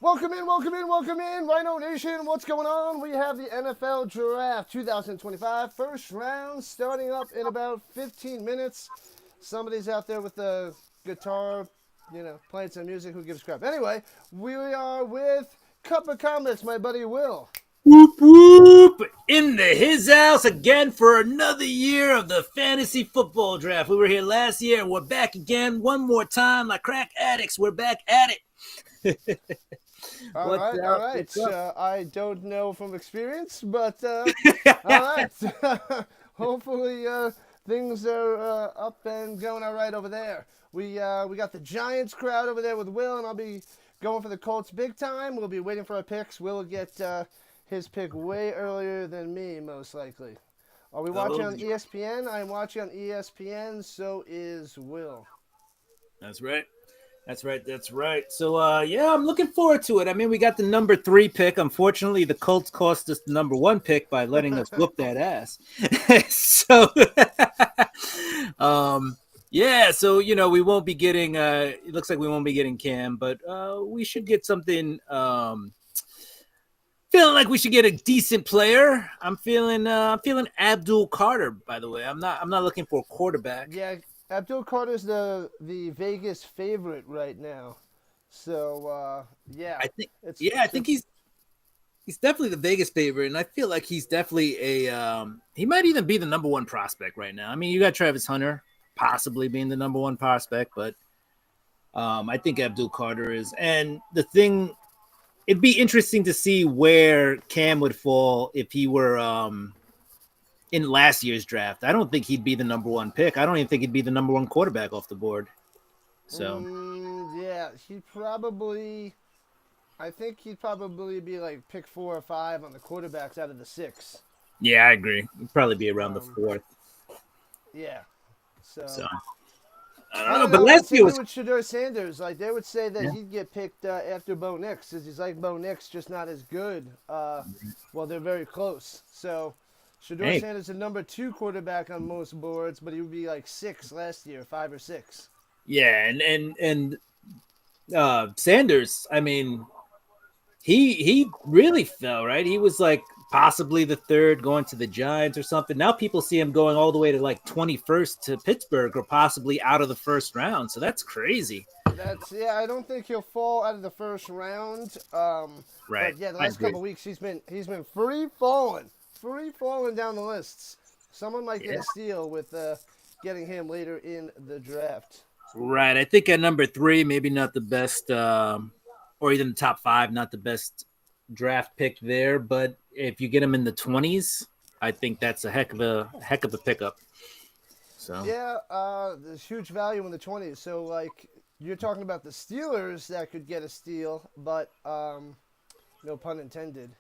Welcome in, welcome in, welcome in, Rhino Nation. What's going on? We have the NFL Draft 2025 first round starting up in about 15 minutes. Somebody's out there with the guitar, playing some music. Who gives crap? Anyway, we are with Cup of Comments, my buddy Will. Whoop whoop! In his house again for another year of the fantasy football draft. We were here last year and we're back again one more time. Like crack addicts, we're back at it. All What's right, all up? right. What's up? I don't know from experience, but all right. Hopefully things are up and going all right over there. We got the Giants crowd over there with Will, and I'll be going for the Colts big time. We'll be waiting for our picks. Will get his pick way earlier than me, most likely. Are we watching Oh, on ESPN? I'm watching on ESPN. So is Will. that's right. That's right. That's right. So, yeah, I'm looking forward to it. I mean, we got the number 3 pick. Unfortunately, the Colts cost us the number 1 pick by letting us whoop that ass. so, yeah. So, we won't be getting. It looks like we won't be getting Cam, but we should get something. Feeling like we should get a decent player. I'm feeling Abdul Carter. By the way, I'm not looking for a quarterback. Yeah, Abdul Carter's the Vegas favorite right now. So yeah, I think. it's Yeah, I it's think a, he's definitely the Vegas favorite, and I feel like he's definitely he might even be the number 1 prospect right now. I mean, you got Travis Hunter possibly being the number 1 prospect, but I think Abdul Carter is. And the thing, it'd be interesting to see where Cam would fall if he were in last year's draft. I don't think he'd be the number 1 pick. I don't even think he'd be the number 1 quarterback off the board. So yeah. I think he'd probably be like pick 4 or 5 on the quarterbacks out of the six. yeah, I agree. It'd probably be around the Um, 4th. yeah. So So I don't I know, don't but know. last year Same thing was with Shedeur Sanders. Like they would say that yeah. he'd get picked after Bo Nix, because he's like Bo Nix, just not as good. Well, they're very close. So Shedeur Hey, Sanders is the number 2 quarterback on most boards, but he would be like 6 last year, 5 or 6. yeah, and Sanders. I mean, he really fell, right? He was like possibly the 3rd going to the Giants or something. Now people see him going all the way to like 21st to Pittsburgh or possibly out of the first round. So that's crazy. Yeah. I don't think he'll fall out of the first round. Right. But yeah, the I last agree. couple weeks he's been free falling down the lists. Someone might get Yeah. a steal with getting him later in the draft. Right. I think at number 3, maybe not the best, or even the top 5, not the best draft pick there. But if you get him in the 20s, I think that's a heck of a pickup. So Yeah, there's huge value in the 20s. So like you're talking about the Steelers that could get a steal, but no pun intended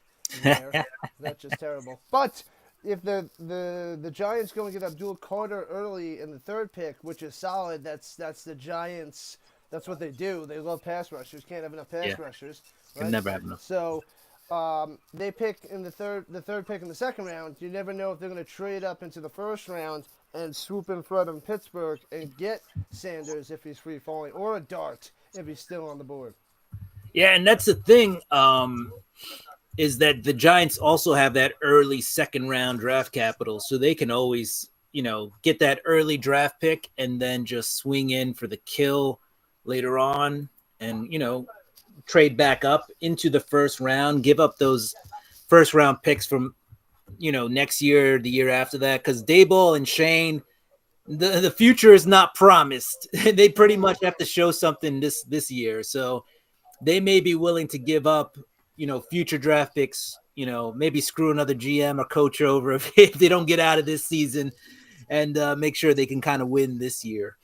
there. That's just terrible. But if the Giants go and get Abdul Carter early in the 3rd pick, which is solid, that's the Giants. That's what they do. They love pass rushers. Can't have enough yeah, pass rushers, can right? never have enough. So they pick in the third pick in the second round. You never know if they're going to trade up into the first round and swoop in front of Pittsburgh and get Sanders if he's free falling, or a Dart if he's still on the board. Yeah, and that's the thing. Is that the Giants also have that early second round draft capital, so they can always, get that early draft pick and then just swing in for the kill later on, and trade back up into the first round, give up those first round picks from next year, the year after that, because Dayball and Shane, the future is not promised. They pretty much have to show something this year, so they may be willing to give up, future draft picks, maybe screw another GM or coach over if they don't get out of this season and make sure they can kind of win this year.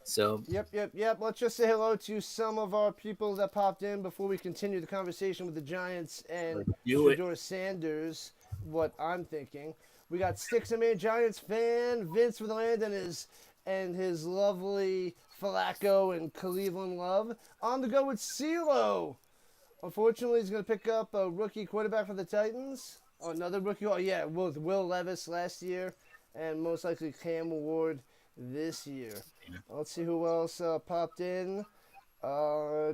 So, Yep, yep, yep. Let's just say hello to some of our people that popped in before we continue the conversation with the Giants and let's do it. Shedeur Sanders. What I'm thinking, we got Sticks and Man Giants fan Vince with the land and his lovely Flacco and Cleveland love on the go with CeeLo. Unfortunately, he's going to pick up a rookie quarterback for the Titans. Oh, another rookie. Oh yeah, with Will Levis last year, and most likely Cam Ward this year. Let's see who else popped in.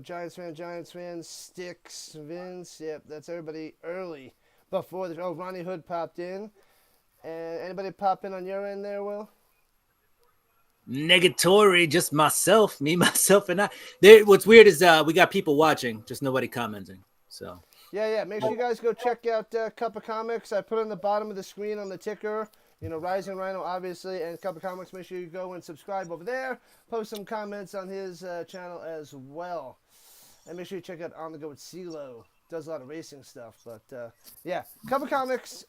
Giants fan, Sticks, Vince. Yep, that's everybody early before the. Oh, Ronnie Hood popped in. And anybody pop in on your end there, Will? Negatory, just myself, myself, and I. There, what's weird is we got people watching, just nobody commenting. So Yeah. Make sure you guys go check out Cup of Comics. I put it on the bottom of the screen on the ticker. Rising Rhino, obviously, and Cup of Comics. Make sure you go and subscribe over there. Post some comments on his channel as well. And make sure you check out On The Go with CeeLo. Does a lot of racing stuff. But, yeah, Cup of Comics.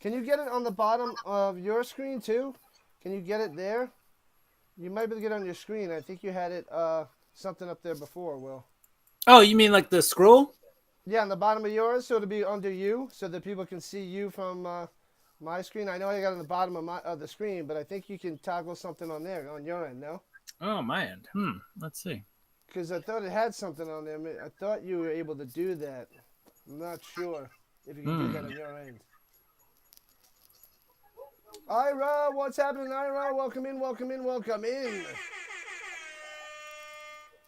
Can you get it on the bottom of your screen, too? Can you get it there? You might be able to get it on your screen. I think you had it something up there before, Will. Oh, you mean like the scroll? Yeah, on the bottom of yours, so it'll be under you, so that people can see you from my screen. I know I got it on the bottom of the screen, but I think you can toggle something on there, on your end, no? Oh, my end. Let's see. Because I thought it had something on there. I thought you were able to do that. I'm not sure if you can do that on your end. Ira, what's happening, Ira? Welcome in.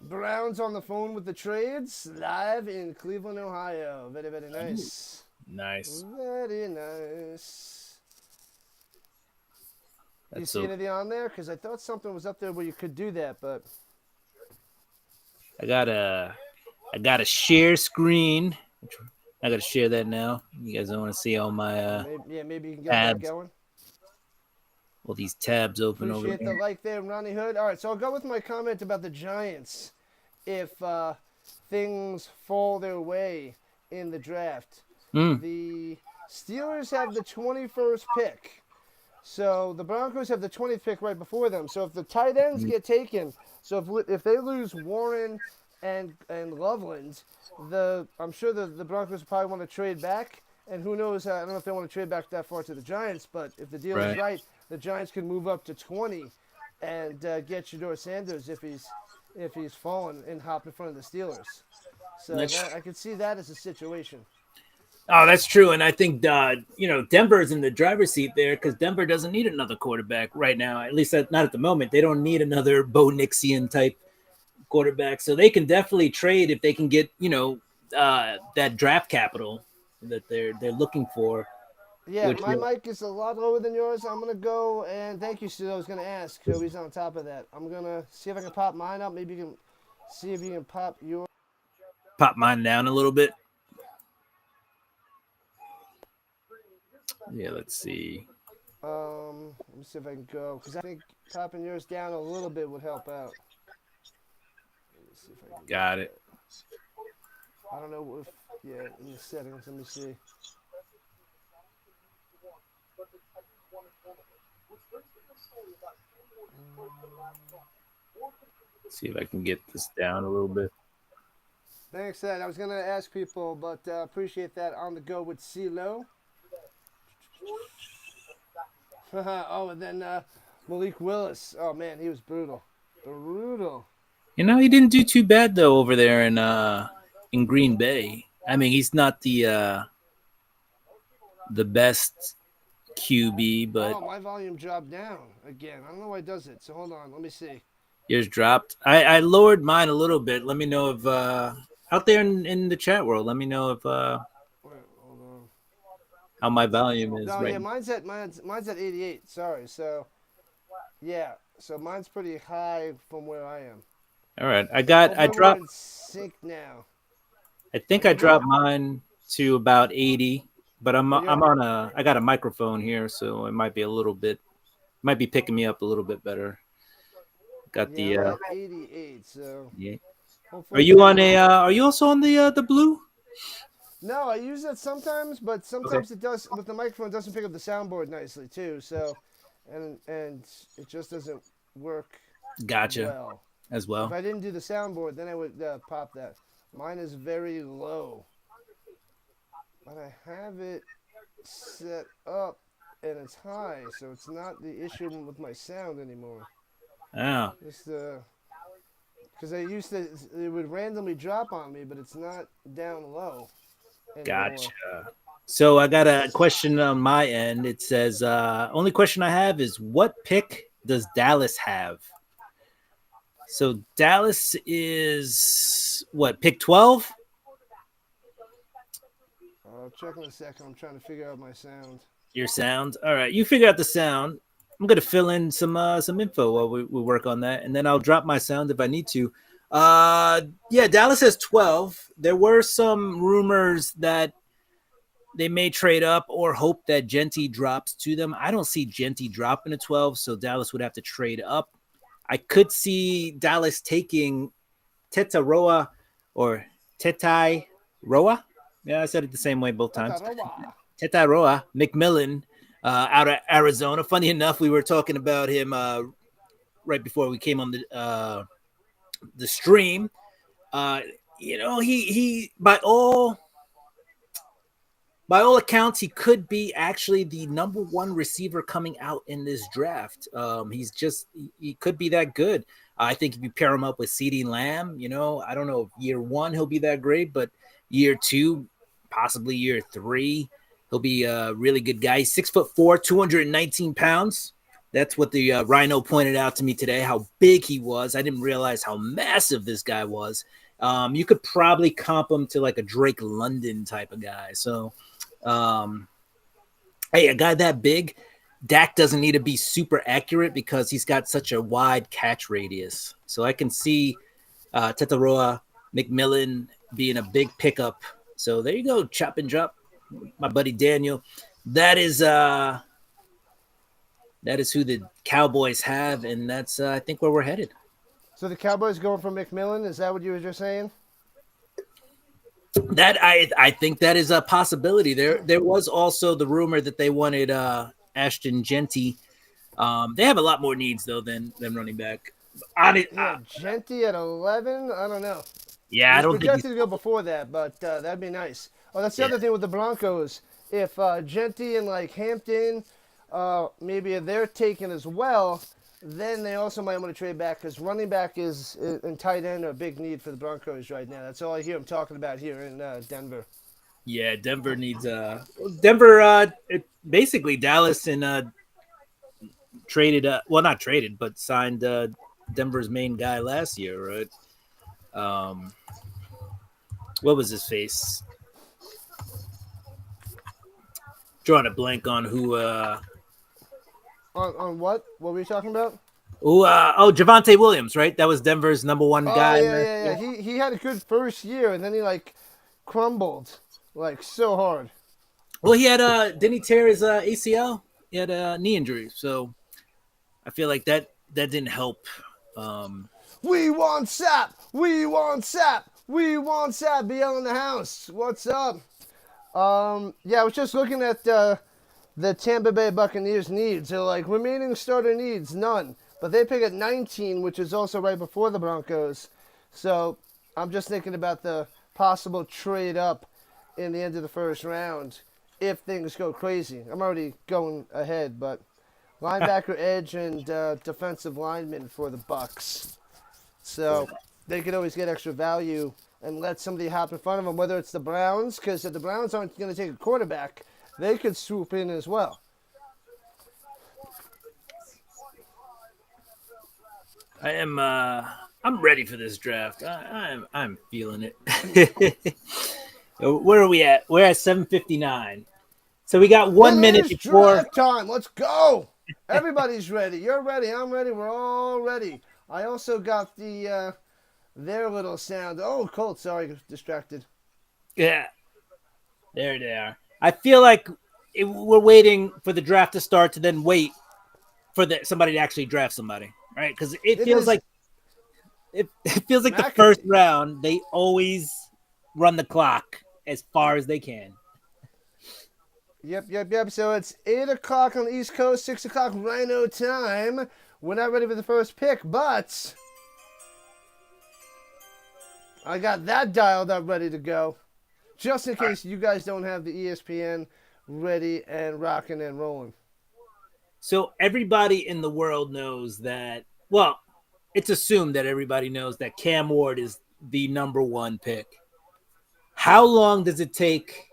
Brown's on the phone with the trades, live in Cleveland, Ohio. Very, very nice. Nice. Very nice. Do you That's see anything on there? Because I thought something was up there where you could do that, but... I got a share screen. I got to share that now. You guys don't want to see all my maybe you can get tabs. that going. All these tabs open over there. Appreciate the like there, Ronnie Hood. All right, so I'll go with my comment about the Giants. If things fall their way in the draft. The Steelers have the 21st pick. So the Broncos have the 20th pick right before them. So if the tight ends get taken, so if they lose Warren and Loveland, I'm sure the Broncos probably want to trade back. And who knows, I don't know if they want to trade back that far to the Giants, but if the deal is right, the Giants can move up to 20 and get Shedeur Sanders if he's fallen and hop in front of the Steelers. So I could see that as a situation. Oh, that's true. And I think, Denver's in the driver's seat there because Denver doesn't need another quarterback right now, at least not at the moment. They don't need another Bo Nixian type quarterback. So they can definitely trade if they can get, that draft capital that they're looking for. Yeah, my mic is a lot lower than yours. I'm going to go, and thank you, Stu. I was going to ask. Joey's on top of that. I'm going to see if I can pop mine up. Maybe you can see if you can pop yours. Pop mine down a little bit. Yeah, let's see. Let me see if I can go, because I think popping yours down a little bit would help out. Let me see if I can Got it. I don't know if, in the settings, let me see. See if I can get this down a little bit. Thanks, Ed. I was going to ask people, but appreciate that. On the go with CeeLo. Oh, and then Malik Willis. Oh, man, he was brutal. Brutal. He didn't do too bad, though, over there in Green Bay. I mean, he's not the best QB, but... Oh, my volume dropped down again. I don't know why it does it, so hold on. Let me see. Yours dropped. I lowered mine a little bit. Let me know if... out there in the chat world, let me know if... Wait, hold on. How my volume is right. Yeah, mine's at 88. Sorry. So, yeah. So mine's pretty high from where I am. All right. I dropped in sync now. I think I dropped mine to about 80, but I got a microphone here, so it might be might be picking me up a little bit better. Got I'm at 88. So yeah. Are you also on the blue? No, I use it sometimes, but sometimes it does with the microphone. It doesn't pick up the soundboard nicely too. So, and it just doesn't work. Gotcha. As well. If I didn't do the soundboard, then I would pop that. Mine is very low, but I have it set up and it's high, so it's not the issue with my sound anymore. Oh. Just because it would randomly drop on me, but it's not down low. Gotcha. So I got a question on my end. It says, only question I have is, what pick does Dallas have? So Dallas is what, pick 12? I'll check in a second. I'm trying to figure out my sound. Your sound. All right, you figure out the sound. I'm gonna fill in some info while we work on that, and then I'll drop my sound if I need to. Yeah, Dallas has 12. There were some rumors that they may trade up or hope that Genty drops to them. I don't see Genty dropping to 12, so Dallas would have to trade up. I could see Dallas taking Tetaroa or Tetai Roa. Yeah, I said it the same way both times. Tetaroa McMillan out of Arizona. Funny enough, we were talking about him right before we came on the stream. He by all accounts, he could be actually the number one receiver coming out in this draft. He could be that good. I think if you pair him up with CeeDee Lamb, I don't know if year one he'll be that great, but year two, possibly year three, he'll be a really good guy. He's 6'4", 219 pounds. That's what the Rhino pointed out to me today, how big he was. I didn't realize how massive this guy was. You could probably comp him to like a Drake London type of guy. So, hey, a guy that big, Dak doesn't need to be super accurate because he's got such a wide catch radius. So I can see Tetaroa McMillan being a big pickup. So there you go, chop and drop, my buddy Daniel. That is who the Cowboys have, and that's I think where we're headed. So the Cowboys going for McMillan? Is that what you were just saying? That I think that is a possibility. There was also the rumor that they wanted Ashton Genty. They have a lot more needs though than running back. Genty at 11? I don't know. Yeah, I don't think projected to go before that, but that'd be nice. Oh, that's the other thing with the Broncos. If Genty and like Hampton, maybe they're taken as well, then they also might want to trade back because running back is and tight end are a big need for the Broncos right now. That's all I hear them talking about here in Denver. Yeah, Denver needs Denver. Basically, Dallas and traded. Well, not traded, but signed Denver's main guy last year, right? What was his face? Drawing a blank on who. On what? What were you talking about? Javonte Williams, right? That was Denver's number one guy. Yeah. He had a good first year, and then he like crumbled like so hard. Well, he had didn't he tear his ACL? He had a knee injury, so I feel like that didn't help. We want Sap. We want Sap. We want Sap. BL in the house. What's up? Yeah, I was just looking at the Tampa Bay Buccaneers needs. They're like, remaining starter needs, none. But they pick at 19, which is also right before the Broncos. So I'm just thinking about the possible trade up in the end of the first round if things go crazy. I'm already going ahead, but linebacker, edge, and defensive lineman for the Bucs. So they could always get extra value and let somebody hop in front of them, whether it's the Browns, because if the Browns aren't going to take a quarterback, they could swoop in as well. I'm ready for this draft. I'm feeling it. Where are we at? We're at 7:59. So we got 1 minute before draft time. Let's go. Everybody's ready. You're ready. I'm ready. We're all ready. I also got their little sound. Oh, Colt. Sorry, distracted. Yeah. There they are. I feel like we're waiting for the draft to start to then wait for somebody to actually draft somebody, right? Because it feels like the first round they always run the clock as far as they can. Yep. So it's 8 o'clock on the East Coast, 6 o'clock Rhino time. We're not ready for the first pick, but I got that dialed up ready to go. Just in case you guys don't have the ESPN ready and rocking and rolling. So everybody in the world knows that, well, it's assumed that everybody knows that Cam Ward is the number one pick. How long does it take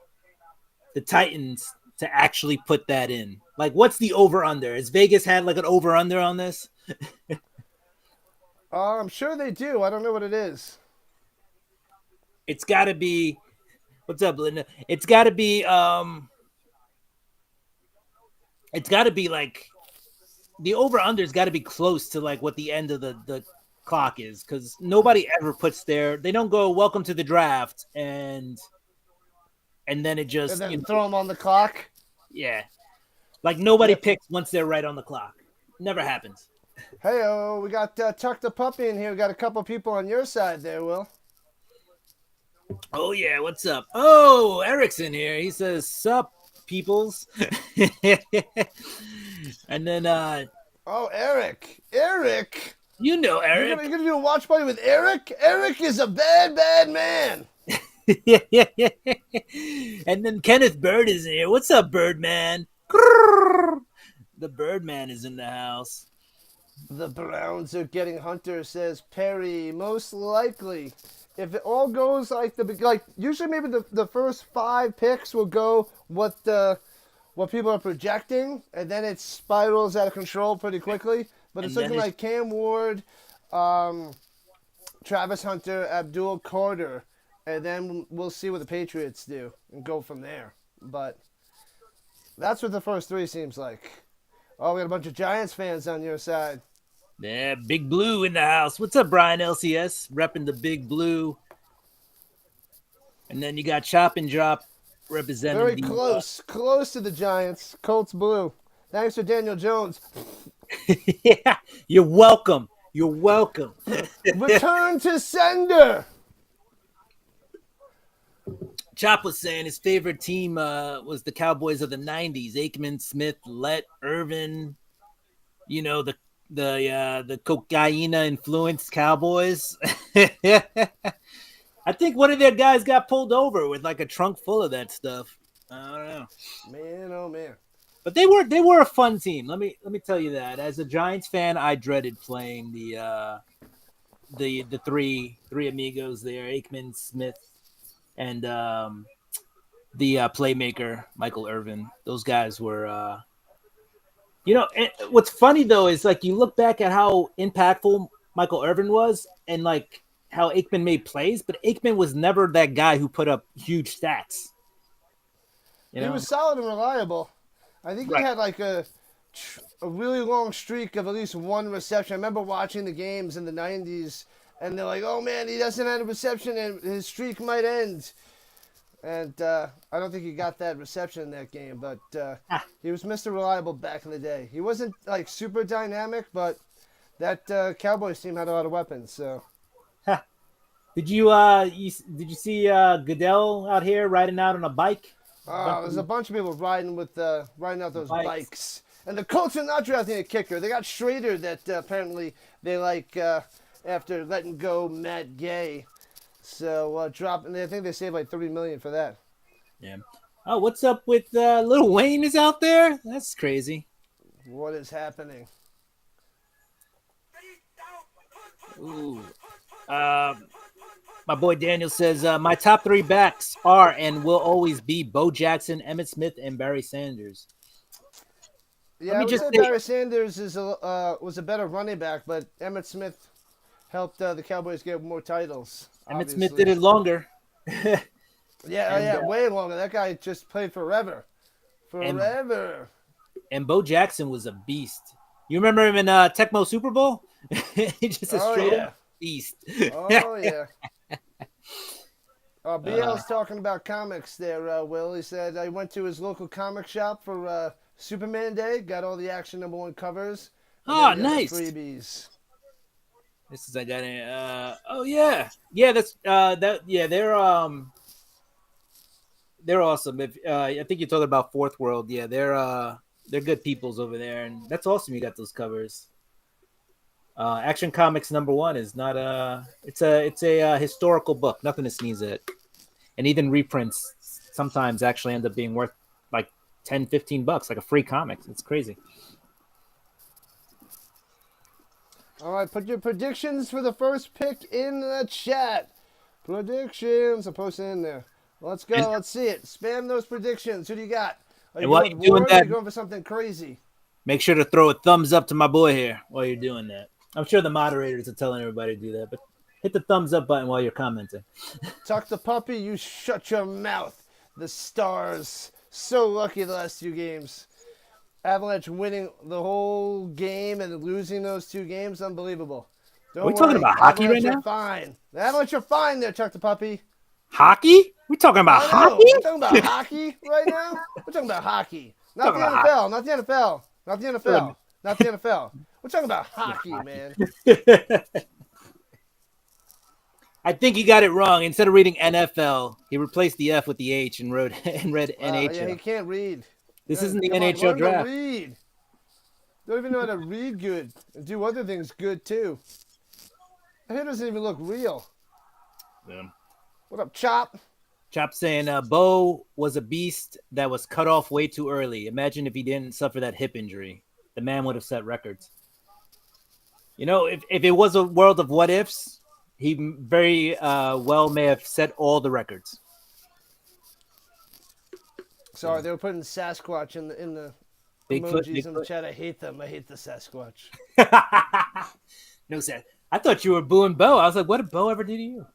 the Titans to actually put that in? Like, what's the over-under? Has Vegas had like an over-under on this? I'm sure they do. I don't know what it is. It's got to be. What's up, Linda? It's got to be. It's got to be like the over under's got to be close to like what the end of the clock is, because nobody ever puts they don't go welcome to the draft and then it And just then throw them on the clock. yeah, like nobody Yep. picks once they're right on the clock. Never happens. Hey, we got Tuck the Puppy in here. We got a couple people on your side there, Will. Oh yeah, what's up? Oh, Eric's in here. He says sup peoples. And then Oh, Eric. Eric. you know You're Eric. gonna do a watch party with Eric? Eric is a bad, bad man. And then Kenneth Bird is in here. What's up, Birdman? The Birdman is in the house. The Browns are getting Hunter, says Perry. Most likely. If it all goes like usually maybe the first 5 picks will go what people are projecting, and then it spirals out of control pretty quickly. But it's looking like Cam Ward, Travis Hunter, Abdul Carter, and then we'll see what the Patriots do and go from there. But that's what the first 3 seems like. Oh, we got a bunch of Giants fans on your side. Yeah, Big Blue in the house. What's up, Brian LCS? Repping the Big Blue. And then you got Chop and Drop representing Very close to the Giants. Colts blue. Thanks for Daniel Jones. Yeah, you're welcome. You're welcome. Return to sender. Chop was saying his favorite team was the Cowboys of the 90s. Aikman, Smith, Lett, Irvin, you know, the cocaine influenced Cowboys. I think one of their guys got pulled over with like a trunk full of that stuff. I don't know. Man, oh man. But they were a fun team. Let me tell you that. As a Giants fan, I dreaded playing the three amigos there, Aikman, Smith, and the playmaker Michael Irvin. Those guys were what's funny though is like you look back at how impactful Michael Irvin was and like how Aikman made plays, but Aikman was never that guy who put up huge stats. He was solid and reliable. I think he had like a really long streak of at least 1 reception. I remember watching the games in the 90s, and they're like, oh man, he doesn't have a reception and his streak might end. And I don't think he got that reception in that game, but he was Mr. Reliable back in the day. He wasn't like super dynamic, but that Cowboys team had a lot of weapons. So, did you see Goodell out here riding out on a bike? There's a bunch of people riding out those bikes. And the Colts are not drafting a kicker. They got Schrader that apparently they like after letting go Matt Gay. So dropping. I think they saved like $30 million for that. Yeah. Oh, what's up with Lil Wayne is out there? That's crazy. What is happening? Ooh. My boy Daniel says my top 3 backs are and will always be Bo Jackson, Emmitt Smith, and Barry Sanders. Yeah, I would say Barry Sanders was a better running back, but Emmitt Smith helped the Cowboys get more titles. Emmitt Smith did it longer. Way longer. That guy just played forever. And Bo Jackson was a beast. You remember him in Tecmo Super Bowl? Just a straight up beast. Oh, yeah. BL's talking about comics there, Will. He said I went to his local comic shop for Superman Day, got all the Action #1 covers. Oh, nice. Freebies. This is I got it. Oh yeah, that's that. Yeah, they're awesome. If I think you're talking about Fourth World, yeah, they're good peoples over there, and that's awesome. You got those covers. Action Comics #1 is not it's a historical book, nothing to sneeze at, and even reprints sometimes actually end up being worth like $10-15, like a free comic. It's crazy. All right, put your predictions for the first pick in the chat. Predictions, I'm posting in there. Let's go. Let's see it. Spam those predictions. Who do you got? Are you going for something crazy? Make sure to throw a thumbs up to my boy here while you're doing that. I'm sure the moderators are telling everybody to do that, but hit the thumbs up button while you're commenting. Tuck the puppy, you shut your mouth. The Stars, so lucky the last 2 games. Avalanche winning the whole game and losing those 2 games, unbelievable. Are we Don't talking worry, about hockey right Avalanche are now? fine. The Avalanche are fine there, Chuck the Puppy. Hockey? We talking about I hockey? know. We're talking about hockey right now. We're talking about hockey. Not the Talking about NFL. Not the NFL. Not the hockey. NFL. Not the NFL. We're talking about hockey, man. I think he got it wrong. Instead of reading NFL, he replaced the F with the H and read NHL. Yeah, he can't read. This isn't the Come on, NHL learn draft. to read. Don't even know how to read good and do other things good too. The hair doesn't even look real. Yeah. What up, Chop? Chop saying Bo was a beast that was cut off way too early. Imagine if he didn't suffer that hip injury. The man would have set records. You know, if it was a world of what ifs, he very well may have set all the records. Sorry, they were putting Sasquatch in the Bigfoot, emojis in the chat. I hate them. I hate the Sasquatch. No, Seth. I thought you were booing Bo. I was like, what did Bo ever do to you?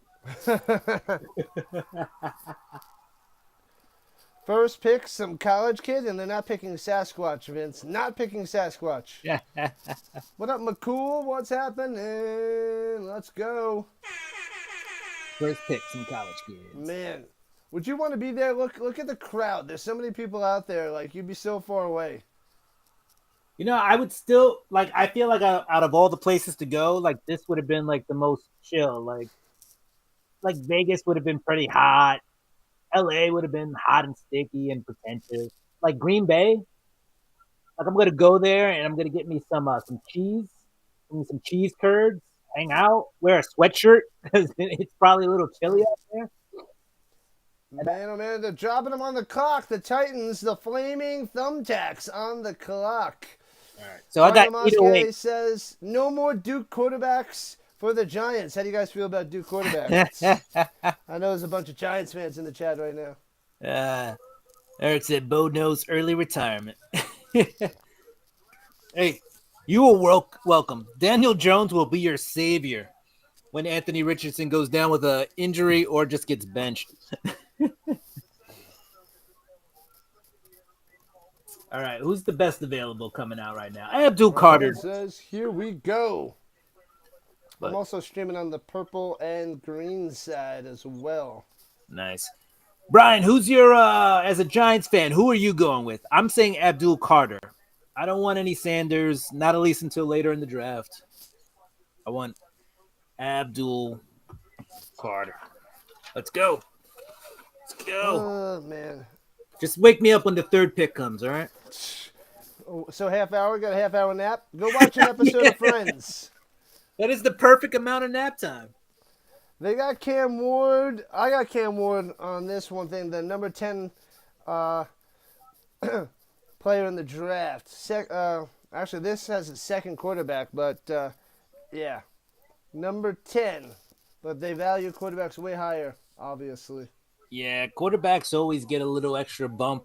First pick, some college kid, and they're not picking Sasquatch, Vince. Not picking Sasquatch. Yeah. What up, McCool? What's happening? Let's go. First pick, some college kids. Man, would you want to be there? Look at the crowd. There's so many people out there. Like, you'd be so far away. You know, I would still, like, I feel like out of all the places to go, like, this would have been, like, the most chill. Like Vegas would have been pretty hot. LA would have been hot and sticky and pretentious. Like, Green Bay, like, I'm going to go there and I'm going to get me some cheese, some cheese curds, hang out, wear a sweatshirt because it's probably a little chilly out there. Man, oh man, they're dropping them on the clock. The Titans, the flaming thumbtacks on the clock. All right. So I got Mosque says no more Duke quarterbacks for the Giants. How do you guys feel about Duke quarterbacks? I know there's a bunch of Giants fans in the chat right now. Eric said Bo knows early retirement. Hey, you are welcome. Daniel Jones will be your savior when Anthony Richardson goes down with an injury or just gets benched. All right, who's the best available coming out right now? Abdul Carter says, "Here we go." But I'm also streaming on the purple and green side as well. Nice. Brian, who's your as a Giants fan? Who are you going with? I'm saying Abdul Carter. I don't want any Sanders, not at least until later in the draft. I want Abdul Carter. Let's go. Let's go. Oh, man. Just wake me up when the third pick comes, all right? So half hour, got a half hour nap? Go watch an episode of Friends. That is the perfect amount of nap time. They got Cam Ward. I got Cam Ward on this one thing. The number 10 player in the draft. Actually, this has a second quarterback, but yeah. Number 10. But they value quarterbacks way higher, obviously. Yeah, quarterbacks always get a little extra bump.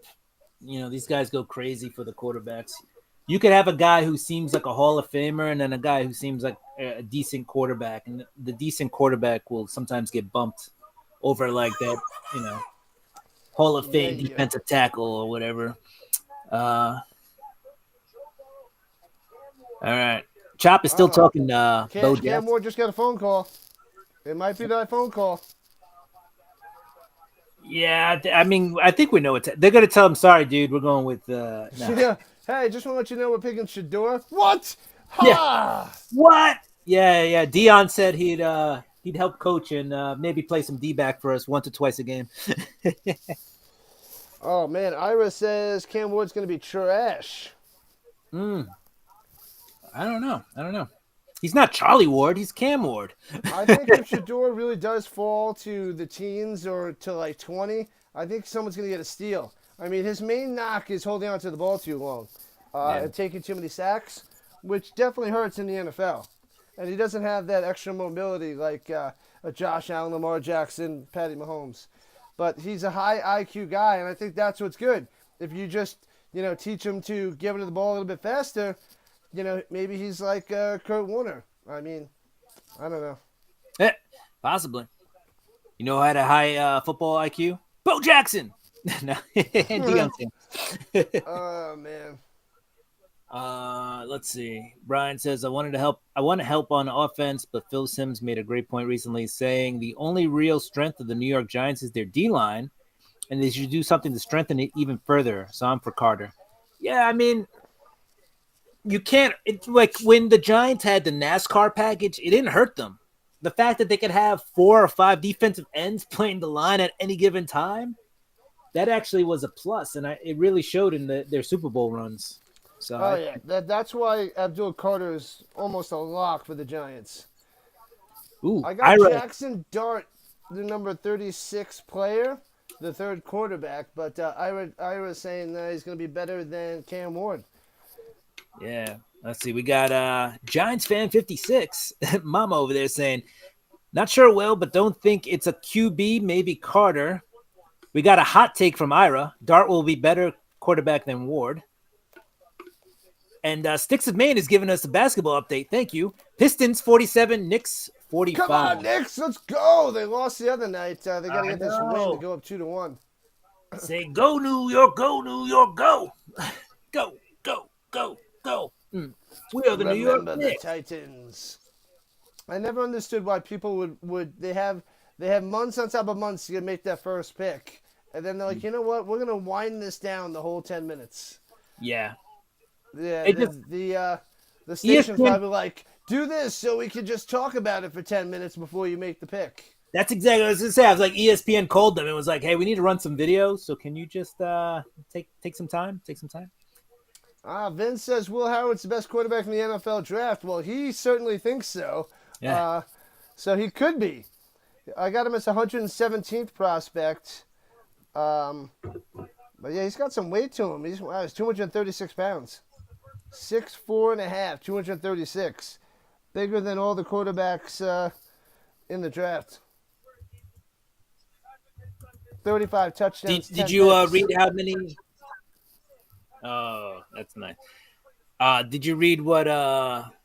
You know, these guys go crazy for the quarterbacks. You could have a guy who seems like a Hall of Famer and then a guy who seems like a decent quarterback. And the decent quarterback will sometimes get bumped over like that, you know, Hall of Fame defensive tackle or whatever. All right. Chop is still talking Bo Jackson. Cam Ward just got a phone call. It might be that phone call. Yeah, I mean, I think we know what they're going to tell him. Sorry, dude, we're going with. No. Yeah. Hey, just want to let you know we're picking Shedeur. What? Yeah. What? Yeah. Dion said he'd help coach and maybe play some D-back for us once or twice a game. Oh man, Ira says Cam Ward's going to be trash. I don't know. He's not Charlie Ward. He's Cam Ward. I think if Shedeur really does fall to the teens or to like 20, I think someone's going to get a steal. I mean, his main knock is holding on to the ball too long and taking too many sacks, which definitely hurts in the NFL. And he doesn't have that extra mobility like a Josh Allen, Lamar Jackson, Patty Mahomes. But he's a high IQ guy, and I think that's what's good. If you just, teach him to give it to the ball a little bit faster, maybe he's like Kurt Warner. I mean, I don't know. Eh, possibly. You know who had a high football IQ? Bo Jackson. No, Deion Sanders. Oh man. Let's see. Brian says, I want to help on offense, but Phil Simms made a great point recently saying the only real strength of the New York Giants is their D-line, and they should do something to strengthen it even further. So I'm for Carter. Yeah, I mean, you can't. It's like when the Giants had the NASCAR package, it didn't hurt them. The fact that they could have 4 or 5 defensive ends playing the line at any given time, that actually was a plus, and it really showed in their Super Bowl runs. So Oh yeah, that's why Abdul Carter is almost a lock for the Giants. I got Ira. Jackson Dart, the number 36 player, the third quarterback, but Ira saying that he's going to be better than Cam Ward. Yeah. Let's see. We got Giants fan 56, Mama over there saying, not sure, Will, but don't think it's a QB, maybe Carter. We got a hot take from Ira. Dart will be better quarterback than Ward. And Sticks of Maine is giving us a basketball update. Thank you. Pistons 47, Knicks 45. Come on, Knicks, let's go. They lost the other night. They got to get this win to go up 2-1. Say, go, New York, go, New York, go. Go, go, go, go. We are the New York Knicks. The Titans. I never understood why people would they have months on top of months to make that first pick. And then they're like, you know what? We're going to wind this down the whole 10 minutes. Yeah. Yeah, the station's probably like, do this so we can just talk about it for 10 minutes before you make the pick. That's exactly what I was going to say. I was like, ESPN called them and was like, hey, we need to run some videos. So can you just take some time? Take some time. Vince says Will Howard's the best quarterback in the NFL draft. Well, he certainly thinks so. Yeah. So he could be. I got him as 117th prospect. But yeah, he's got some weight to him. He's 236 pounds. 6'4.5", 236. Bigger than all the quarterbacks in the draft. 35 touchdowns. Did you read how many? Oh, that's nice. Did you read what?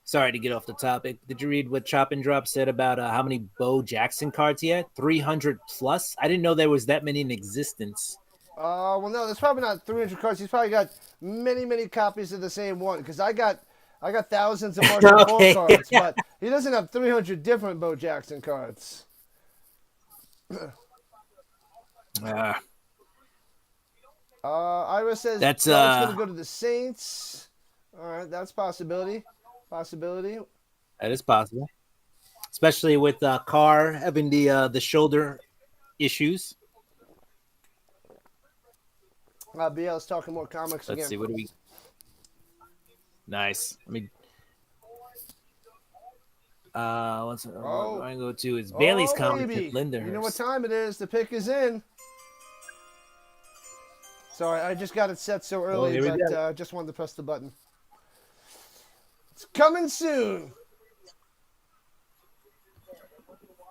Sorry to get off the topic. Did you read what Chop and Drop said about how many Bo Jackson cards he had? 300 plus. I didn't know there was that many in existence. Well, no, there's probably not 300 cards. He's probably got many, many copies of the same one. Because I got thousands of Marshall Faulk cards, but he doesn't have 300 different Bo Jackson cards. Ira says that's going to go to the Saints. All right, that's possibility. That is possible, especially with Carr having the shoulder issues. BL's talking more comics again. Let's see, what do we? Nice. I mean, what's I go to is Bailey's comment. Linda. You know what time it is? The pick is in. Sorry, I just got it set so early, but just wanted to press the button. It's coming soon.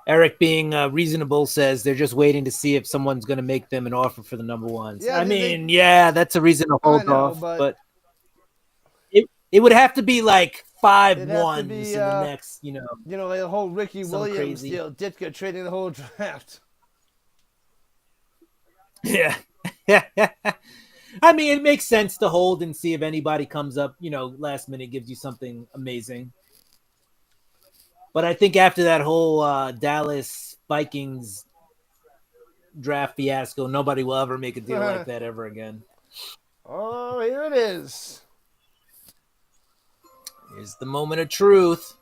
Eric, being reasonable, says they're just waiting to see if someone's going to make them an offer for the number ones. Yeah, I mean, that's a reason to hold off, but it would have to be like 5 ones in the next, like the whole Ricky Williams deal, Ditka trading the whole draft. Yeah. I mean, it makes sense to hold and see if anybody comes up, last minute gives you something amazing. But I think after that whole Dallas Vikings draft fiasco, nobody will ever make a deal like that ever again. Oh, here it is. Here's the moment of truth.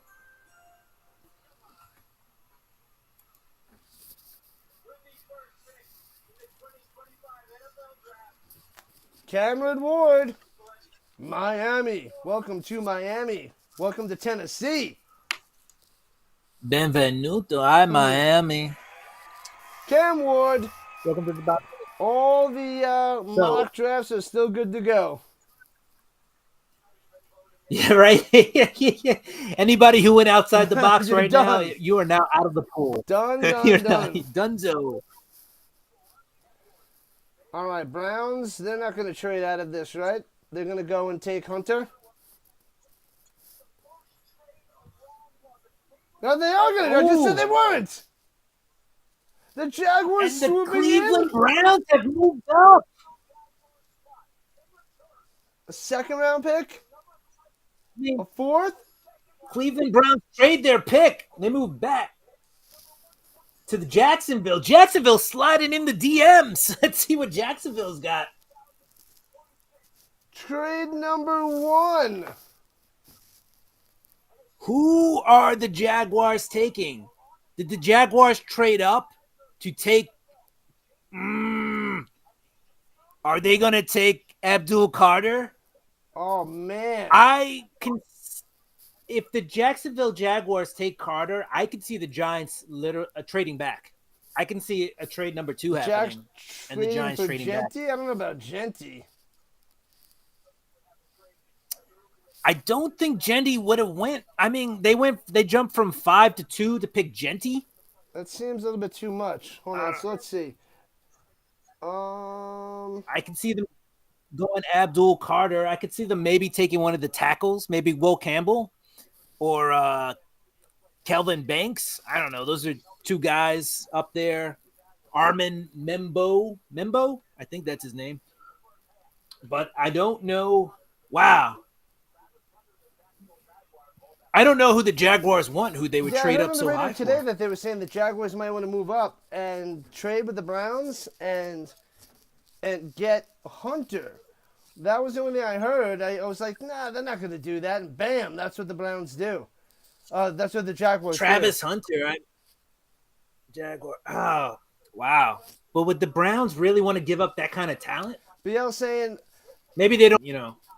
Cameron Ward, Miami. Welcome to Miami. Welcome to Tennessee. Benvenuto a Miami. Cam Ward. Welcome to the box. All the mock drafts are still good to go. Yeah, right. Anybody who went outside the box right now, you are now out of the pool. Done. Dunzo. All right, Browns, they're not going to trade out of this, right? They're going to go and take Hunter? Now they are going to. I just said they weren't. The Jaguars And the swooping Cleveland in. Browns have moved up. A second round pick? I mean, A fourth? Cleveland Browns trade their pick. They move back to the Jacksonville. Jacksonville sliding in the DMs. Let's see what Jacksonville's got. Trade number 1. Who are the Jaguars taking? Did the Jaguars trade up to take? Are they going to take Abdul Carter? Oh, man. I can. If the Jacksonville Jaguars take Carter, I can see the Giants trading back. I can see a trade number 2 happening, and the Giants for trading Genty? back. I don't know about Genty. I don't think Genty would have went. I mean, they jumped from 5 to 2 to pick Genty. That seems a little bit too much. Hold on, so let's see. I can see them going Abdul Carter. I could see them maybe taking one of the tackles, maybe Will Campbell or Kelvin Banks. I don't know. Those are 2 guys up there. Armin Membo, I think that's his name. But I don't know. Wow. I don't know who the Jaguars want, who they would trade up so high today for. That they were saying the Jaguars might want to move up and trade with the Browns and get Hunter. That was the only thing I heard. I was like, nah, they're not going to do that. And bam, that's what the Browns do. That's what the Jaguars Travis do. Hunter, Jaguar. Oh, wow. But would the Browns really want to give up that kind of talent? BL saying maybe they don't.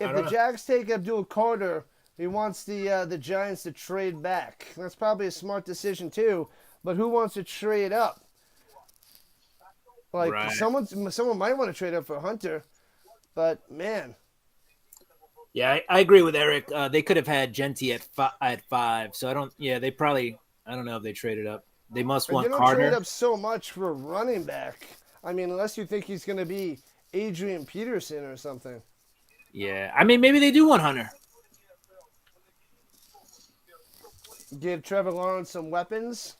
If the Jags take Abdul Carter, he wants the Giants to trade back. That's probably a smart decision too. But who wants to trade up? Like right. someone might want to trade up for Hunter, but man. Yeah, I agree with Eric. They could have had Genty at 5. So I don't. Yeah, they probably. I don't know if they traded up. They must want Carter. They don't trade up so much for a running back. I mean, unless you think he's going to be Adrian Peterson or something. Yeah, I mean, maybe they do want Hunter. Give Trevor Lawrence some weapons.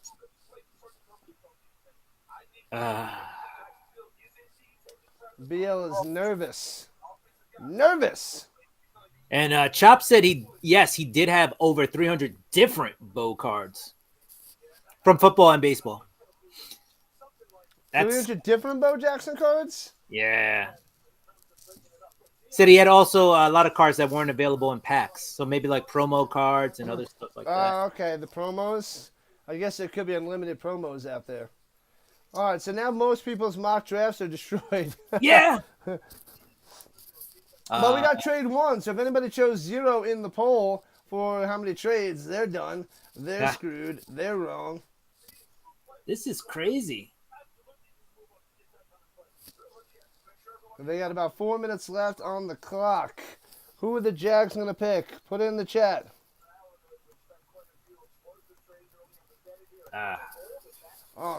BL is nervous. Nervous. And Chop said he did have over 300 different bow cards from football and baseball. That's 300 different Bo Jackson cards? Yeah. Said he had also a lot of cards that weren't available in packs. So maybe like promo cards and other stuff like that. Okay, the promos. I guess there could be unlimited promos out there. All right, so now most people's mock drafts are destroyed. Yeah. But we got trade 1, so if anybody chose 0 in the poll for how many trades, they're done. They're screwed. They're wrong. This is crazy. They got about 4 minutes left on the clock. Who are the Jags going to pick? Put it in the chat.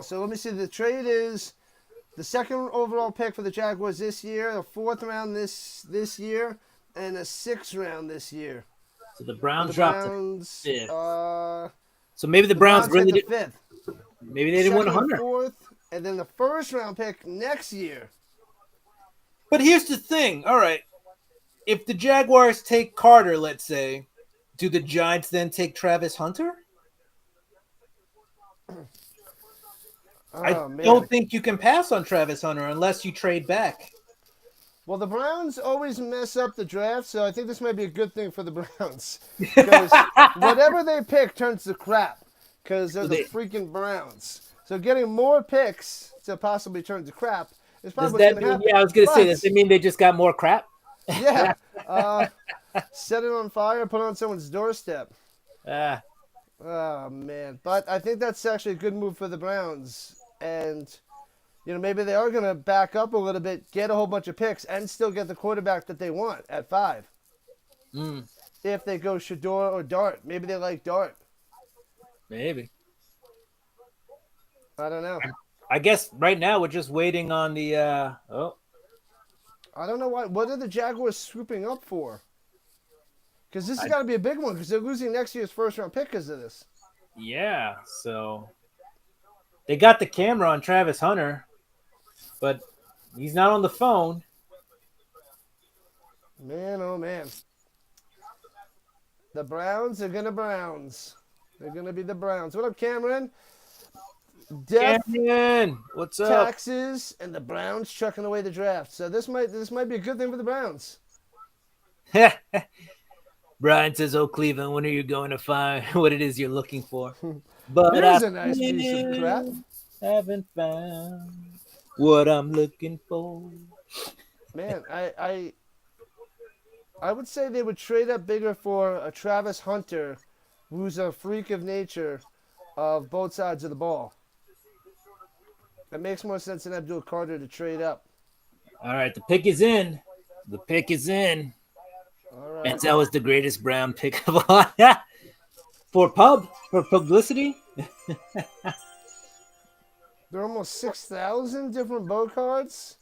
So let me see. The trade is the 2nd overall pick for the Jaguars this year, the 4th round this year, and a 6th round this year. So the Browns dropped to 5th. So maybe the Browns really did 5th. Maybe they didn't want 100. 4th, and then the 1st round pick next year. But here's the thing. All right. If the Jaguars take Carter, let's say, do the Giants then take Travis Hunter? I don't think you can pass on Travis Hunter unless you trade back. Well, the Browns always mess up the draft, so I think this might be a good thing for the Browns. Because whatever they pick turns to crap because they're the freaking Browns. So getting more picks to possibly turn to crap is probably what's going to happen. Yeah, I was going to say, does it mean they just got more crap? Yeah. Set it on fire, put it on someone's doorstep. Oh, man. But I think that's actually a good move for the Browns. And, maybe they are going to back up a little bit, get a whole bunch of picks, and still get the quarterback that they want at 5. If they go Shedeur or Dart. Maybe they like Dart. Maybe. I don't know. I guess right now we're just waiting on the I don't know why. What are the Jaguars swooping up for? Because this has got to be a big one because they're losing next year's 1st round pick because of this. Yeah, so they got the camera on Travis Hunter, but he's not on the phone. Man, oh man. The Browns are gonna Browns. They're gonna be the Browns. What up, Cameron? Death, Cameron, what's up? taxes, and the Browns chucking away the draft. So this might be a good thing for the Browns. Brian says, "Oh, Cleveland, when are you going to find what it is you're looking for?" But I Here's a nice piece of crap. haven't found what I'm looking for. Man, I would say they would trade up bigger for a Travis Hunter, who's a freak of nature of both sides of the ball. It makes more sense than Abdul Carter to trade up. All right, the pick is in. The pick is in. All right. Manziel was the greatest Brown pick of all. For publicity. There are almost 6,000 different bow cards?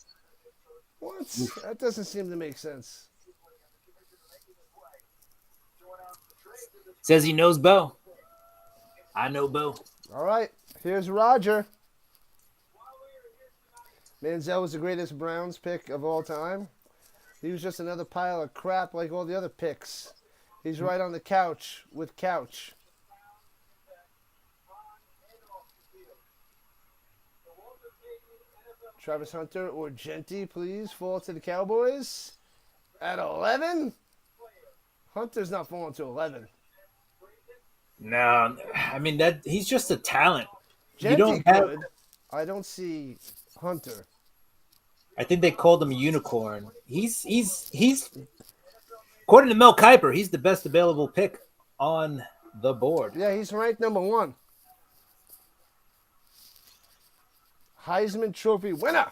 What? That doesn't seem to make sense. Says he knows Bo. I know Bo. All right, here's Roger. Manziel was the greatest Browns pick of all time. He was just another pile of crap like all the other picks. He's right on the couch with Couch. Travis Hunter or Genty, please fall to the Cowboys at 11. Hunter's not falling to 11. No, I mean that he's just a talent. You Genty don't have. could. I don't see Hunter. I think they called him a unicorn. He's according to Mel Kiper, he's the best available pick on the board. Yeah, he's ranked number 1. Heisman Trophy winner.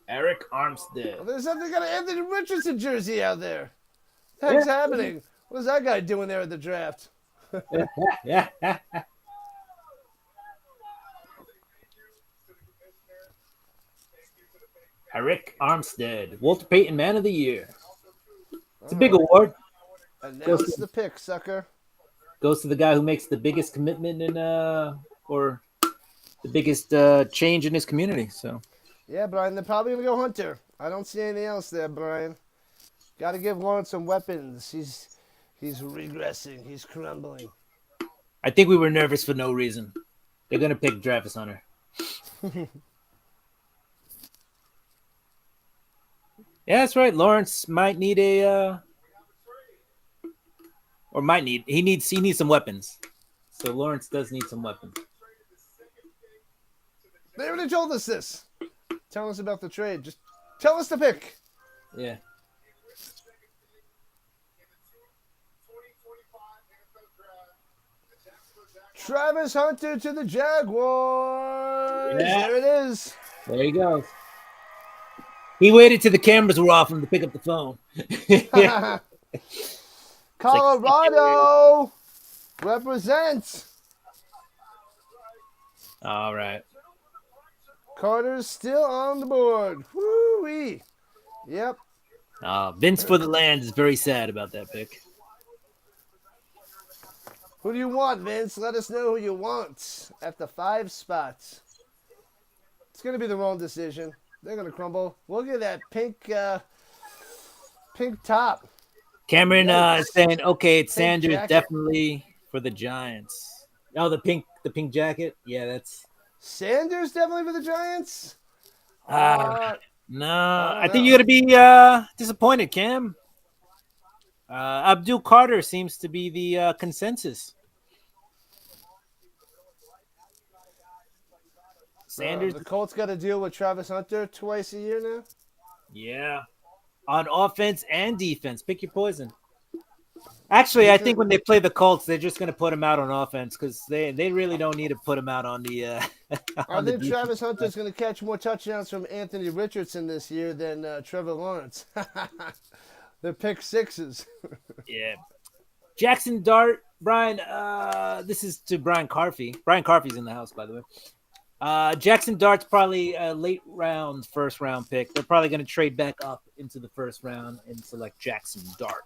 Eric Armstead. Well, there's something got an Anthony Richardson jersey out there. What the heck's happening? What is that guy doing there at the draft? Yeah. Eric Armstead, Walter Payton Man of the Year. It's a big award. Announce the pick, sucker. Goes to the guy who makes the biggest commitment in or the biggest change in his community. So Yeah, Brian, they're probably going to go Hunter. I don't see anything else there, Brian. Got to give Lawrence some weapons. He's regressing. He's crumbling. I think we were nervous for no reason. They're gonna pick Travis Hunter. Yeah, that's right. Lawrence might need he needs some weapons. So Lawrence does need some weapons. They already told us this. Tell us about the trade. Just tell us the pick. Yeah. Travis Hunter to the Jaguars. Yeah. There it is. There he goes. He waited till the cameras were off him to pick up the phone. Colorado represents. All right. Carter's still on the board. Woo-wee. Yep. Vince for the land is very sad about that pick. Who do you want, Vince? Let us know who you want at the 5 spots. It's going to be the wrong decision. They're going to crumble. Look at that pink top. Cameron is saying, okay, it's Pink Sanders jacket. definitely for the Giants. Oh, the pink jacket? Yeah, that's Sanders definitely for the Giants? no. I I don't think know. you're gonna be disappointed, Cam. Abdul Carter seems to be the consensus. Sanders, The Colts got to deal with Travis Hunter twice a year now? yeah, on offense and defense. Pick your poison. Actually, I think when they play the Colts, they're just going to put him out on offense because they really don't need to put him out on the. I think Travis Hunter's going to catch more touchdowns from Anthony Richardson this year than Trevor Lawrence. They're pick sixes. Yeah. Jackson Dart, Brian. This is to Brian Carfey. Brian Carfey's in the house, by the way. Jackson Dart's probably a late round, first round pick. They're probably going to trade back up into the first round and select Jackson Dart.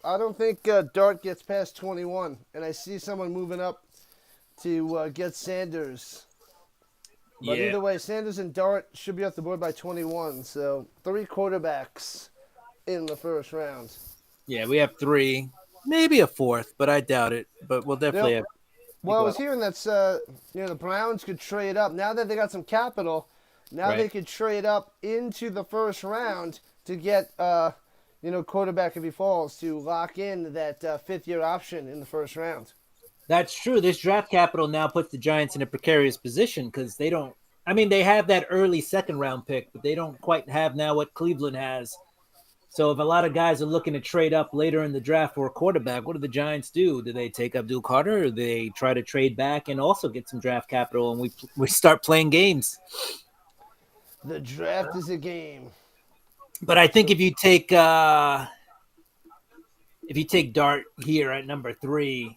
I don't think Dart gets past 21, and I see someone moving up to get Sanders. But Yeah. either way, Sanders and Dart should be off the board by 21. So 3 quarterbacks in the first round. Yeah, we have 3, maybe a 4th, but I doubt it. But we'll definitely have. Well, I was hearing that the Browns could trade up now that they got some capital. Now they could trade up into the first round to get quarterback if he falls to lock in that 5th-year option in the first round. That's true. This draft capital now puts the Giants in a precarious position because they don't. I mean, they have that early second round pick, but they don't quite have now what Cleveland has. So if a lot of guys are looking to trade up later in the draft for a quarterback, what do the Giants do? Do they take Abdul Carter, or do they try to trade back and also get some draft capital, and we start playing games? The draft is a game. But I think if you take Dart here at number 3,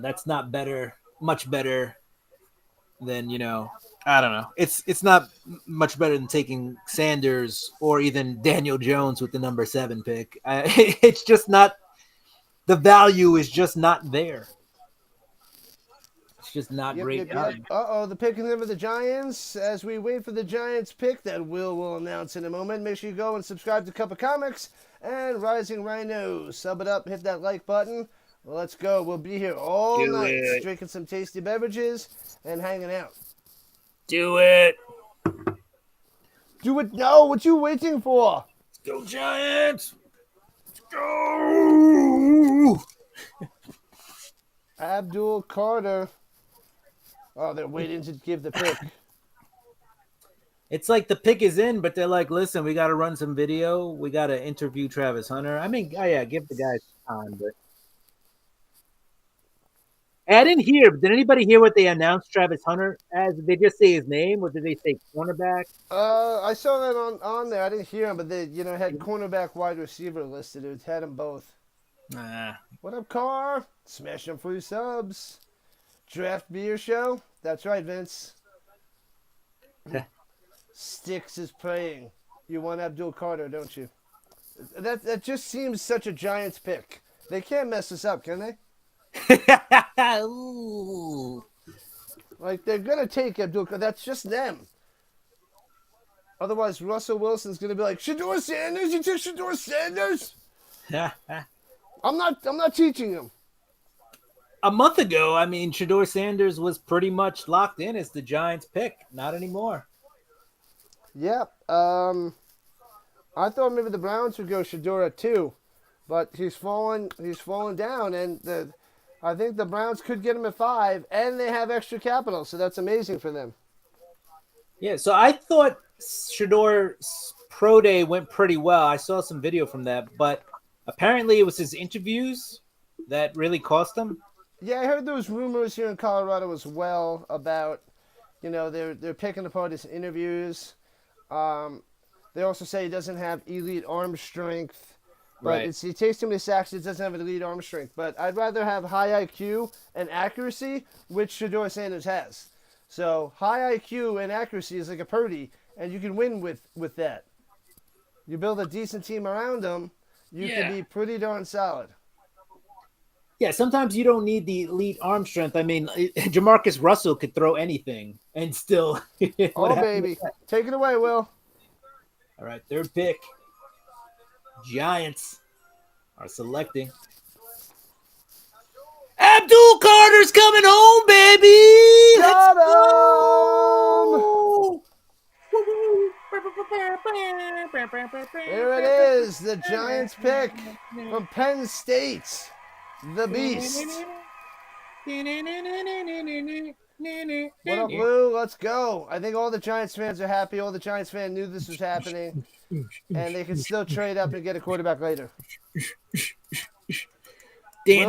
that's not much better than, I don't know. It's not much better than taking Sanders or even Daniel Jones with the number 7 pick. It's just not, the value is just not there. It's just not great value. Uh-oh, the pick is in for the Giants. As we wait for the Giants pick that will announce in a moment, make sure you go and subscribe to Cup of Comics and Rising Rhino. Sub it up, hit that like button. Let's go. We'll be here all night drinking some tasty beverages and hanging out. Do it. Do it now. What you waiting for? Let's go, Giants. Let's go. Abdul Carter. Oh, they're waiting to give the pick. It's like the pick is in, but they're like, listen, we got to run some video. We got to interview Travis Hunter. I mean, give the guys time, but I didn't hear. Did anybody hear what they announced Travis Hunter as? Did they just say his name, or did they say cornerback? I saw that on there. I didn't hear him, but they had cornerback, wide receiver listed. It had them both. What up, Carr? Smash them free subs. Draft beer show. That's right, Vince. Sticks is praying. You want Abdul Carter, don't you? That just seems such a Giants pick. They can't mess this up, can they? Ooh. Like, they're going to take Abdul Carter. That's just them. Otherwise, Russell Wilson's going to be like, Shedeur Sanders? You took Shedeur Sanders? I'm not teaching him. A month ago, I mean, Shedeur Sanders was pretty much locked in as the Giants pick. Not anymore. Yeah. I thought maybe the Browns would go Shedeur at 2, but he's fallen down, and I think the Browns could get him at 5, and they have extra capital, so that's amazing for them. Yeah, so I thought Shedeur's pro day went pretty well. I saw some video from that, but apparently it was his interviews that really cost him. Yeah, I heard those rumors here in Colorado as well about, they're picking apart his interviews. They also say he doesn't have elite arm strength. But he takes too many sacks, it doesn't have an elite arm strength. But I'd rather have high IQ and accuracy, which Shedeur Sanders has. So high IQ and accuracy is like a Purdy, and you can win with that. You build a decent team around him, you can be pretty darn solid. Yeah, sometimes you don't need the elite arm strength. I mean, Jamarcus Russell could throw anything and still. Oh, baby. Take it away, Will. All right, 3rd pick. Giants are selecting. Abdul Carter's coming home, baby! Got him! There it is, the Giants pick from Penn State. The Beast. What up, Lou? Let's go. I think all the Giants fans are happy. All the Giants fans knew this was happening. And they can still trade up and get a quarterback later. They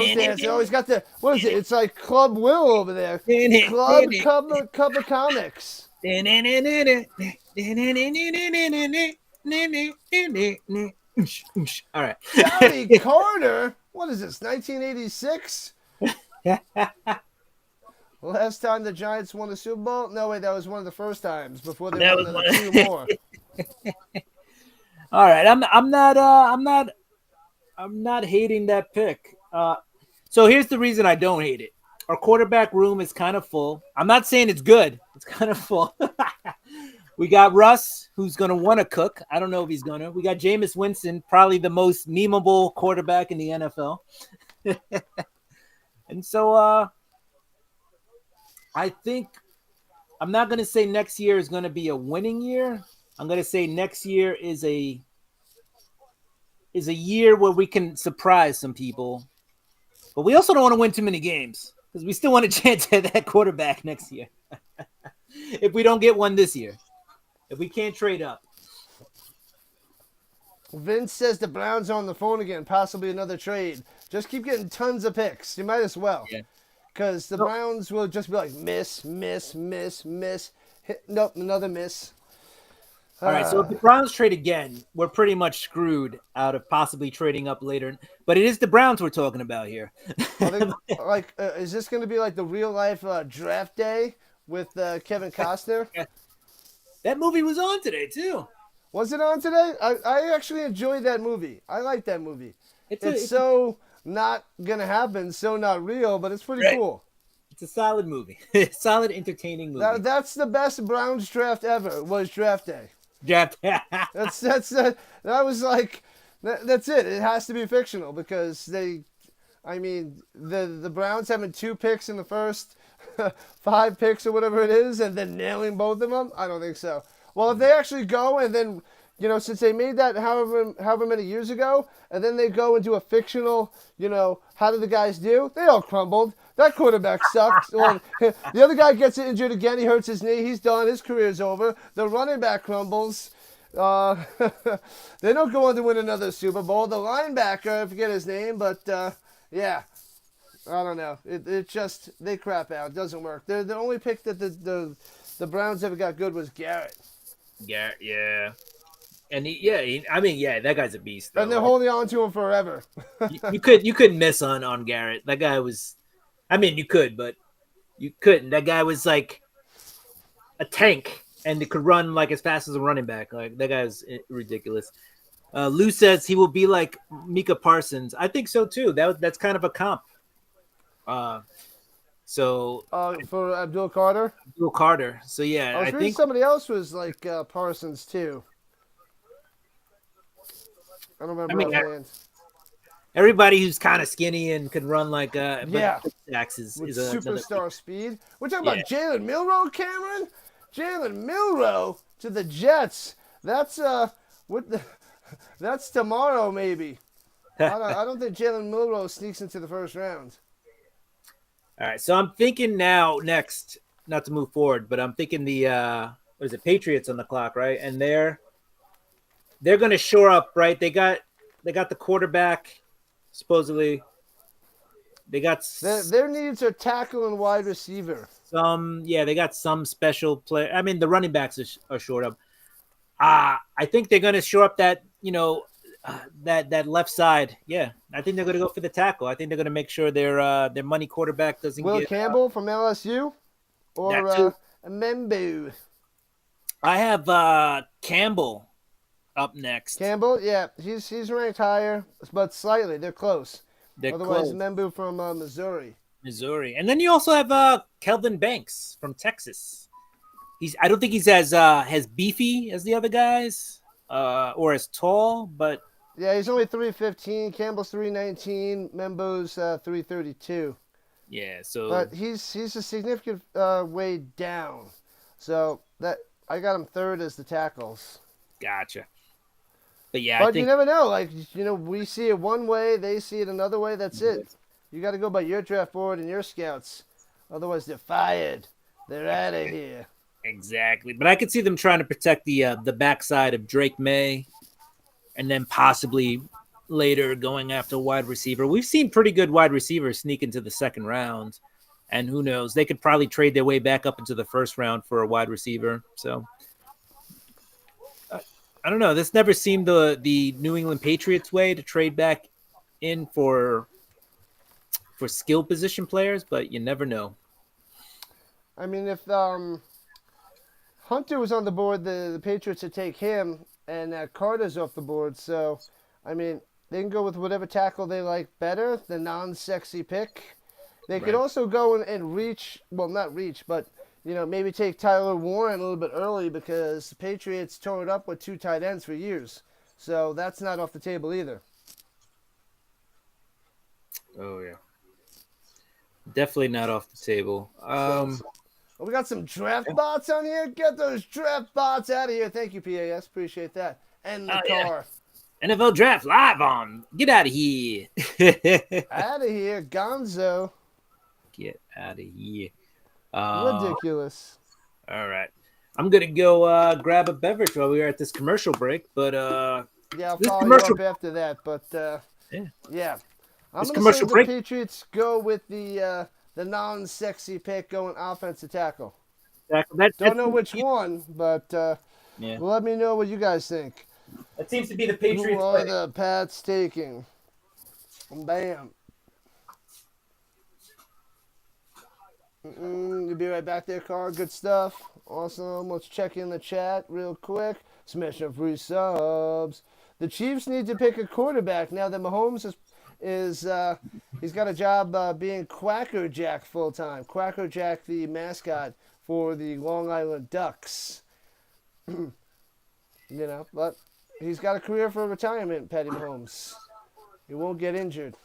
always got the, what is it? It's like Club Will over there. Cup of Comics. All right. Johnny Carter? What is this, 1986? Last time the Giants won the Super Bowl? No, wait, that was one of the first times before they That won was another one. two more. All right, I'm not hating that pick. So here's the reason I don't hate it. Our quarterback room is kind of full. I'm not saying it's good. It's kind of full. We got Russ, who's going to want to cook. I don't know if he's going to. We got Jameis Winston, probably the most memeable quarterback in the NFL. And so I think I'm not going to say next year is going to be a winning year. I'm going to say next year is a year where we can surprise some people. But we also don't want to win too many games because we still want a chance at that quarterback next year. If we don't get one this year. If we can't trade up. Vince says the Browns are on the phone again, possibly another trade. Just keep getting tons of picks. You might as well. Yeah. Because the Browns will just be like, miss. Nope, another miss. All right, so if the Browns trade again, we're pretty much screwed out of possibly trading up later. But it is the Browns we're talking about here. Is this going to be like the real life draft day with Kevin Costner? That movie was on today, too. Was it on today? I actually enjoyed that movie. I like that movie. It's so not going to happen, so not real, but it's pretty cool. It's a solid movie. Solid, entertaining movie. That's the best Browns draft ever, was draft day. Draft. That was like, that's it. It has to be fictional because the Browns having 2 picks in the first 5 picks or whatever it is, and then nailing both of them? I don't think so. Well, if they actually go and then, since they made that however many years ago, and then they go and do a fictional, how did the guys do? They all crumbled. That quarterback sucks. Well, the other guy gets injured again. He hurts his knee. He's done. His career's over. The running back crumbles. They don't go on to win another Super Bowl. The linebacker, I forget his name, but yeah. I don't know. It just, they crap out. It doesn't work. The only pick that the Browns ever got good was Garrett. Garrett, yeah. And that guy's a beast. Though. And they're holding on to him forever. you couldn't miss on Garrett. That guy was, you could, but you couldn't. That guy was like a tank, and it could run like as fast as a running back. Like that guy's ridiculous. Lou says he will be like Micah Parsons. I think so too. That's kind of a comp. For Abdul Carter. Abdul Carter. So yeah, I think somebody else was like Parsons too. I don't remember. Everybody who's kind of skinny and can run like with superstar speed. We're talking about Jalen Milroe, Cameron. Jalen Milroe to the Jets. That's that's tomorrow maybe. I don't think Jalen Milroe sneaks into the first round. All right, so I'm thinking next, not to move forward, but I'm thinking the Patriots on the clock, right? And they're going to shore up, right? They got the quarterback, supposedly. They got their needs are tackle and wide receiver. They got some special play. The running backs are shored up. I think they're going to shore up that that left side. Yeah, I think they're going to go for the tackle. I think they're going to make sure their money quarterback doesn't Will get Campbell from LSU or Membu. I have Campbell up next. Campbell, yeah, he's ranked higher, but slightly. They're close. Otherwise, Membu from Missouri. And then you also have Kelvin Banks from Texas. I don't think he's as beefy as the other guys, or as tall, but yeah, he's only 315. Campbell's 319. Membu's 332. Yeah, so but he's a significant way down. So that I got him third as the tackles. Gotcha. But yeah, but you never know. Like we see it one way, they see it another way. That's it. You got to go by your draft board and your scouts. Otherwise, they're fired. They're out of here. Exactly. But I could see them trying to protect the backside of Drake May, and then possibly later going after wide receiver. We've seen pretty good wide receivers sneak into the second round, and who knows? They could probably trade their way back up into the first round for a wide receiver. So I don't know. This never seemed the New England Patriots way to trade back in for skill position players, but you never know. I mean, if Hunter was on the board, the Patriots would take him, and Carter's off the board. So, I mean, they can go with whatever tackle they like better, the non-sexy pick. They could Right. also go and reach, well, not reach, but, maybe take Tyler Warren a little bit early because the Patriots tore it up with 2 tight ends for years. So that's not off the table either. Oh yeah, definitely not off the table. Well, we got some draft bots on here. Get those draft bots out of here. Thank you, PAS. Appreciate that. And the Yeah. car. NFL draft live on. Get out of here. Out of here, Gonzo. Get out of here. Ridiculous. All right. I'm gonna go grab a beverage while we are at this commercial break, but Yeah, I'll this follow commercial you up after that. But yeah. I'm This going to say commercial the break- Patriots go with the non-sexy pick going offensive tackle. Don't know which one, but yeah, let me know what you guys think. that seems to be the Who Patriots. are the Pats taking? Bam. You'll be right back there, Carr. Good stuff. Awesome. Let's check in the chat real quick. Smash up free subs. The Chiefs need to pick a quarterback now that Mahomes is he's got a job being Quacker Jack full time. Quacker Jack, the mascot for the Long Island Ducks. But he's got a career for retirement, Patty Mahomes. He won't get injured.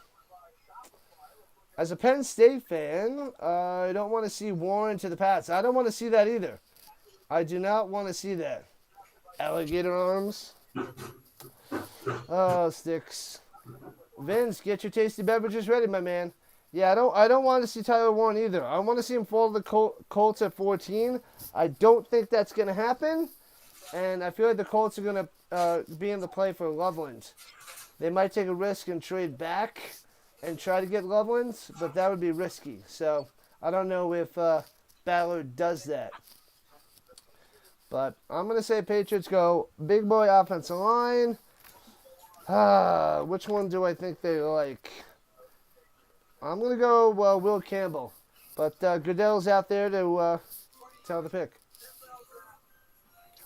As a Penn State fan, I don't want to see Warren to the Pats. I don't want to see that either. I do not want to see that. Alligator arms. Oh, sticks. Vince, get your tasty beverages ready, my man. Yeah, I don't want to see Tyler Warren either. I want to see him fall to the Colts at 14. I don't think that's going to happen. And I feel like the Colts are going to be in the play for Loveland. They might take a risk and trade back and try to get Loveland, but that would be risky. So I don't know if Ballard does that. But I'm going to say Patriots go big boy offensive line. Which one do I think they like? I'm going to go Will Campbell. But Goodell's out there to tell the pick.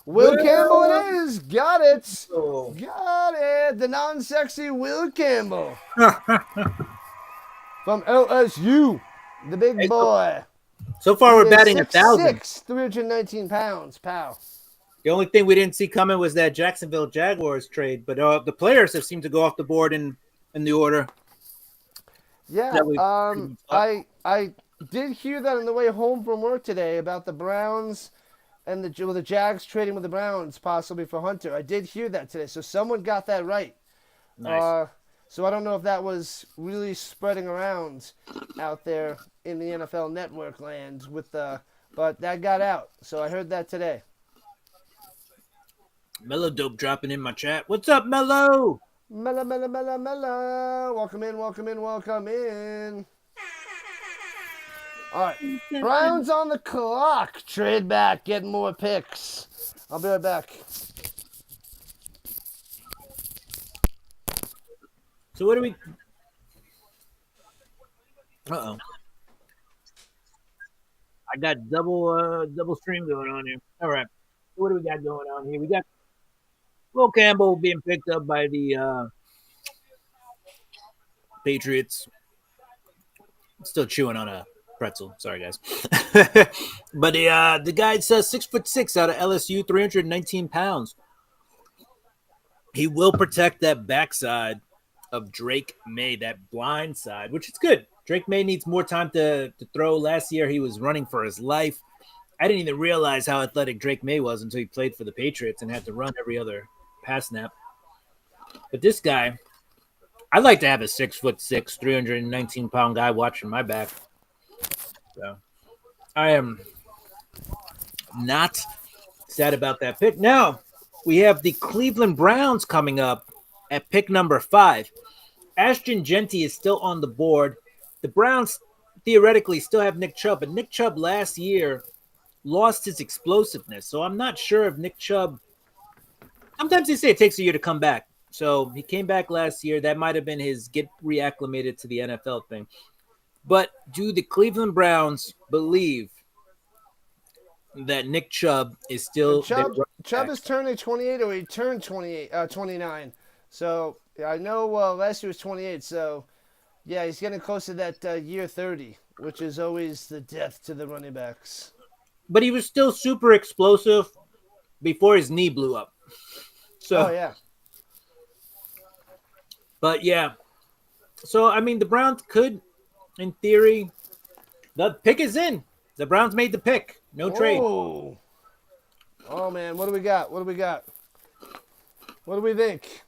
Will Campbell it is. Got it. Oh. Got it. The non-sexy Will Campbell. From LSU. The big boy. So far, we're batting 1,000. 1,000. 319 pounds, pal. The only thing we didn't see coming was that Jacksonville Jaguars trade, but the players have seemed to go off the board in the order. Yeah, I did hear that on the way home from work today about the Browns and the Jags trading with the Browns possibly for Hunter. I did hear that today, so someone got that right. Nice. So I don't know if that was really spreading around out there in the NFL Network land but that got out. So I heard that today. Mellow Dope dropping in my chat. What's up, Mellow? Mella, mella, mella, mella. Welcome in, welcome in, welcome in. All right. Browns on the clock. Trade back, get more picks. I'll be right back. So what do we... Uh-oh. I got double stream going on here. All right. What do we got going on here? We got Will Campbell being picked up by the Patriots. Still chewing on a pretzel. Sorry, guys. But the guy's 6'6" out of LSU, 319 pounds. He will protect that backside of Drake May, that blind side, which is good. Drake May needs more time to throw. Last year, he was running for his life. I didn't even realize how athletic Drake May was until he played for the Patriots and had to run every other pass snap. But this guy, I'd like to have a 6'6", 319-pound guy watching my back. So I am not sad about that pick. Now we have the Cleveland Browns coming up at pick number 5. Ashton Genty is still on the board. The Browns theoretically still have Nick Chubb, but Nick Chubb last year lost his explosiveness. So I'm not sure if Nick Chubb – sometimes they say it takes a year to come back. So he came back last year. That might have been his get reacclimated to the NFL thing. But do the Cleveland Browns believe that Nick Chubb is And still their Chubb, running Chubb back. is turning 28, or he turned 29. So yeah, I know last year was 28. So yeah, he's getting close to that year 30, which is always the death to the running backs. But he was still super explosive before his knee blew up. Oh So, yeah, but yeah. So, I mean, the Browns could, in theory, the pick is in. The Browns made the pick. No trade. oh, oh man, what do we got? What do we got? What do we think?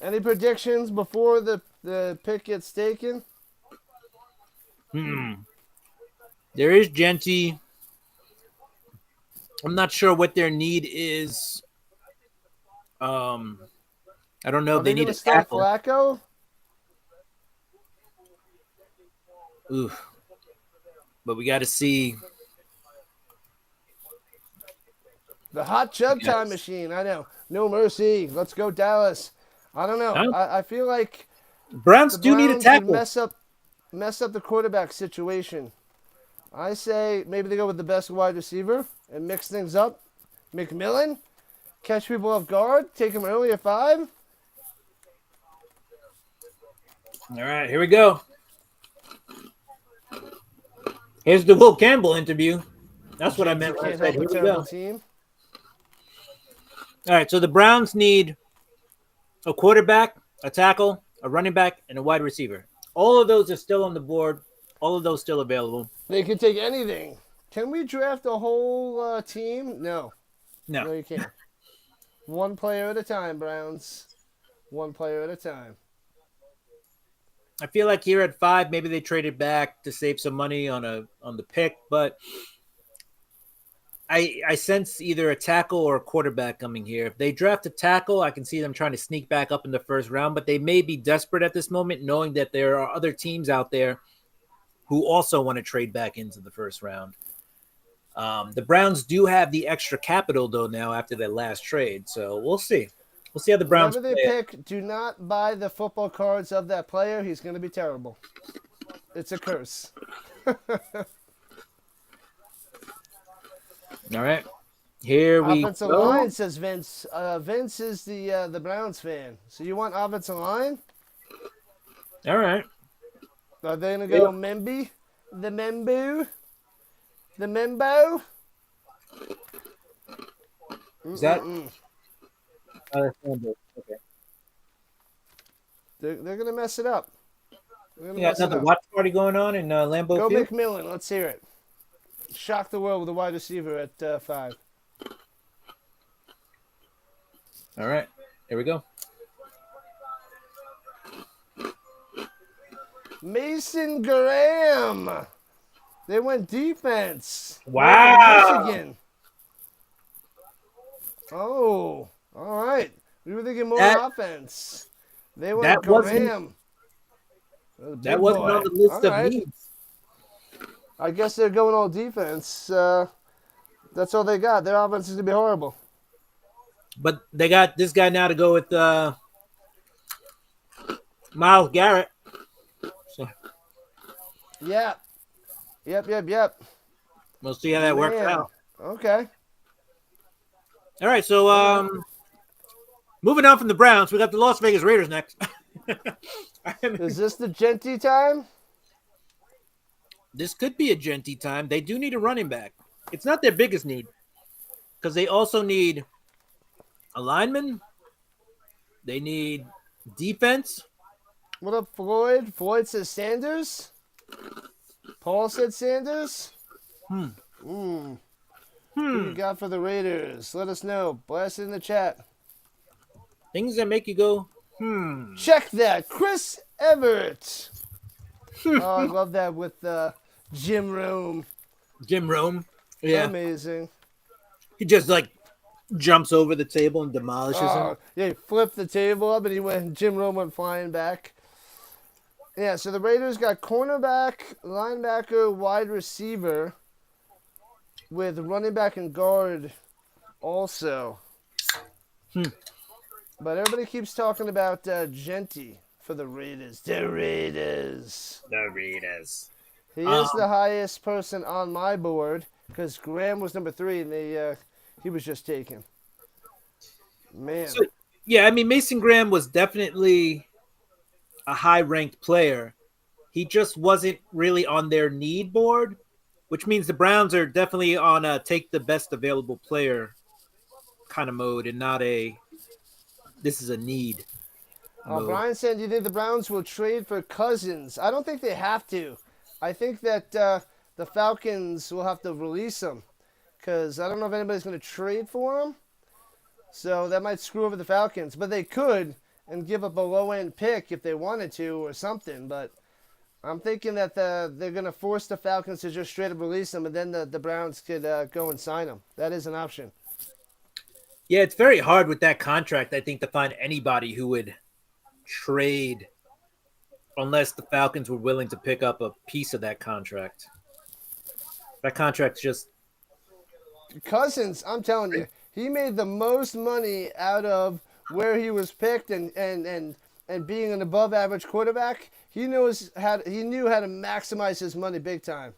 Any predictions before the pick gets taken? There is Genty. I'm not sure what their need is. I don't know Are if they they going need to a start tackle. Flacco? Oof. But we got to see. The hot chug time Yes. machine. I know. No mercy. Let's go Dallas. I don't know. Huh? I feel like Browns the do need a Browns would tackle. mess up the quarterback situation. I say maybe they go with the best wide receiver and mix things up. McMillan, catch people off guard, take them early at 5. All right, here we go. Here's the Will Campbell interview. That's what I Genty meant when I can't said, help a here we terrible go. team. All right, so the Browns need a quarterback, a tackle, a running back, and a wide receiver. All of those are still on the board. All of those still available. They can take anything. Can we draft a whole team? No. No. No, you can't. One player at a time, Browns. One player at a time. I feel like here at 5, maybe they traded back to save some money on the pick, but I sense either a tackle or a quarterback coming here. If they draft a tackle, I can see them trying to sneak back up in the first round, but they may be desperate at this moment, knowing that there are other teams out there who also want to trade back into the first round. The Browns do have the extra capital, though, now after their last trade, so we'll see. We'll see how the Browns Whatever they play it. pick, do not buy the football cards of that player. He's going to be terrible. It's a curse. All right. Here we Offensive go. line, says Vince. Vince is the Browns fan. So you want offensive line? All right. Are they going to go Memby? The Membu? The Membo? Is that? Mm-mm. Okay. They're going to mess it up. They're going We to got mess it another up. watch party going on in Lambeau Go Field. McMillan. Let's hear it. Shock the world with a wide receiver at 5. All right. Here we go. Mason Graham. They went defense. Wow. Michigan. Oh, all right. We were thinking more That- offense. They went that wasn't- Graham. That wasn't on the list All of right. needs. I guess they're going all defense. That's all they got. Their offense is going to be horrible. But they got this guy now to go with Myles Garrett. So Yeah. Yep. we'll see how that works Man. out. Okay. All right. So moving on from the Browns, we got the Las Vegas Raiders next. Is this the Genty time? This could be a Genty time. They do need a running back. It's not their biggest need because they also need a lineman. They need defense. What up, Floyd? Floyd says Sanders. Paul said Sanders. Who you got for the Raiders? Let us know. Blast it in the chat. Things that make you go, Check that. Chris Everett. Oh, I love that with Jim Rome. Jim Rome. Yeah. Amazing. He just like jumps over the table and demolishes him. Oh, yeah, he flipped the table up and Jim Rome went flying back. Yeah, so the Raiders got cornerback, linebacker, wide receiver with running back and guard also. But everybody keeps talking about Genty for the Raiders. The Raiders. The Raiders. He is the highest person on my board. because Graham was number 3, and he was just taken. Man, So yeah, I mean Mason Graham was definitely a high-ranked player. He just wasn't really on their need board, which means the Browns are definitely on a take the best available player kind of mode and not a this is a need mode. Brian said, "Do you think the Browns will trade for Cousins?" I don't think they have to. I think that the Falcons will have to release him because I don't know if anybody's going to trade for him. So that might screw over the Falcons, but they could and give up a low-end pick if they wanted to or something. But I'm thinking that they're going to force the Falcons to just straight up release him, and then the Browns could go and sign him. That is an option. Yeah, it's very hard with that contract, I think, to find anybody who would trade unless the Falcons were willing to pick up a piece of that contract. That contract's just Cousins, I'm telling you, he made the most money out of where he was picked and being an above average quarterback. He knew how to maximize his money big time.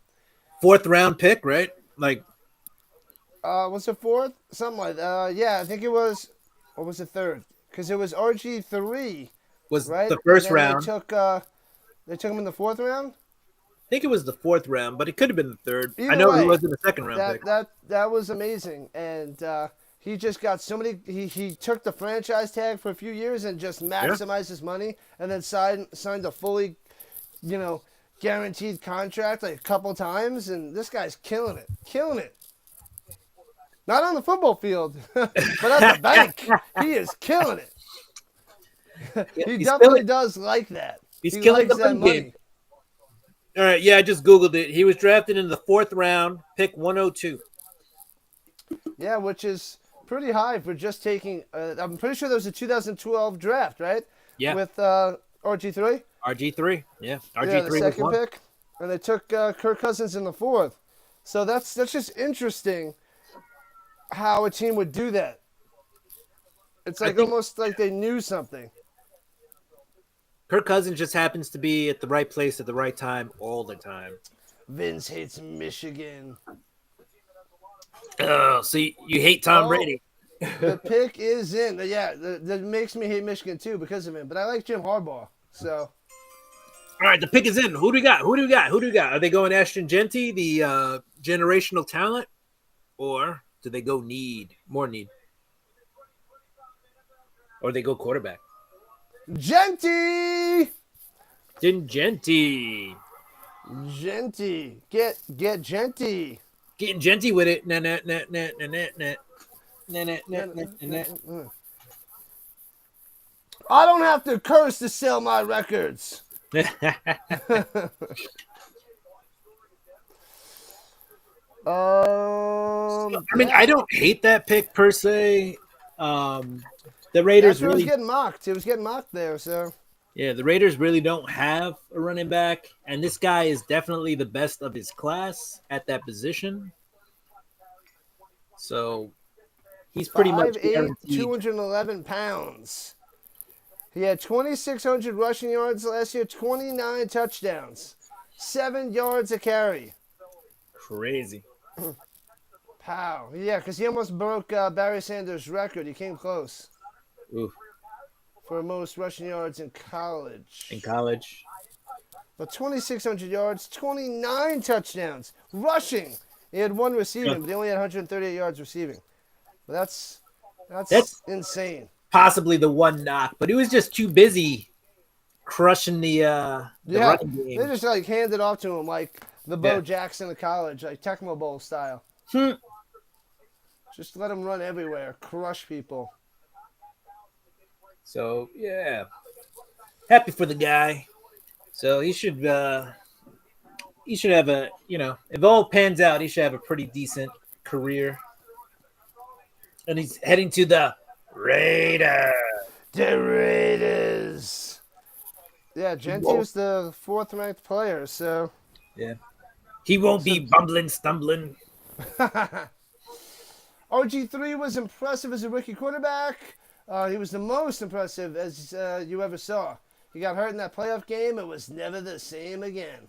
4th round pick, right? Like was it 4th? Something like that. Yeah, I think it was, or was it 3rd? Because it was RG3, was right? the first round. They took him in the 4th round? I think it was the 4th round, but it could have been the 3rd. Either I know way, it wasn't the 2nd round pick. That was amazing, and he just got so many. He took the franchise tag for a few years and just maximized his money, and then signed a fully, guaranteed contract like a couple times, and this guy's killing it. Not on the football field, but at the bank, he is killing it. He definitely does like that. He's he killing likes the that money money. game. All right, yeah, I just Googled it. He was drafted in the 4th round, pick 102. Yeah, which is pretty high for just taking. I'm pretty sure there was a 2012 draft, right? Yeah. With RG3. RG3, yeah. RG3 Yeah, the was second 1. pick, and they took Kirk Cousins in the 4th. So that's just interesting how a team would do that. It's like almost like they knew something. Kirk Cousins just happens to be at the right place at the right time all the time. Vince hates Michigan. Oh, so you hate Tom Brady. The pick is in. Yeah, that makes me hate Michigan too because of him. But I like Jim Harbaugh. So. All right, the pick is in. Who do we got? Are they going Ashton Genty, the generational talent? Or do they go more need? Or they go quarterback? Genty! Genty. Get Genty. Getting Genty with it. Nah. I don't have to curse to sell my records. I don't hate that pick per se. The Raiders really was getting mocked. It was getting mocked there, so yeah, the Raiders really don't have a running back, and this guy is definitely the best of his class at that position. So he's pretty much 5'8", 211 pounds. He had 2,600 rushing yards last year, 29 touchdowns, 7 yards a carry. Crazy. Pow. Yeah, because he almost broke Barry Sanders' record. He came close. Oof. For most rushing yards in college. But 2,600 yards, 29 touchdowns. Rushing. He had 1 receiving, but he only had 138 yards receiving. But that's insane. Possibly the one knock, but he was just too busy crushing the running game. They just handed off to him like the Bo Jackson of college, like Tecmo Bowl style. Just let him run everywhere, crush people. So yeah, happy for the guy. So he should have a if all pans out, he should have a pretty decent career. And he's heading to the Raiders. The Raiders. Yeah, Genty was the 4th ranked player, so yeah, he won't be bumbling, stumbling. RG3 was impressive as a rookie quarterback. He was the most impressive as you ever saw. He got hurt in that playoff game. It was never the same again.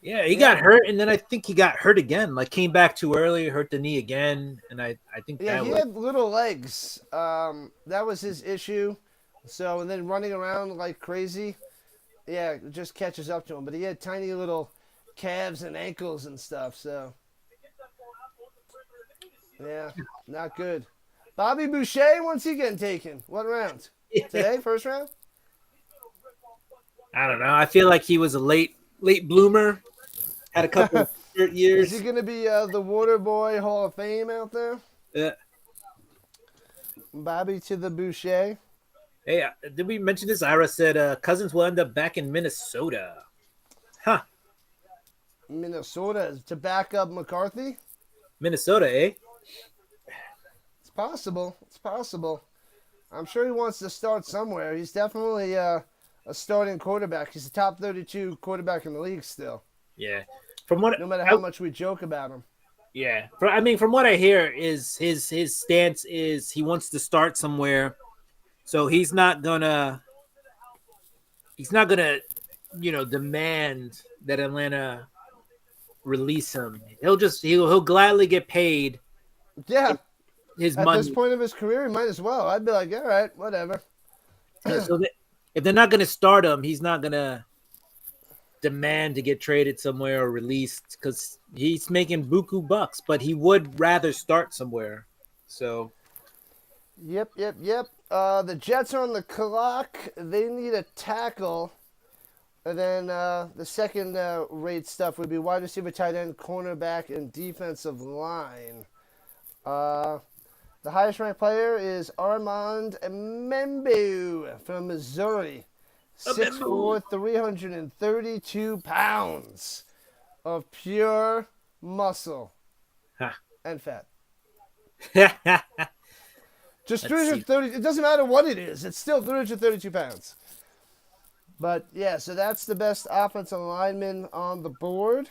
Yeah, he got hurt, and then I think he got hurt again. Like came back too early, hurt the knee again, and I think Yeah, that he was had little legs. That was his issue. So, and then running around like crazy, yeah, it just catches up to him. But he had tiny little calves and ankles and stuff. So, yeah, not good. Bobby Boucher, when's he getting taken? What round? Today, first round? I don't know. I feel like he was a late bloomer. Had a couple of hurt Is he years. going to be the Water Boy Hall of Fame out there? Uh, Bobby to the Boucher. hey, did we mention this? Ira said Cousins will end up back in Minnesota. Huh? Minnesota to back up McCarthy? Minnesota, eh? It's possible. It's possible. I'm sure he wants to start somewhere. He's definitely a starting quarterback. He's a top 32 quarterback in the league still. Yeah. From what No matter how much we joke about him. yeah, I mean, from what I hear, is his stance is he wants to start somewhere, so he's not gonna demand that Atlanta release him. He'll gladly get paid Yeah. his At this money. point of his career, he might as well. I'd be like, all right, whatever. Yeah, so if they're not gonna start him, he's not gonna demand to get traded somewhere or released because he's making buku bucks, but he would rather start somewhere. So Yep. The Jets are on the clock. They need a tackle. And then the second rate stuff would be wide receiver, tight end, cornerback, and defensive line. The highest ranked player is Armand Membu from Missouri. 6'4", 332 pounds of pure muscle and fat. Just 330. It doesn't matter what it is. It's still 332 pounds. But, yeah, so that's the best offensive lineman on the board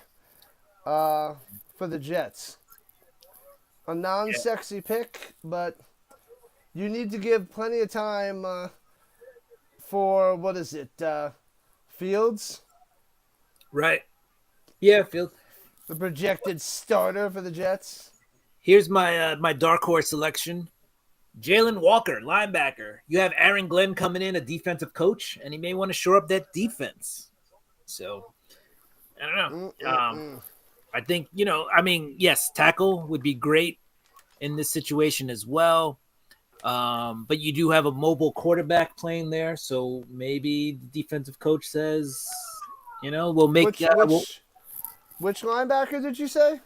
for the Jets. A non-sexy pick, but you need to give plenty of time for, what is it, Fields? Right. Yeah, Fields. The projected starter for the Jets. Here's my dark horse selection. Jalen Walker, linebacker. You have Aaron Glenn coming in, a defensive coach, and he may want to shore up that defense. So, I don't know. I think, yes, tackle would be great in this situation as well. But you do have a mobile quarterback playing there, so maybe the defensive coach says, we'll make which linebacker did you say?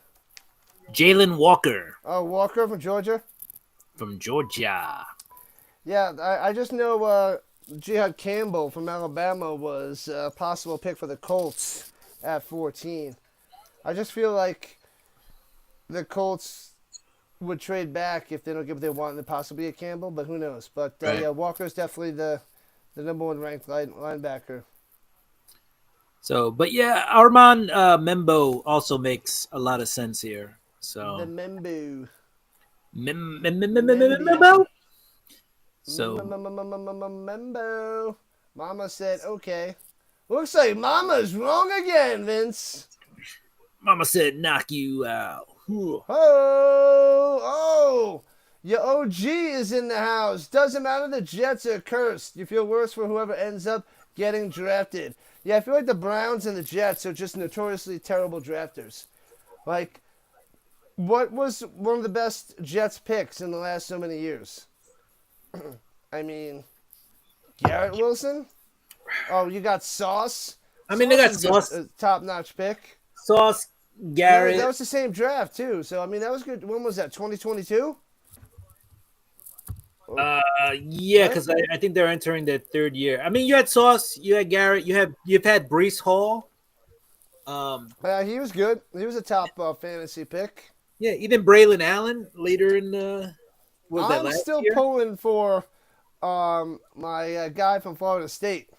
Jalen Walker. Oh, Walker from Georgia. From Georgia. Yeah, I just know Jihad Campbell from Alabama was a possible pick for the Colts at 14. I just feel like the Colts would trade back if they don't get what they want and possibly a Campbell, but who knows? But right. Yeah, Walker's definitely the number one ranked linebacker. So, but yeah, Armand Membo also makes a lot of sense here. So the Membo. Membo. So Membo. Mama said, "Okay." Looks like Mama's wrong again, Vince. Mama said, "Knock you out." Oh, your OG is in the house. Doesn't matter. The Jets are cursed. You feel worse for whoever ends up getting drafted. Yeah, I feel like the Browns and the Jets are just notoriously terrible drafters. Like, what was one of the best Jets picks in the last so many years? I mean, Garrett Wilson? Oh, you got Sauce? I mean, they got Sauce. A top-notch pick. Sauce, Garrett. That was the same draft, too. So, I mean, that was good. When was that, 2022? Yeah, because I think they're entering their third year. I mean, you had Sauce, you had Garrett, you've had Breece Hall. He was good. He was a top fantasy pick. Yeah, even Braylon Allen later in the. I'm still pulling for my guy from Florida State.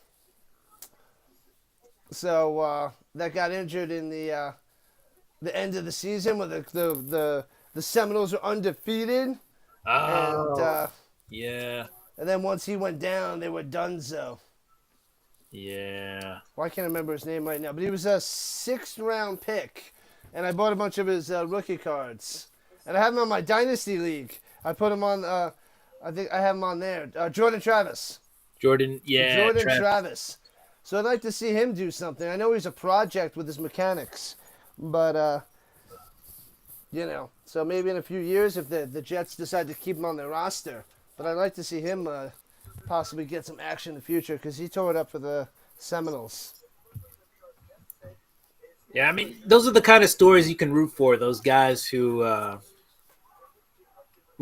So that got injured in the end of the season when the Seminoles were undefeated. Oh, and yeah. And then once he went down, they were donezo. Yeah. Well, I can't remember his name right now, but he was a 6th round pick, and I bought a bunch of his rookie cards, and I have him on my dynasty league. I put him on. I think I have him on there. Jordan Travis. Jordan, yeah, Jordan Travis. So I'd like to see him do something. I know he's a project with his mechanics, but so maybe in a few years if the Jets decide to keep him on their roster. But I'd like to see him possibly get some action in the future because he tore it up for the Seminoles. Yeah, I mean, those are the kind of stories you can root for. Those guys who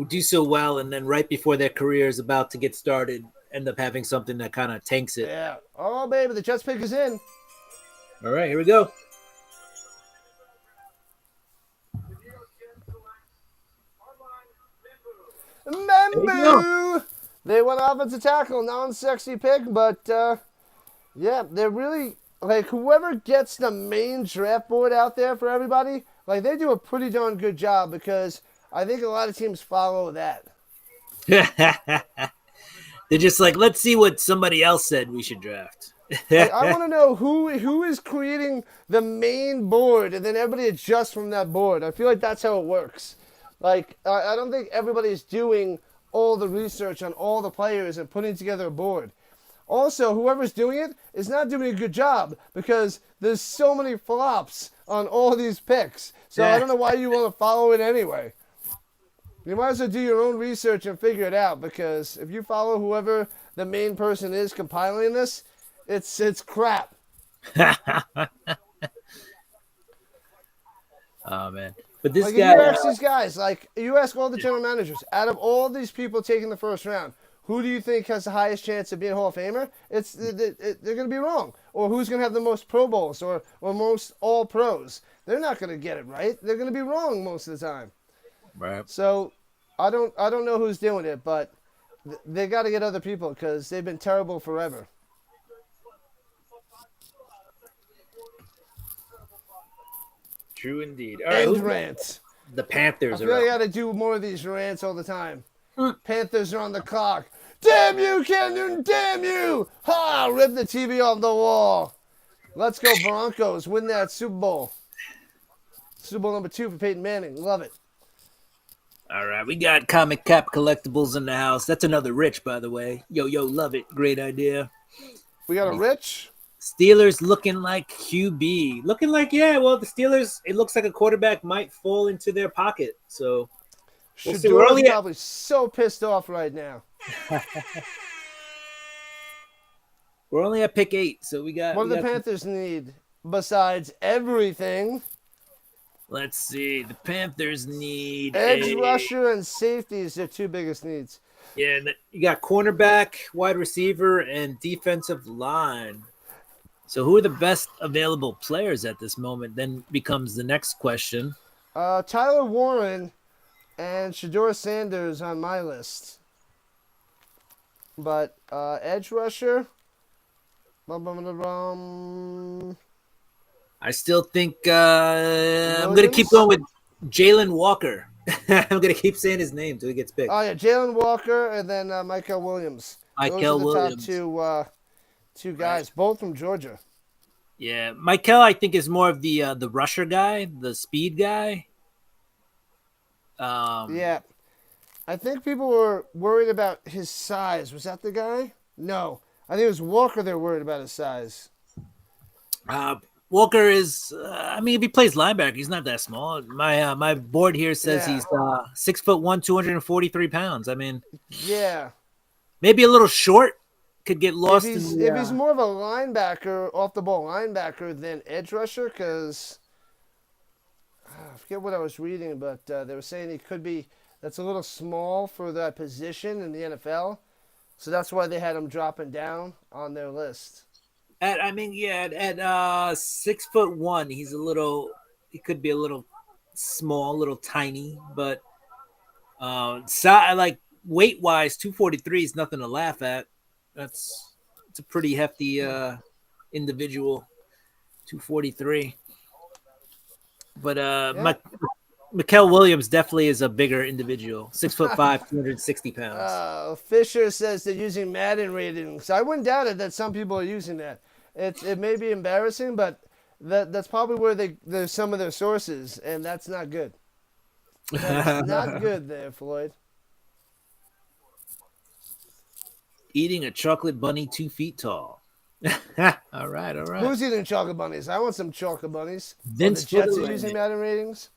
do so well, and then right before their career is about to get started, end up having something that kind of tanks it. Yeah. Oh, baby, the Jets pick is in. All right, here we go. Membu! They went offensive tackle, non-sexy pick, but yeah, they're really like whoever gets the main draft board out there for everybody. Like they do a pretty darn good job because I think a lot of teams follow that. They're just like, let's see what somebody else said we should draft. Like, I want to know who is creating the main board, and then everybody adjusts from that board. I feel like that's how it works. Like I don't think everybody's doing all the research on all the players and putting together a board. Also, whoever's doing it is not doing a good job because there's so many flops on all these picks. So I don't know why you want to follow it anyway. You might as well do your own research and figure it out because if you follow whoever the main person is compiling this, it's crap. Oh man. But this like guy, if you ask these guys, like you ask all the general managers, out of all these people taking the first round, who do you think has the highest chance of being a Hall of Famer? They're going to be wrong. Or who's going to have the most Pro Bowls or most All Pros? They're not going to get it right. They're going to be wrong most of the time. right? So I don't know who's doing it, but they got to get other people because they've been terrible forever. True indeed. All right, End rant. The Panthers I are feel like I up. got to do more of these rants all the time. Panthers are on the clock. Damn you, Cam Newton, damn you! Ha! Rip the TV off the wall. Let's go Broncos. Win that Super Bowl. Super Bowl number 2 for Peyton Manning. Love it. All right, we got Comic Cap Collectibles in the house. That's another Rich, by the way. Yo, love it. Great idea. We got a Rich. Steelers looking like QB. Looking like, yeah, well, the Steelers, it looks like a quarterback might fall into their pocket. So we'll see. We're Shedeur's probably so pissed off right now. We're only at pick 8, so we got. What do the Panthers need besides everything? Let's see. The Panthers need edge rusher and safety is their 2 biggest needs. Yeah, you got cornerback, wide receiver, and defensive line. So who are the best available players at this moment? Then becomes the next question. Tyler Warren and Shedeur Sanders on my list. But edge rusher. I still think I'm going to keep going with Jalen Walker. I'm going to keep saying his name until he gets picked. Oh, yeah, Jalen Walker and then Michael Williams. Michael Williams. Those are the top two guys, both from Georgia. Yeah, Michael, I think, is more of the rusher guy, the speed guy. Yeah. I think people were worried about his size. Was that the guy? No. I think it was Walker they were worried about his size. Walker is, if he plays linebacker, he's not that small. My board here says he's 6'1", 243 pounds. I mean, yeah, maybe a little short. Could get lost if he's more of a linebacker, off the ball linebacker than edge rusher, because I forget what I was reading, but they were saying he could be. That's a little small for that position in the NFL, so that's why they had him dropping down on their list. At 6'1", he's a little. He could be a little small, a little tiny, but like weight wise, 243 is nothing to laugh at. It's a pretty hefty individual, 243. But Mikael Williams definitely is a bigger individual. 6'5", 260 pounds. Fisher says they're using Madden ratings. I wouldn't doubt it that some people are using that. It may be embarrassing, but that's probably where there's some of their sources, and that's not good. That's not good there, Floyd. Eating a chocolate bunny 2 feet tall. All right. Who's eating chocolate bunnies? I want some chocolate bunnies. Vince The Jets are Foote. using Madden ratings.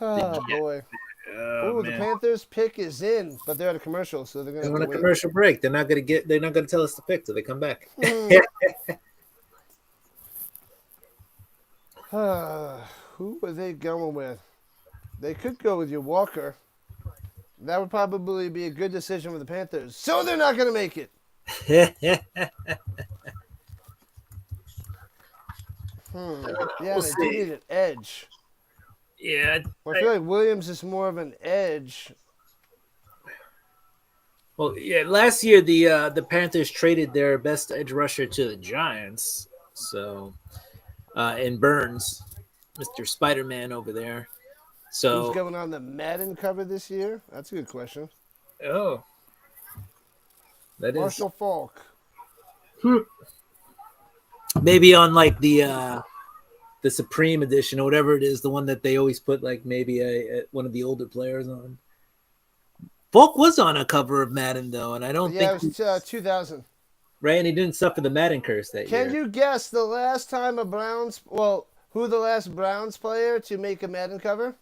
Oh boy. Oh, The Panthers pick is in, but they're at a commercial, so they're They're gonna on a wait. commercial break. They're not gonna tell us to pick till they come back. Who are they going with? They could go with your Walker. That would probably be a good decision for the Panthers. So they're not going to make it. Yeah, they do need an edge. Yeah. I feel like Williams is more of an edge. Well, yeah. Last year, the Panthers traded their best edge rusher to the Giants. So, in Burns, Mr. Spider-Man over there. So who's going on the Madden cover this year? That's a good question. Oh, that Marshall Faulk. Maybe on like the Supreme edition or whatever it is, the one that they always put like maybe one of the older players on. Faulk was on a cover of Madden though, and I don't think it was 2000. Right, and he didn't suffer the Madden curse that year. Can you guess the last time who the last Browns player to make a Madden cover?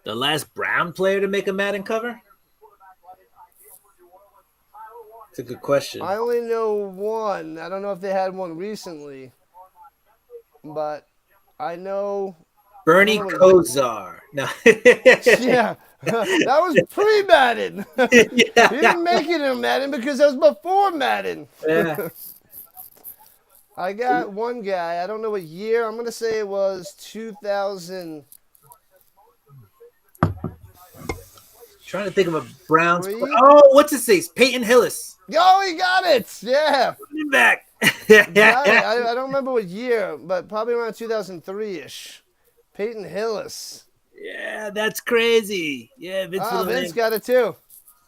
The last Brown player to make a Madden cover? It's a good question. I only know one. I don't know if they had one recently, but I know Bernie Kosar. No. Yeah, that was pre-Madden. He didn't make it in Madden because that was before Madden. Yeah. I got one guy. I don't know what year. I'm going to say it was 2000. Trying to think of a Browns. Oh, what's his face? Peyton Hillis. Oh, he got it. Yeah. Running back. I don't remember what year, but probably around 2003-ish. Peyton Hillis. Yeah, that's crazy. Yeah, Vince got it too.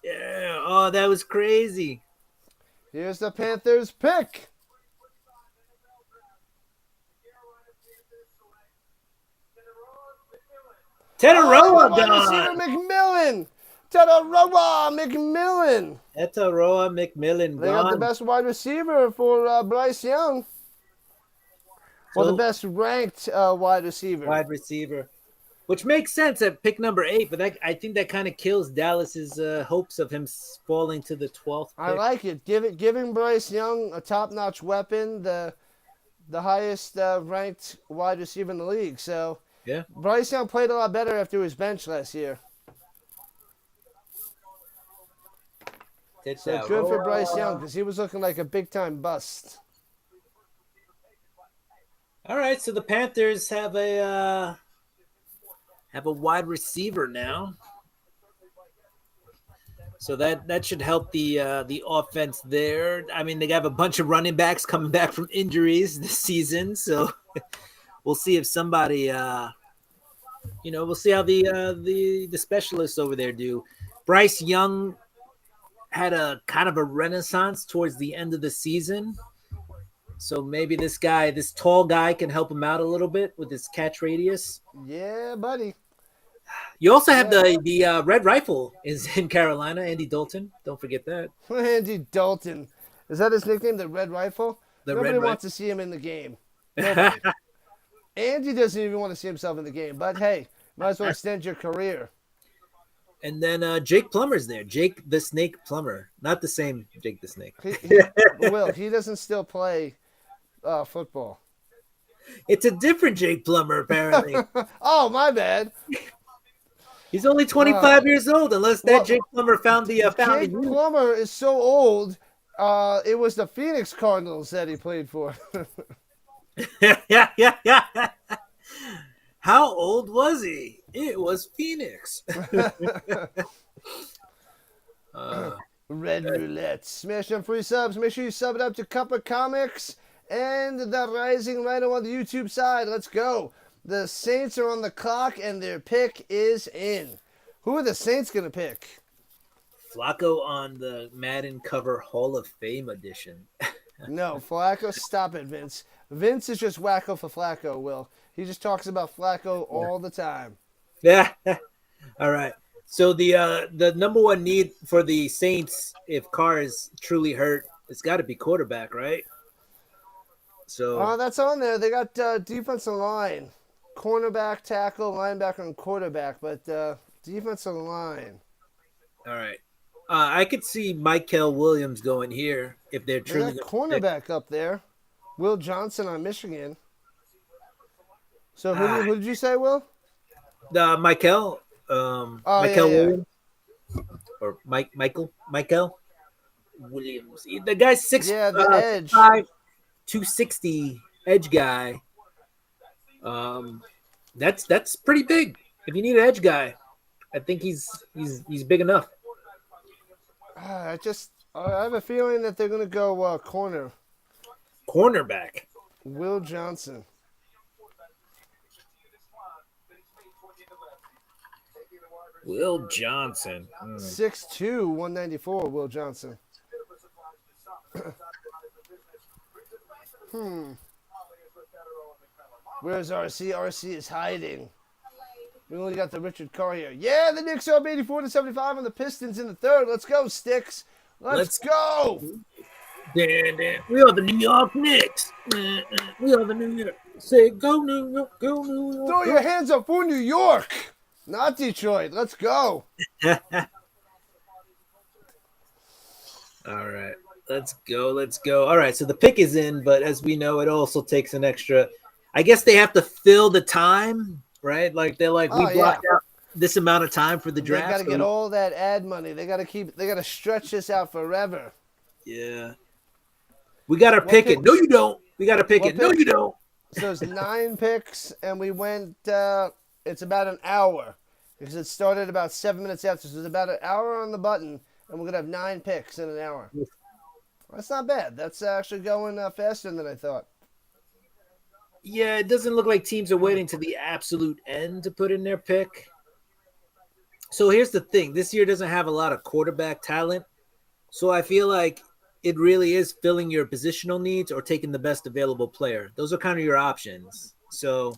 Yeah. Oh, that was crazy. Here's the Panthers pick. Tetaroa McMillan. Tetaroa McMillan. Tetaroa McMillan. They got the best wide receiver for Bryce Young. Or the best ranked wide receiver. Which makes sense at pick number 8, but I think that kind of kills Dallas's hopes of him falling to the 12th pick. I like it. Giving Bryce Young a top-notch weapon, the highest ranked wide receiver in the league. So yeah, Bryce Young played a lot better after his bench last year. So good for Bryce Young because he was looking like a big-time bust. All right, so the Panthers have a wide receiver now, so that should help the offense there. I mean, they have a bunch of running backs coming back from injuries this season, so we'll see if somebody, we'll see how the specialists over there do. Bryce Young had a kind of a renaissance towards the end of the season. So maybe this tall guy can help him out a little bit with his catch radius. Yeah, buddy. You also have the Red Rifle is in Carolina, Andy Dalton. Don't forget that. Andy Dalton. Is that his nickname, the Red Rifle? Nobody wants to see him in the game. Nobody. Andy doesn't even want to see himself in the game. But, hey, might as well extend your career. And then Jake Plummer's there. Jake the Snake Plummer. Not the same Jake the Snake. He doesn't still play football. It's a different Jake Plummer, apparently. Oh, my bad. He's only 25 years old, unless Jake Plummer found the Jake Plummer is so old. It was the Phoenix Cardinals that he played for. Yeah. How old was he? It was Phoenix. Red Roulette. Smash them free subs. Make sure you sub it up to Cup of Comics And the Rising Rhino on the YouTube side. Let's go. The Saints are on the clock, and their pick is in. Who are the Saints going to pick? Flacco on the Madden cover Hall of Fame edition. No, Flacco, stop it, Vince. Vince is just wacko for Flacco, Will. He just talks about Flacco all the time. Yeah. All right. So the number one need for the Saints, if Carr is truly hurt, it's got to be quarterback, right? So Oh, that's on there. They got defensive line, cornerback, tackle, linebacker, and quarterback. But defensive line. all right. I could see Michael Williams going here if they're They truly got going to pick. cornerback up there. Will Johnson on Michigan. So who did you say, Will? Michael, Oh, Michael yeah. Williams or Michael Williams. The guy's Yeah, the edge. 6'5", 260 edge guy. That's pretty big. If you need an edge guy, I think he's big enough. I have a feeling that they're gonna go corner. Cornerback. Will Johnson. Will Johnson. 6'2", 194, Will Johnson. Where's RC? RC is hiding. We only got the Richard Carr here. Yeah, the Knicks are up 84-75 on the Pistons in the third. Let's go, Sticks. Let's go. We are the New York Knicks. We are the New York. Say, go New York, go New York. Throw your hands up for New York, not Detroit. Let's go. All right. Let's go. All right. So the pick is in, but as we know, it also takes an extra. I guess they have to fill the time, right? Like they're like, we blocked out this amount of time for the draft. They got to get all that ad money. They got to stretch this out forever. Yeah. We got to pick it. No, you don't. We got to pick it. No, you don't. So it's 9 picks, and we went, it's about an hour because it started about 7 minutes after. So it's about an hour on the button, and we're going to have 9 picks in an hour. That's not bad. That's actually going faster than I thought. Yeah, it doesn't look like teams are waiting to the absolute end to put in their pick. So here's the thing. This year doesn't have a lot of quarterback talent. So I feel like it really is filling your positional needs or taking the best available player. Those are kind of your options. So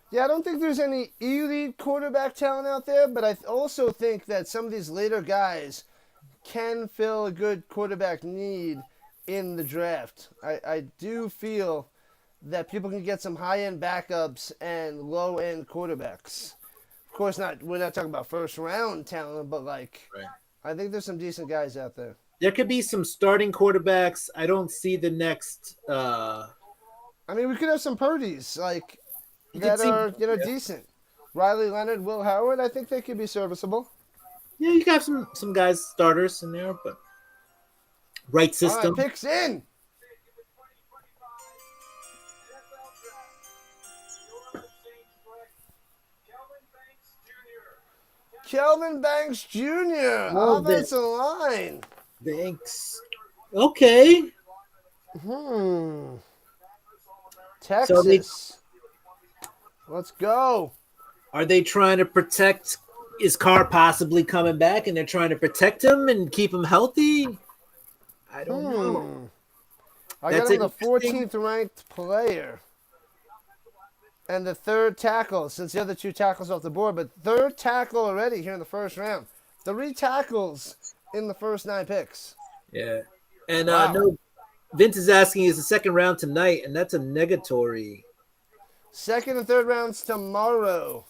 yeah, I don't think there's any elite quarterback talent out there, but I also think that some of these later guys can fill a good quarterback need in the draft. I do feel that people can get some high-end backups and low-end quarterbacks. Of course, we're not talking about first-round talent, but right. I think there's some decent guys out there. There could be some starting quarterbacks. I don't see the next. I mean, we could have some Purdy's that are decent. Riley Leonard, Will Howard. I think they could be serviceable. Yeah, you got some guys starters in there, but right system. All right, picks in. Kelvin Banks Jr. Offensive line. Banks. Okay. Texas. Let's go. Are they trying to protect? Is Carr possibly coming back and they're trying to protect him and keep him healthy? I don't know. I got him the 14th ranked player. And the third tackle, since the other 2 tackles off the board, but third tackle already here in the first round. 3 tackles in the first 9 picks. Yeah. And no, Vince is asking, is the second round tonight? And that's a negatory. Second and third rounds tomorrow.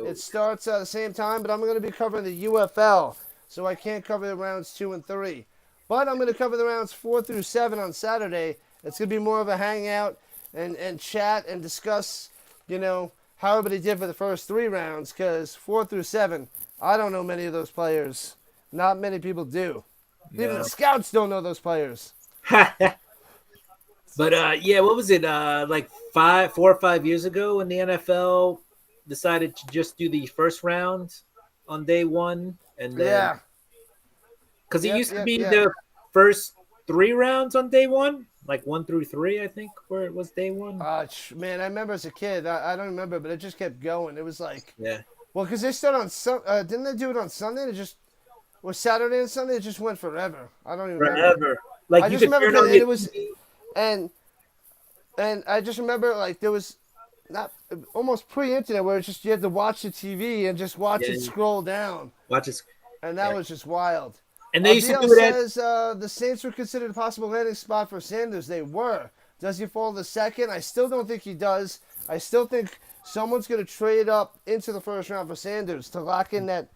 It starts at the same time, but I'm going to be covering the UFL, so I can't cover the rounds 2 and 3. But I'm going to cover the rounds 4 through 7 on Saturday. It's going to be more of a hangout and chat and discuss, how everybody did for the first 3 rounds, because 4 through 7, I don't know many of those players. Not many people do. No. Even the scouts don't know those players. But what was it? 4 or 5 years ago when the NFL decided to just do the first round on day 1, and then because it used to be the first 3 rounds on day one, like 1 through 3, I think, where it was day one. Man, I remember as a kid. I don't remember, but it just kept going. It was like, Yeah, well, because they started on didn't they do it on Sunday? It just was Saturday and Sunday. It just went forever. I don't even remember. forever. Like I you just could remember turn because on and your it was, TV. and I just remember like there was not almost pre-internet where it's just you had to watch the TV and just watch it Yeah, scroll down, watch this. and that Yeah. was just wild. And they used to BL do it at. says the Saints were considered a possible landing spot for Sanders. They were. Does he fall to second? I still don't think he does. I still think someone's going to trade up into the first round for Sanders to lock in that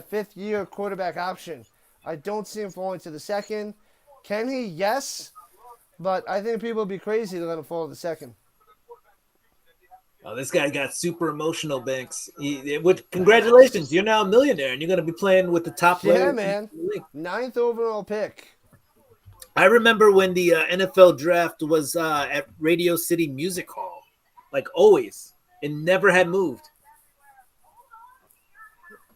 fifth-year quarterback option. I don't see him falling to the second. Can he? Yes. But I think people would be crazy to let him fall to the second. Oh, this guy got super emotional, Banks. Congratulations, you're now a millionaire, and you're going to be playing with the top Yeah, players. man. 9th overall pick. I remember when the NFL draft was at Radio City Music Hall, like always. It never had moved.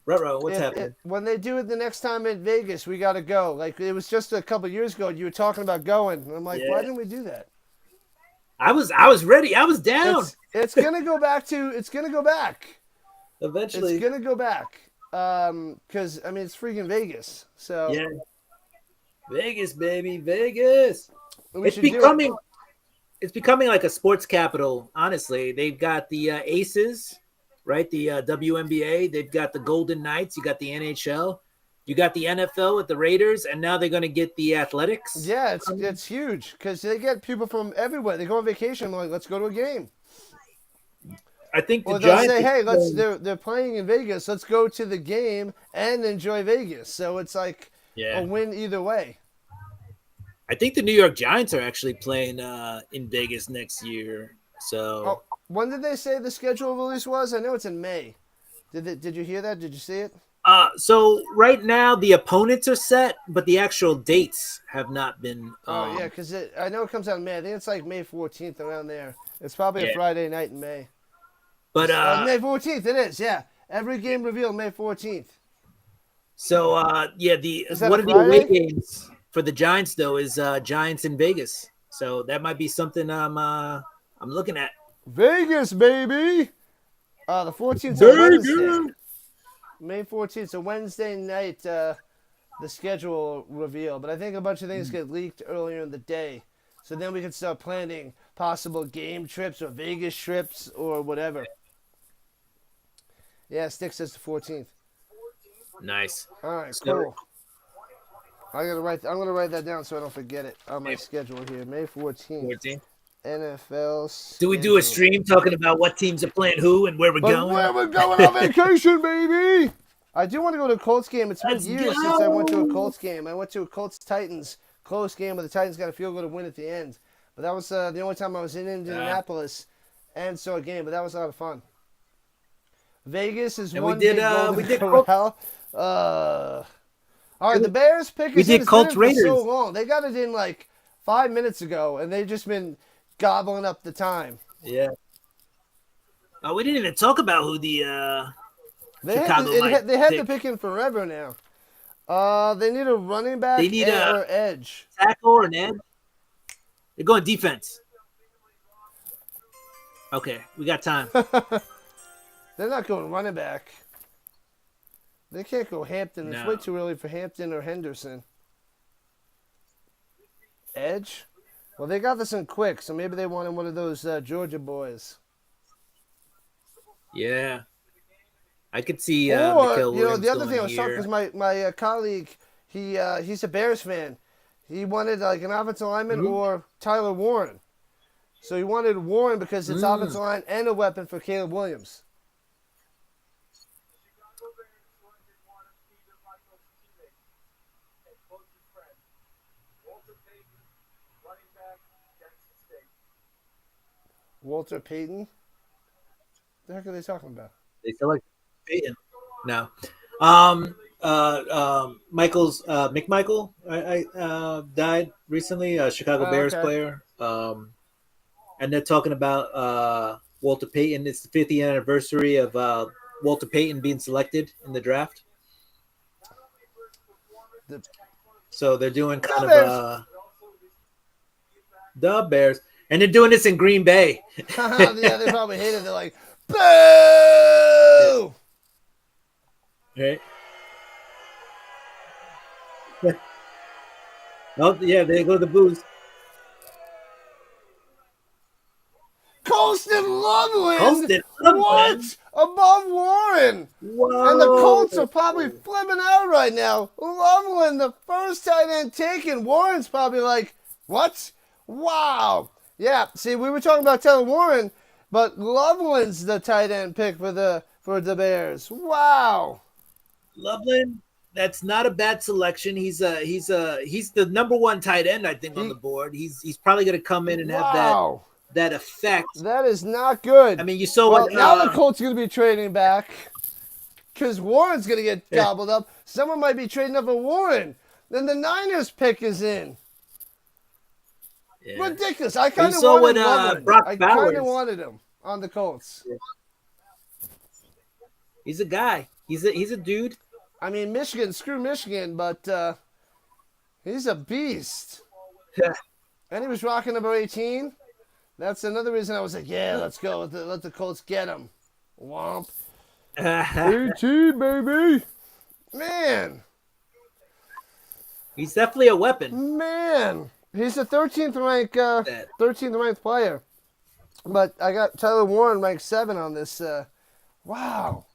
Ruh-roh, what's happening? When they do it the next time in Vegas, we got to go. Like, it was just a couple years ago. You were talking about going. And I'm like, why didn't we do that? I was ready. I was down. It's going to go back to – it's going to go back. Eventually. It's going to go back. Because, I mean, it's freaking Vegas. So yeah. Vegas, baby. Vegas. It's becoming like a sports capital, honestly. They've got the Aces, right? The WNBA. They've got the Golden Knights. You got the NHL. You got the NFL with the Raiders, and now they're going to get the Athletics. Yeah, it's huge because they get people from everywhere. They go on vacation. They're like, let's go to a game. I think the Or they'll Giants say, hey, they're playing in Vegas. Let's go to the game and enjoy Vegas. So it's like a win either way. I think the New York Giants are actually playing in Vegas next year. So when did they say the schedule release was? I know it's in May. Did you hear that? Did you see it? So right now the opponents are set, but the actual dates have not been. Yeah, because I know it comes out in May. I think it's like May 14th around there. It's probably a Friday night in May. But May 14th it is. Yeah, every game revealed May 14th. So one of the away games for the Giants though is Giants in Vegas. So that might be something I'm looking at. Vegas, baby. The 14th is a Wednesday. May 14th, so Wednesday night, the schedule reveal. But I think a bunch of things get leaked earlier in the day. So then we can start planning possible game trips or Vegas trips or whatever. Yeah, Stick says the 14th. Nice. All right, cool. I'm gonna write that down so I don't forget it on my schedule here. May 14th. NFL schedule. Do we do a stream talking about what teams are playing who and where we're going? Where we're going on vacation, baby! I do want to go to a Colts game. It's been years since I went to a Colts game. I went to a Colts-Titans close game where the Titans got a field goal to win at the end. But that was the only time I was in Indianapolis and saw a game. But that was a lot of fun. Vegas is one big golden corral. All right, the Bears pick is in for so long. They got it in like 5 minutes ago, and they've just been gobbling up the time. Yeah. Oh, we didn't even talk about who the they had the pick in forever now. They need a running back or edge. Tackle or an edge? They're going defense. Okay, we got time. They're not going running back. They can't go Hampton. It's way too early for Hampton or Henderson. Edge? Well, they got this in quick, so maybe they wanted one of those Georgia boys. Yeah. I could see the other thing I was talking because my colleague, he's a Bears fan. He wanted like an offensive lineman or Tyler Warren. So he wanted Warren because it's offensive line and a weapon for Caleb Williams. Walter Peyton? What the heck are they talking about? They feel like Peyton. No. McMichael died recently, a Chicago Bears player. And they're talking about Walter Payton. It's the 50th anniversary of Walter Payton being selected in the draft. So they're doing kind of The Bears. And they're doing this in Green Bay. Yeah, they probably hate it. They're like, boo! Right? Oh, yeah, there go the boos. Colston Loveland? Colston Loveland? What? Above Warren. Whoa. And the Colts are probably flipping out right now. Loveland, the first tight end taken. Warren's probably like, what? Wow. Yeah, see, we were talking about Taylor Warren, but Loveland's the tight end pick for the Bears. Wow. Loveland, that's not a bad selection. He's the number one tight end, I think, on the board. He's probably going to come in and have that effect. That is not good. I mean, you saw well, what now the Colts are going to be trading back because Warren's going to get gobbled up. Someone might be trading up for Warren. Then the Niners pick is in. Yeah. Ridiculous. I kind of wanted I kind of wanted him on the Colts. Yeah. He's a guy. He's a dude. I mean, Michigan, screw Michigan, but he's a beast. Yeah. And he was rocking number 18. That's another reason I was like, yeah, let's go. Let the Colts get him. Womp. 18, baby. Man. He's definitely a weapon. Man. He's the 13th ranked player. But I got Tyler Warren ranked 7 on this. Wow.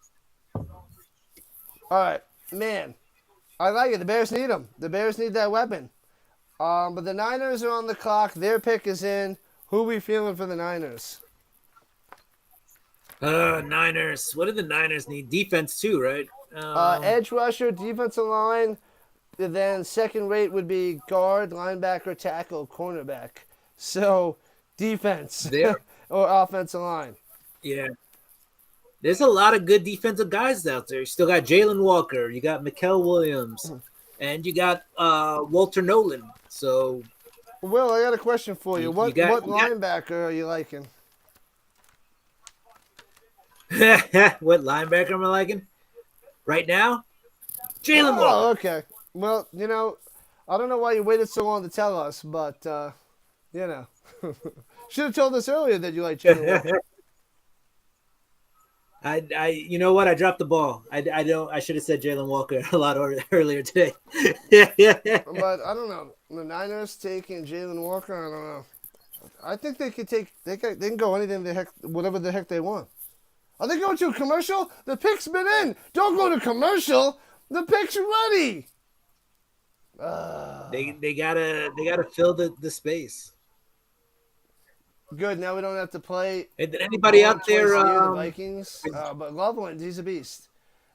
All right. Man. I like it. The Bears need him. The Bears need that weapon. But the Niners are on the clock. Their pick is in. Who are we feeling for the Niners? Niners. What do the Niners need? Defense too, right? Edge rusher, defensive line. And then second rate would be guard, linebacker, tackle, cornerback. So defense or offensive line. Yeah. There's a lot of good defensive guys out there. You still got Jalen Walker. You got Mikael Williams. And you got Walter Nolan. So... Will, I got a question for you. What linebacker are you liking? What linebacker am I liking? Right now? Jalen Walker. Oh, okay. Well, I don't know why you waited so long to tell us, but, should have told us earlier that you like Jalen Walker. You know what? I dropped the ball. I should have said Jalen Walker a lot earlier today. But I don't know. The Niners taking Jalen Walker. I don't know. I think they could take. They can go anything whatever the heck they want. Are they going to a commercial? The pick's been in. Don't go to commercial. The pick's ready. They gotta fill the space. Good. Now we don't have to play. Did anybody out there? The Vikings. But Loveland, he's a beast.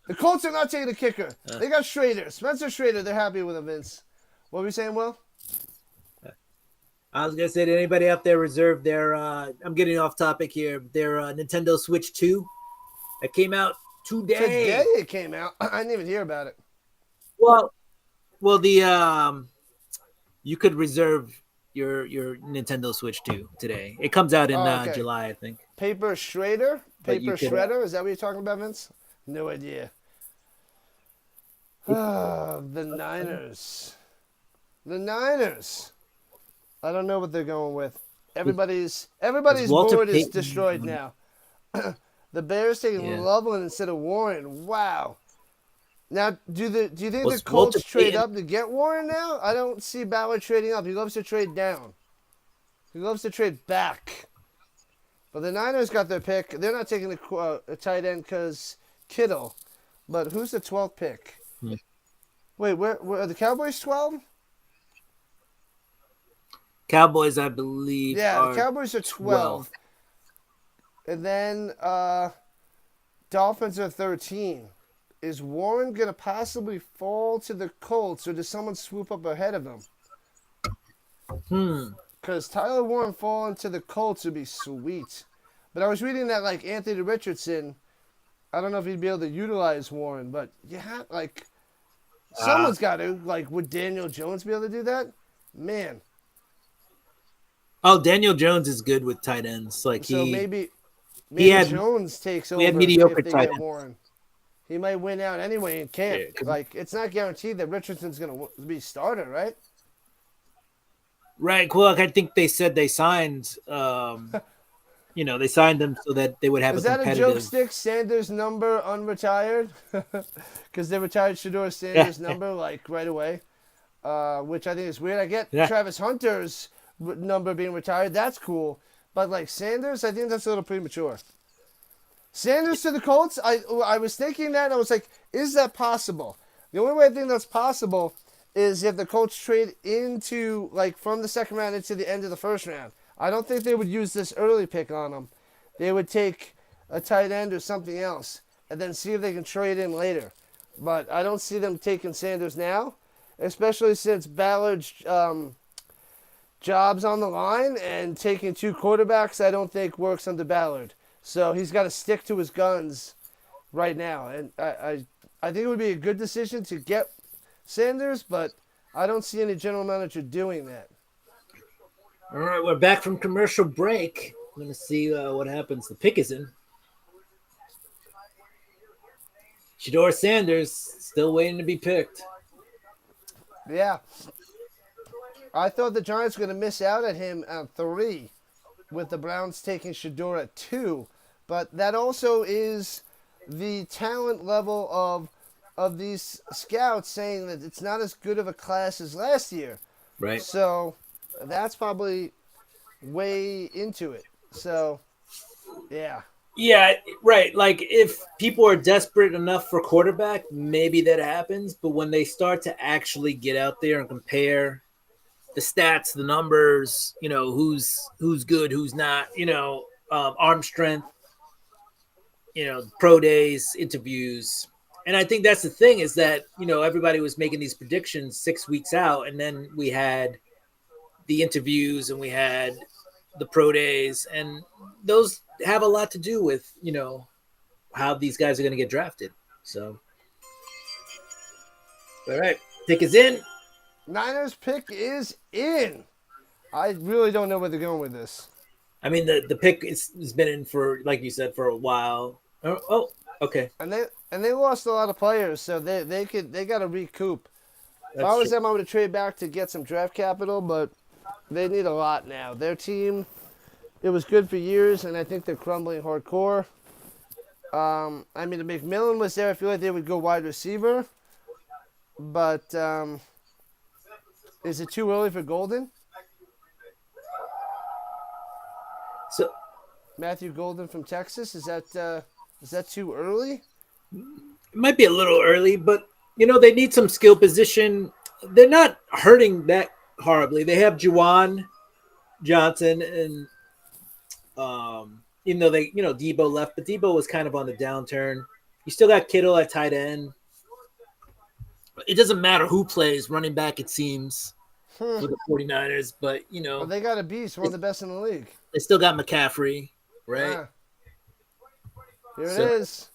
The Colts are not taking a kicker. They got Shedeur. Spencer Shedeur. They're happy with him, Vince. What were you saying, Will? I was gonna say, did anybody out there reserve their? I'm getting off topic here. Their Nintendo Switch 2 that came out today. Today it came out. I didn't even hear about it. Well, the you could reserve your Nintendo Switch 2 today. It comes out in July, I think. Paper Shredder? Shredder? Is that what you're talking about, Vince? No idea. The Niners. The Niners. I don't know what they're going with. Everybody's board is destroyed now. The Bears taking Loveland instead of Warren. Wow. Now, do you think the Colts trade up to get Warren now? I don't see Ballard trading up. He loves to trade down. He loves to trade back. But the Niners got their pick. They're not taking a tight end because Kittle. But who's the 12th pick? Wait, where are the Cowboys 12? Cowboys, I believe. Yeah, the Cowboys are 12. And then Dolphins are 13. Is Warren going to possibly fall to the Colts, or does someone swoop up ahead of him? Because Tyler Warren falling to the Colts would be sweet. But I was reading that, like, Anthony Richardson, I don't know if he'd be able to utilize Warren, but someone's got to. Like, would Daniel Jones be able to do that? Man. Oh, Daniel Jones is good with tight ends. Like so maybe Jones takes over if they get Warren. He might win out anyway in camp. Like, it's not guaranteed that Richardson's going to be starter, right? Right. Well, I think they said they signed. They signed them so that they would have Is a that a joke competitive. stick? Sanders number unretired? Because they retired Shedeur Sanders number like right away, which I think is weird. I get Yeah. Travis Hunter's number being retired. That's cool. But like Sanders, I think that's a little premature. Sanders to the Colts, I was thinking that, and I was like, is that possible? The only way I think that's possible is if the Colts trade into, like, from the second round into the end of the first round. I don't think they would use this early pick on him. They would take a tight end or something else and then see if they can trade in later. But I don't see them taking Sanders now, especially since Ballard's job's on the line, and taking two quarterbacks I don't think works under Ballard. So he's got to stick to his guns right now. And I think it would be a good decision to get Sanders, but I don't see any general manager doing that. All right, we're back from commercial break. I'm going to see what happens. The pick is in. Shedeur Sanders still waiting to be picked. Yeah. I thought the Giants were going to miss out at him at 3, with the Browns taking Shedeur at 2. But that also is the talent level of these scouts saying that it's not as good of a class as last year. Right. So that's probably way into it. So, yeah. Yeah, right. Like if people are desperate enough for quarterback, maybe that happens. But when they start to actually get out there and compare the stats, the numbers, who's good, who's not, arm strength, pro days, interviews. And I think that's the thing is that, everybody was making these predictions 6 weeks out. And then we had the interviews and we had the pro days. And those have a lot to do with, how these guys are going to get drafted. So, all right. Pick is in. Niners pick is in. I really don't know where they're going with this. I mean, the pick has been in for, like you said, for a while. Oh, okay. And they lost a lot of players, so they got to recoup. If I was them, I would have traded back to get some draft capital, but they need a lot now. Their team, it was good for years, and I think they're crumbling hardcore. I mean, if McMillan was there, I feel like they would go wide receiver. But is it too early for Golden? So Matthew Golden from Texas, is that too early? It might be a little early, but they need some skill position. They're not hurting that horribly. They have Juwan Johnson, and even though they Debo left, but Debo was kind of on the downturn. You still got Kittle at tight end. It doesn't matter who plays running back, it seems, for the 49ers, but Well, they got a beast, one of the best in the league. They still got McCaffrey, right? Here it is.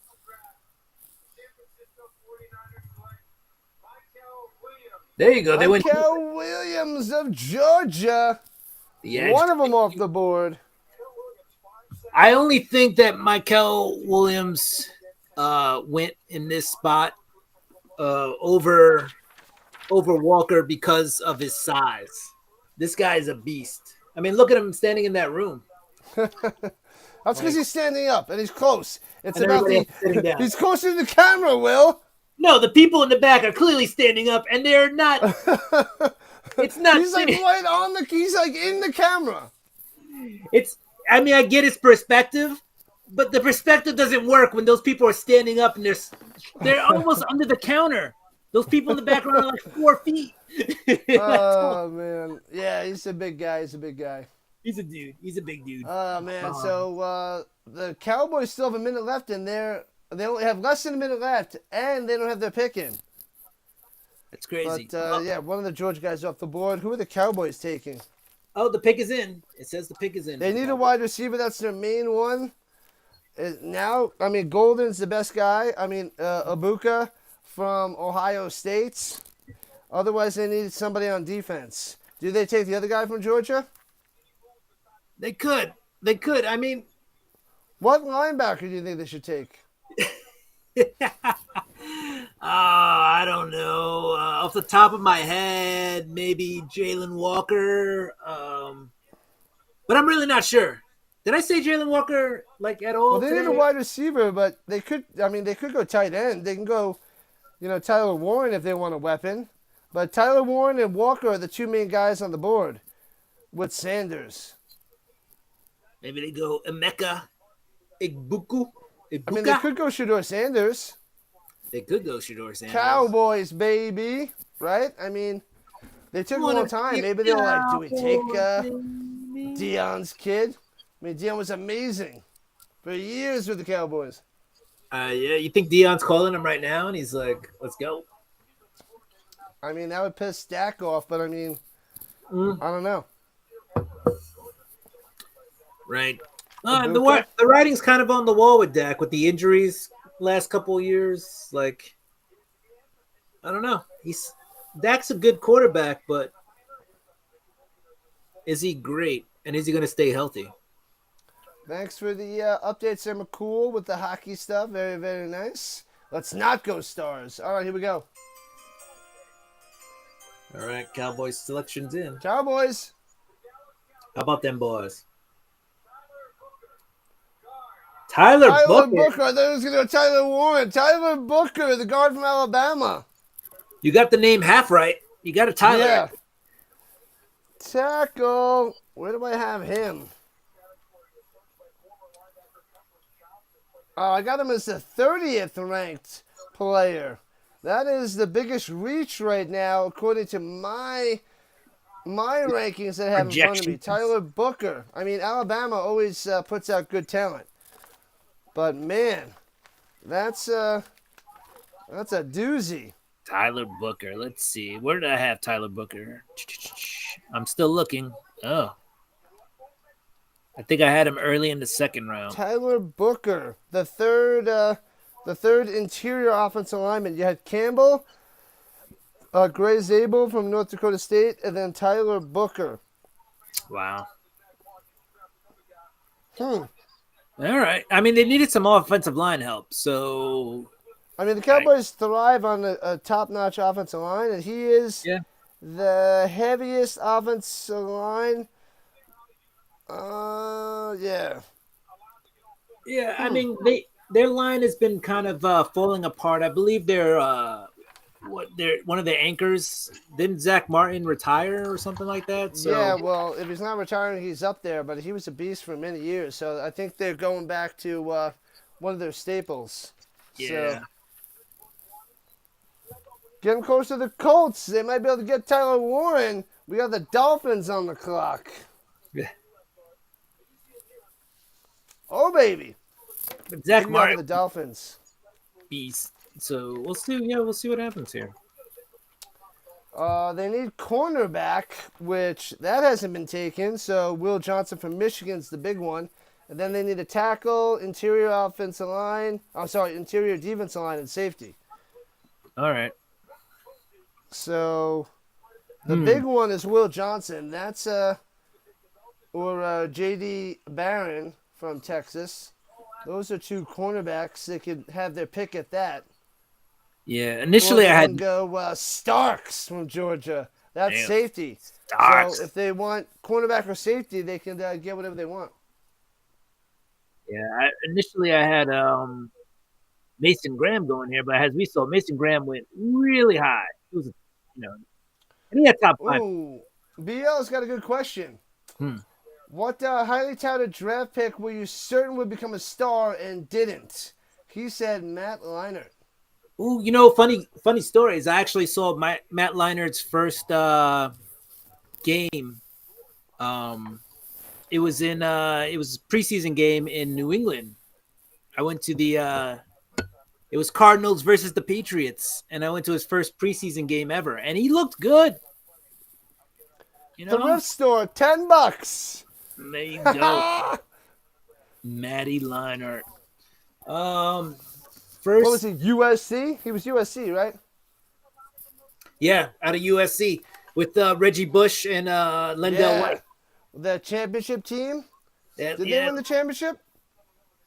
There you go. They went. Michael Williams of Georgia. One of them off the board. I only think that Michael Williams went in this spot over Walker because of his size. This guy is a beast. I mean, look at him standing in that room. That's because he's standing up and he's close. It's and about he's closer to the camera, Will. No, the people in the back are clearly standing up, and they're not. It's not. He's like right on the. He's like in the camera. I mean, I get his perspective, but the perspective doesn't work when those people are standing up and they're almost under the counter. Those people in the background are like 4 feet. Oh man, yeah, he's a big guy. He's a big guy. He's a dude. He's a big dude. Oh man, so the Cowboys still have a minute left in there. They only have less than a minute left, and they don't have their pick in. That's crazy. But, yeah, one of the Georgia guys off the board. Who are the Cowboys taking? Oh, the pick is in. It says the pick is in. They need a wide receiver. That's their main one. Now, I mean, Golden's the best guy. I mean, Egbuka from Ohio State. Otherwise, they need somebody on defense. Do they take the other guy from Georgia? They could. They could. I mean, what linebacker do you think they should take? I don't know. Off the top of my head, maybe Jalen Walker. But I'm really not sure. Did I say Jalen Walker like at Well, all they need a today? wide receiver, but they could. I mean, they could go tight end. They can go, Tyler Warren if they want a weapon. But Tyler Warren and Walker are the two main guys on the board with Sanders. Maybe they go Emeka Egbuka. I mean, they could go Shedeur Sanders. They could go Shedeur Sanders. Cowboys, baby. Right? I mean, they took a long time. Maybe they're like, do we take Deion's kid? I mean, Deion was amazing for years with the Cowboys. Yeah, you think Deion's calling him right now, and he's like, "Let's go." I mean, that would piss Dak off, but I mean, I don't know. Right. The writing's kind of on the wall with Dak with the injuries last couple of years. Like, I don't know. Dak's a good quarterback, but is he great? And is he going to stay healthy? Thanks for the updates, Sam McCool, with the hockey stuff. Very, very nice. Let's not go Stars. All right, here we go. All right, Cowboys selection's in. Cowboys. How about them boys? Tyler Booker. Booker. I thought it was going to go Tyler Warren. Tyler Booker, the guard from Alabama. You got the name half right. You got a Tyler. Yeah. Tackle. Where do I have him? Oh, I got him as the 30th ranked player. That is the biggest reach right now, according to my rankings that I have in front of me. Tyler Booker. I mean, Alabama always puts out good talent. But, man, that's a doozy. Tyler Booker. Let's see. Where did I have Tyler Booker? I'm still looking. Oh. I think I had him early in the second round. Tyler Booker, the third interior offensive lineman. You had Campbell, Gray Zabel from North Dakota State, and then Tyler Booker. Wow. All right. I mean, they needed some offensive line help, so... I mean, the Cowboys thrive on a top-notch offensive line, and he is the heaviest offensive line. Yeah. Yeah, I mean, their line has been kind of falling apart. I believe they're one of their anchors. Didn't Zach Martin retire or something like that? So. Yeah, well, if he's not retiring, he's up there, but he was a beast for many years. So I think they're going back to one of their staples. Yeah. So, getting close to the Colts. They might be able to get Tyler Warren. We got the Dolphins on the clock. Yeah. Oh, baby. But Zach Martin, the Dolphins. Beast. So we'll see. Yeah, we'll see what happens here. They need cornerback, which that hasn't been taken. So Will Johnson from Michigan's the big one. And then they need a tackle, interior offensive line. Interior defensive line and safety. All right. So the big one is Will Johnson. That's or J.D. Barron from Texas. Those are two cornerbacks. They could have their pick at that. Yeah, initially I had go Starks from Georgia. That's safety. Starks. So if they want cornerback or safety, they can get whatever they want. Yeah, initially I had Mason Graham going here, but as we saw, Mason Graham went really high. It was, and he had top 5. Ooh, BL's got a good question. What highly touted draft pick were you certain would become a star and didn't? He said Matt Leinart. Ooh, funny stories. I actually saw Matt Leinart's first game. It was a preseason game in New England. I went to it was Cardinals versus the Patriots, and I went to his first preseason game ever, and he looked good. The thrift store, $10. There you go. Matty Leinart. First, what was he, USC? He was USC, right? Yeah, out of USC with Reggie Bush and Lendell White. The championship team? Did they win the championship?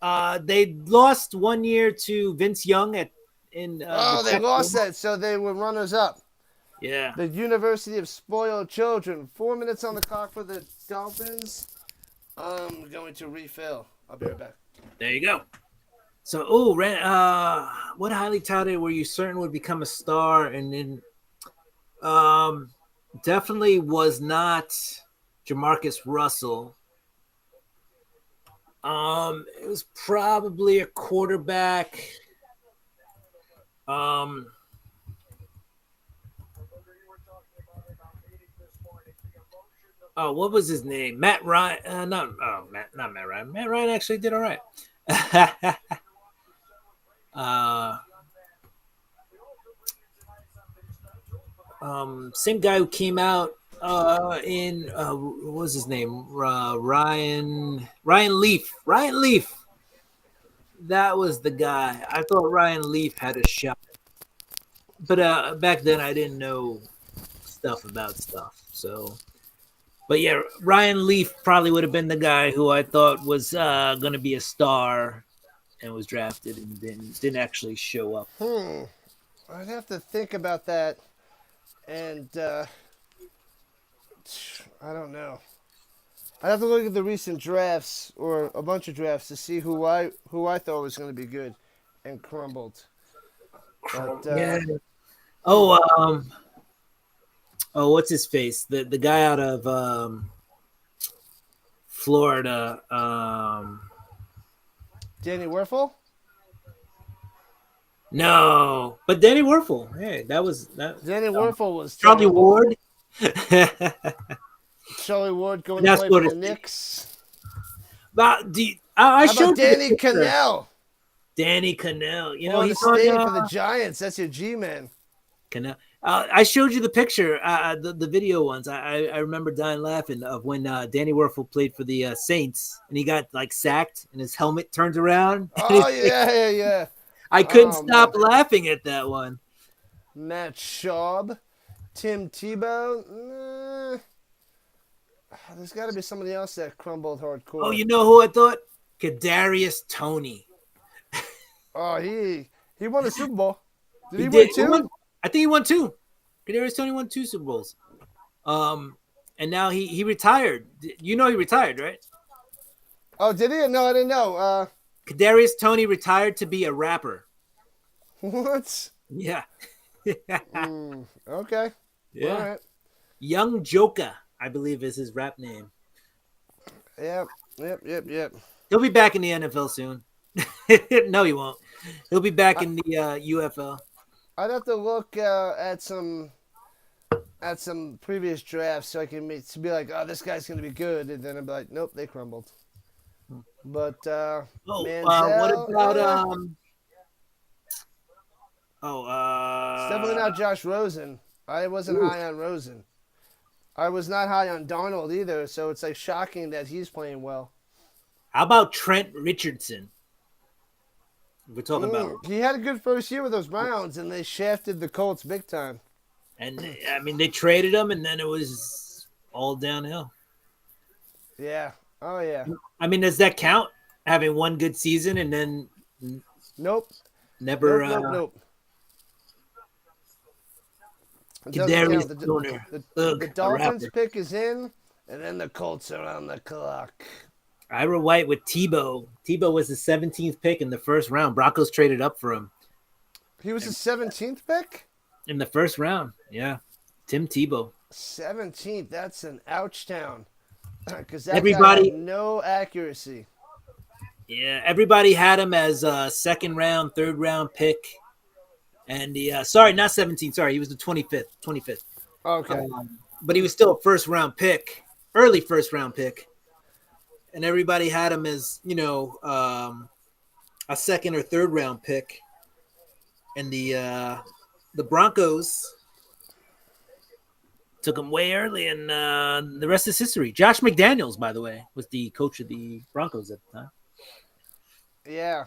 They lost 1 year to Vince Young they lost that, so they were runners up. Yeah. The University of Spoiled Children. 4 minutes on the clock for the Dolphins. I'm going to refill. I'll be right back. There you go. So, what highly touted were you certain would become a star, and then definitely was not Jamarcus Russell. It was probably a quarterback. Oh, what was his name? Matt Ryan. Not Matt Ryan. Matt Ryan actually did all right. Same guy who came out in what was his name? Ryan Leaf. Ryan Leaf. That was the guy. I thought Ryan Leaf had a shot, but back then I didn't know stuff about stuff. So, but yeah, Ryan Leaf probably would have been the guy who I thought was going to be a star and was drafted and didn't actually show up. I'd have to think about that, and I don't know. I'd have to look at the recent drafts or a bunch of drafts to see who I thought was going to be good and crumbled. But, Yeah. What's his face? The guy out of Florida. Danny Werfel? No, but Danny Werfel. Hey, that was that. Danny Werfel was Charlie terrible. Ward. Charlie Ward going to play for the Knicks. But How I about showed Danny Cannell? Danny Cannell. You know, Florida he's on State for the Giants. That's your G-man. Cannell. I showed you the picture, the video ones. I remember dying laughing of when Danny Werfel played for the Saints and he got like sacked and his helmet turned around. Oh, yeah. I couldn't stop laughing at that one. Matt Schaub, Tim Tebow. There's got to be somebody else that crumbled hardcore. Oh, you know who I thought? Kadarius Toney. Oh, he won the Super Bowl. Did he did. win 2? I think he won 2. Kadarius Toney won 2 Super Bowls. And now he retired. You know he retired, right? Oh, did he? No, I didn't know. Kadarius Toney retired to be a rapper. What? Yeah. Okay. Yeah. All right. Young Joker, I believe, is his rap name. Yep. He'll be back in the NFL soon. No, he won't. He'll be back in the UFL. I'd have to look at some previous drafts so I can be like, oh, this guy's gonna be good, and then I'd be like, nope, they crumbled. But Manziel, what about it's definitely not Josh Rosen. I wasn't high on Rosen. I was not high on Darnold either, so it's like shocking that he's playing well. How about Trent Richardson? We're talking about. He had a good first year with those Browns, and they shafted the Colts big time. And I mean, they traded him, and then it was all downhill. Yeah. Oh yeah. I mean, does that count? Having one good season and then Nope. Never. Nope. The Dolphins pick is in, and then the Colts are on the clock. Ira White with Tebow. Tebow was the 17th pick in the first round. Broncos traded up for him. He was the 17th pick? In the first round, yeah. Tim Tebow. 17th. That's an ouch town. Because that everybody guy had no accuracy. Yeah, everybody had him as a second round, third round pick. And sorry, not 17. Sorry, he was the 25th. Okay. But he was still a first round pick, early first round pick. And everybody had him as, a second or third round pick. And the Broncos took him way early, and the rest is history. Josh McDaniels, by the way, was the coach of the Broncos at the time. Yeah.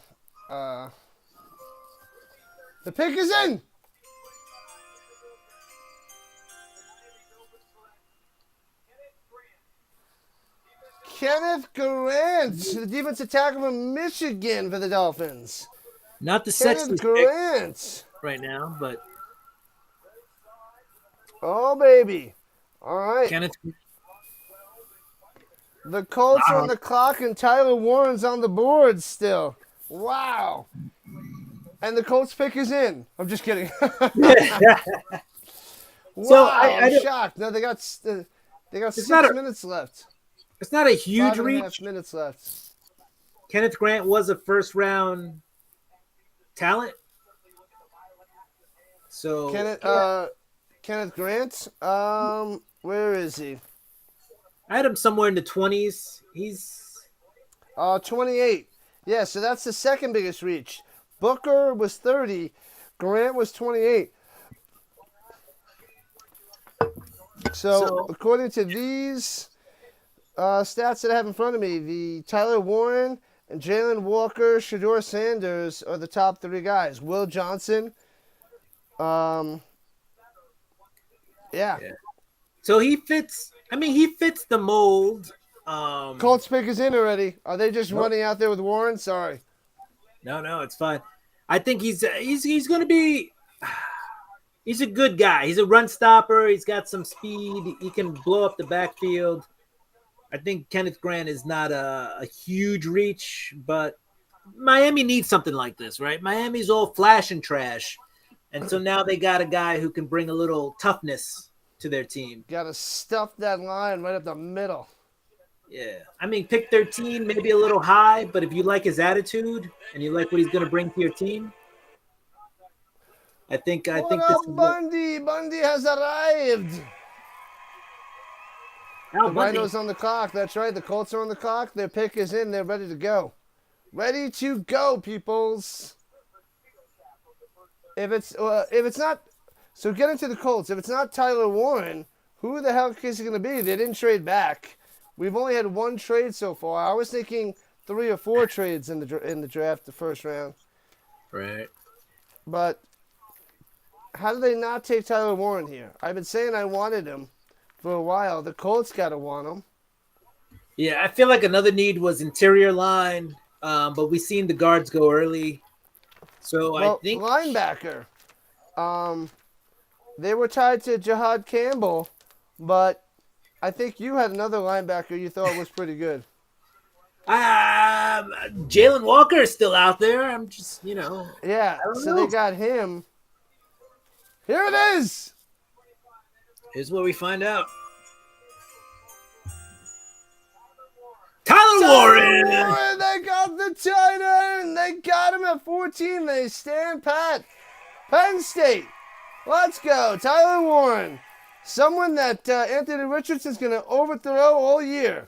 The pick is in. Kenneth Grant, the defensive tackle from Michigan for the Dolphins. Not the Kenneth sexiest Grant pick right now, but Oh, baby. All right. Kenneth. The Colts are Wow. on the clock, and Tyler Warren's on the board still. Wow. And the Colts pick is in. I'm just kidding. So Wow, I I'm don't. shocked. No, they got It's not 6 minutes left. a huge Five and a half reach. minutes left. Kenneth Grant was a first round talent. So Kenneth Kenneth Grant. Where is he? I had him somewhere in the 20s. He's 28. Yeah, so that's the second biggest reach. Booker was 30. Grant was 28. So according to these stats that I have in front of me, the Tyler Warren and Jalen Walker, Shedeur Sanders are the top three guys. Will Johnson. Yeah. so he fits. I mean, he fits the mold. Colts pick is in already. Are they just running out there with Warren? Sorry. No, it's fine. I think he's going to be. He's a good guy. He's a run stopper. He's got some speed. He can blow up the backfield. I think Kenneth Grant is not a huge reach, but Miami needs something like this, right? Miami's all flash and trash. And so now they got a guy who can bring a little toughness to their team. Got to stuff that line right up the middle. Yeah. I mean, pick 13, maybe a little high, but if you like his attitude and you like what he's going to bring to your team, I think this is Bundy. Bundy has arrived. Al The Bundy. Rhinos on the clock. That's right. The Colts are on the clock. Their pick is in. They're ready to go. Ready to go, peoples. If it's not, so get into the Colts. If it's not Tyler Warren, who the hell is it going to be? They didn't trade back. We've only had one trade so far. I was thinking 3 or 4 trades in the draft, the first round. Right. But how did they not take Tyler Warren here? I've been saying I wanted him for a while. The Colts got to want him. Yeah, I feel like another need was interior line, but we've seen the guards go early. So Well, I think linebacker. They were tied to Jahad Campbell, but I think you had another linebacker you thought was pretty good. Jalen Walker is still out there. I'm just, Yeah, so they got him. Here it is. Here's where we find out. Tyler Warren. They got the tight end. They got him at 14. They stand pat. Penn State. Let's go. Tyler Warren. Someone that Anthony Richardson's going to overthrow all year.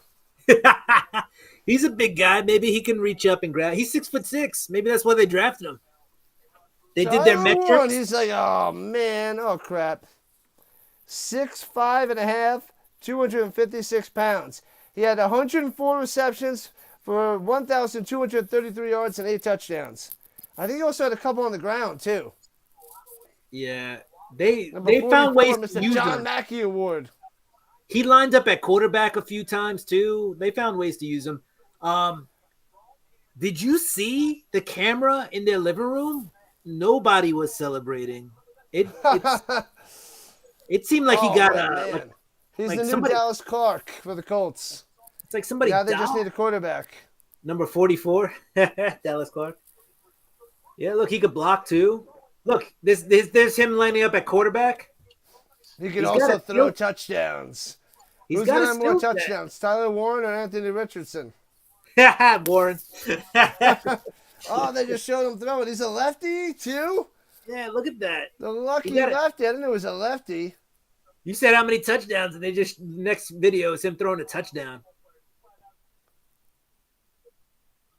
He's a big guy. Maybe he can reach up and grab. He's 6'6". Maybe that's why they drafted him. They did their metrics. Warren, he's like, oh, man. Oh, crap. 6'5.5", 256 pounds. He had 104 receptions for 1,233 yards and 8 touchdowns. I think he also had a couple on the ground, too. Yeah. They Number found 44, ways Mr. to use John him. Mackey Award. He lined up at quarterback a few times, too. They found ways to use him. Did you see the camera in their living room? Nobody was celebrating. It seemed like he got He's like the new somebody- Dallas Clark for the Colts. It's like somebody Now they just died. need a quarterback. Number 44, Dallas Clark. Yeah, look, he could block too. Look, there's him lining up at quarterback. He can He's also got a throw skill- touchdowns. He's Who's got going a to have more skill set. touchdowns, Tyler Warren or Anthony Richardson? Warren. Oh, they just showed him throwing. He's a lefty, too? Yeah, look at that. The lucky He got it. lefty. I didn't know he was a lefty. You said how many touchdowns, and they just next video is him throwing a touchdown.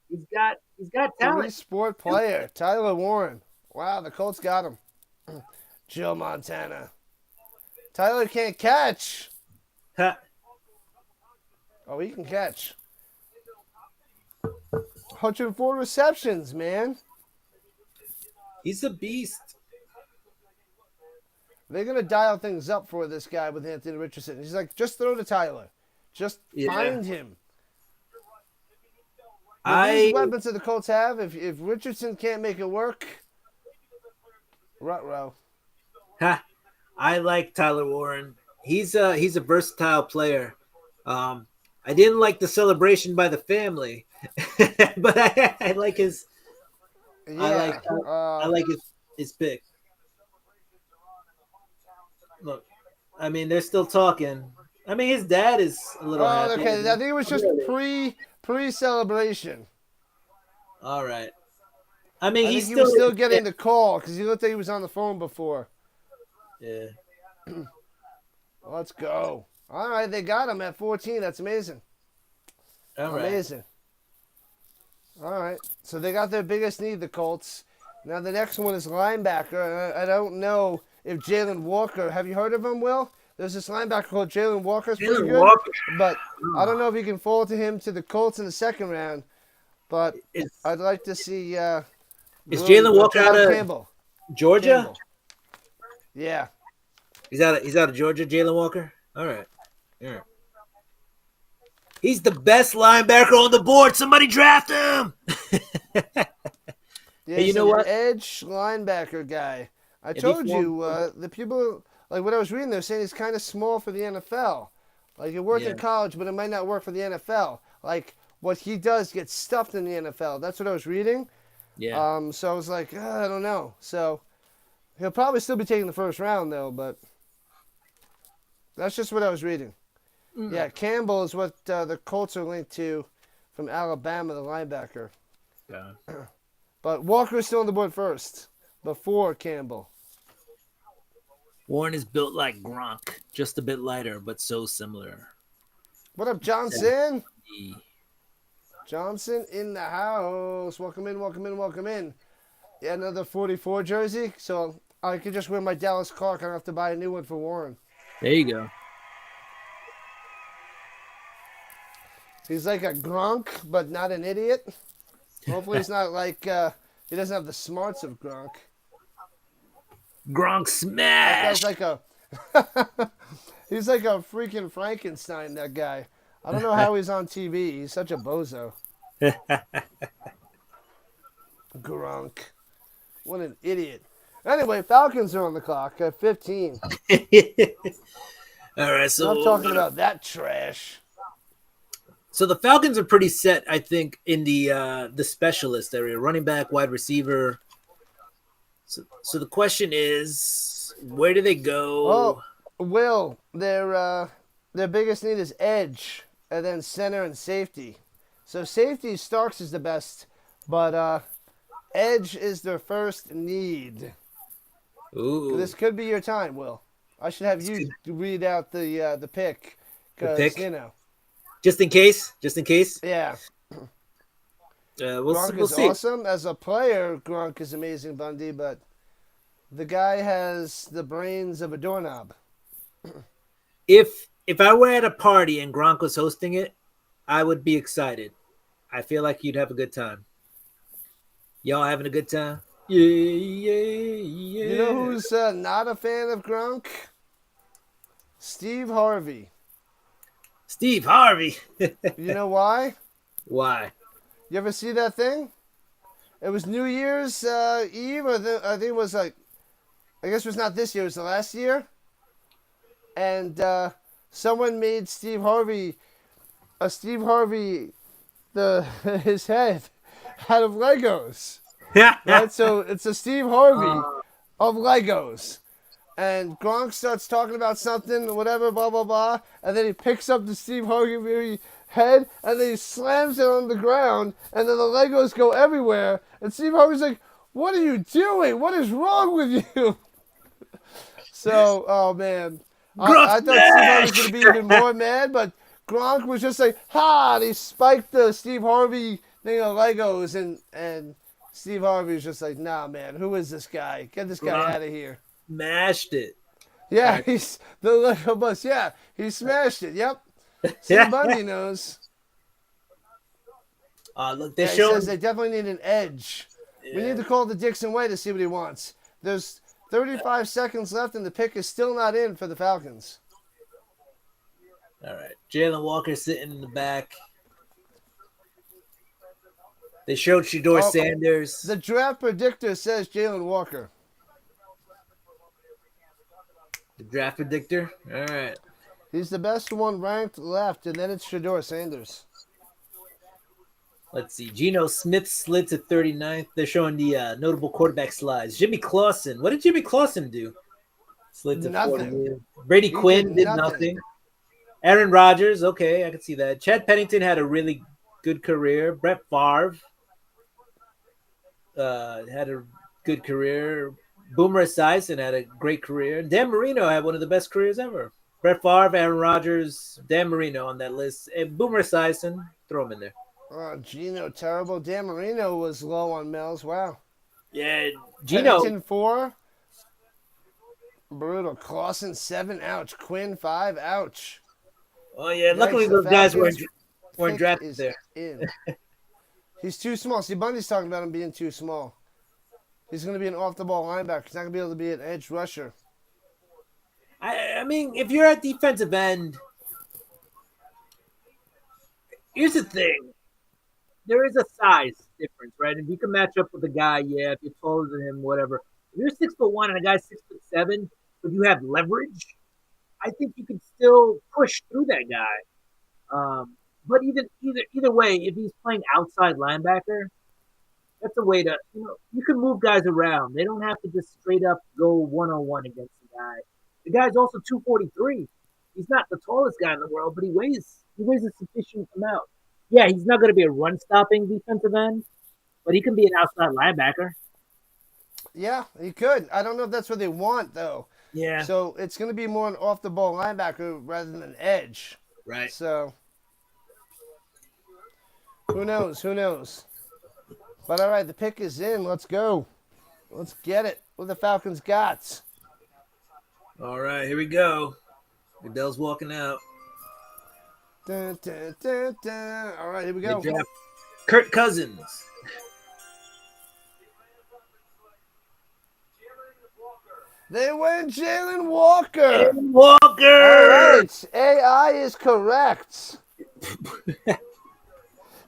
He's got talent. Three-sport player, Tyler Warren. Wow, the Colts got him. Joe Montana. Tyler can't catch. Ha. Oh, he can catch. 104 receptions, man. He's a beast. They're going to dial things up for this guy with Anthony Richardson. He's like, just throw to Tyler. Just find him. These weapons that the Colts have, if Richardson can't make it work, ruh-roh. Ha. I like Tyler Warren. He's a versatile player. I didn't like the celebration by the family, but I like his. I like Yeah. I like his pick. Look, I mean, they're still talking. I mean, his dad is a little Oh, happy. okay. I think it was just Really? pre-celebration. All right. I mean, I think he's he was still. still getting the call because he looked like he was on the phone before. Yeah. Let's go. All right, they got him at 14. That's amazing. All right. Amazing. All right. So they got their biggest need, the Colts. Now the next one is linebacker. I don't know if Jalen Walker. Have you heard of him, Will? There's this linebacker called Jalen Walker. It's pretty Jalen good. Walker. But I don't know if you can fall to him to the Colts in the second round. But Is, I'd like to see is Jalen Walker out of Campbell. Georgia? Campbell. Yeah. He's out of Georgia. Jalen Walker. All right. Yeah. He's the best linebacker on the board. Somebody draft him. Yeah, Hey, you he's know an what? edge linebacker guy. I If he told formed- you, the people, like what I was reading, they're saying he's kind of small for the NFL. Like it worked Yeah. in college, but it might not work for the NFL. Like what he does gets stuffed in the NFL. That's what I was reading. Yeah. So I was like, I don't know. So he'll probably still be taking the first round though, but that's just what I was reading. Yeah, Campbell is what the Colts are linked to from Alabama, the linebacker. Yeah. But Walker's still on the board first, before Campbell. Warren is built like Gronk, just a bit lighter, but so similar. What up, Johnson? He- Johnson in the house. Welcome in, welcome in, welcome in. Yeah, another 44 jersey, so I could just wear my Dallas Clark. I don't have to buy a new one for Warren. There you go. He's like a Gronk, but not an idiot. Hopefully he's not like, he doesn't have the smarts of Gronk. Gronk That guy's smash. like a, he's like a freaking Frankenstein, that guy. I don't know how he's on TV. He's such a bozo. Gronk. What an idiot. Anyway, Falcons are on the clock at 15. All right, so I'm talking about that trash. So the Falcons are pretty set, I think, in the specialist area, running back, wide receiver. So the question is, where do they go? Oh, Will, their biggest need is edge, and then center and safety. So safety, Starks is the best, but edge is their first need. Ooh, This could be your time, Will. I should have you read out the pick, The because pick? you know, just in case. yeah. We'll Gronk is see. awesome as a player. Gronk is amazing, Bundy, but the guy has the brains of a doorknob. If I were at a party and Gronk was hosting it, I would be excited. I feel like you'd have a good time. Y'all having a good time? Yeah. You know who's not a fan of Gronk? Steve Harvey. Steve Harvey. You know why? Why? You ever see that thing? It was New Year's Eve, I think it was like, I guess it was not this year, it was the last year. And someone made Steve Harvey, his head out of Legos. Right? So it's a Steve Harvey of Legos. And Gronk starts talking about something, whatever, blah, blah, blah. And then he picks up the Steve Harvey head and then he slams it on the ground. And then the Legos go everywhere. And Steve Harvey's like, what are you doing? What is wrong with you? So, oh, man. I thought Steve Harvey was going to be even more mad, but Gronk was just like, ha! And he spiked the Steve Harvey thing of Legos. And Steve Harvey was just like, nah, man, who is this guy? Get this guy out of here. Smashed it. Yeah, he's the Lego bus. Yeah, he smashed it. Yep. Sam Bundy knows. Look, they're Yeah, he showing. says they definitely need an edge. We need to call the Dixon way to see what he wants. There's 35 seconds left, and the pick is still not in for the Falcons. All right, Jalen Walker sitting in the back. They showed Shedeur Sanders. The draft predictor says Jalen Walker. The draft predictor. All right. He's the best one ranked left, and then it's Shedeur Sanders. Let's see. Geno Smith slid to 39th. They're showing the notable quarterback slides. Jimmy Clausen. What did Jimmy Clausen do? Slid to Nothing. 40th. Brady He Quinn did did nothing. nothing. Aaron Rodgers. Okay, I can see that. Chad Pennington had a really good career. Brett Favre had a good career. Boomer Esiason had a great career. Dan Marino had one of the best careers ever. Brett Favre, Aaron Rodgers, Dan Marino on that list. And Boomer Esiason, throw him in there. Oh, Geno, terrible. Dan Marino was low on Mills. Wow. Yeah, Geno. Pennington 4. Brutal. Clausen 7. Ouch. Quinn 5. Ouch. Oh, yeah. Yikes, Luckily, the those guys Falcons weren't pick drafted is there. in. He's too small. See, Bundy's talking about him being too small. He's going to be an off-the-ball linebacker. He's not going to be able to be an edge rusher. I mean, if you're at defensive end, here's the thing. There is a size difference, right? If you can match up with a guy, yeah, if you're taller than him, whatever. If you're 6'1" and a guy's 6'7", but you have leverage, I think you can still push through that guy. But either way, if he's playing outside linebacker, that's a way to you can move guys around. They don't have to just straight up go 1-on-1 against the guy. The guy's also 243. He's not the tallest guy in the world, but he weighs a sufficient amount. Yeah, he's not going to be a run-stopping defensive end, but he can be an outside linebacker. Yeah, he could. I don't know if that's what they want, though. Yeah. So it's going to be more an off-the-ball linebacker rather than an edge. Right. So who knows? Who knows? But all right, the pick is in. Let's go. Let's get it. What the Falcons got? All right, here we go. Goodell's walking out. Dun, dun, dun, dun. All right, here we go. They draft Kirk Cousins. They went Jalen Walker. Jalen Walker. All right, AI is correct.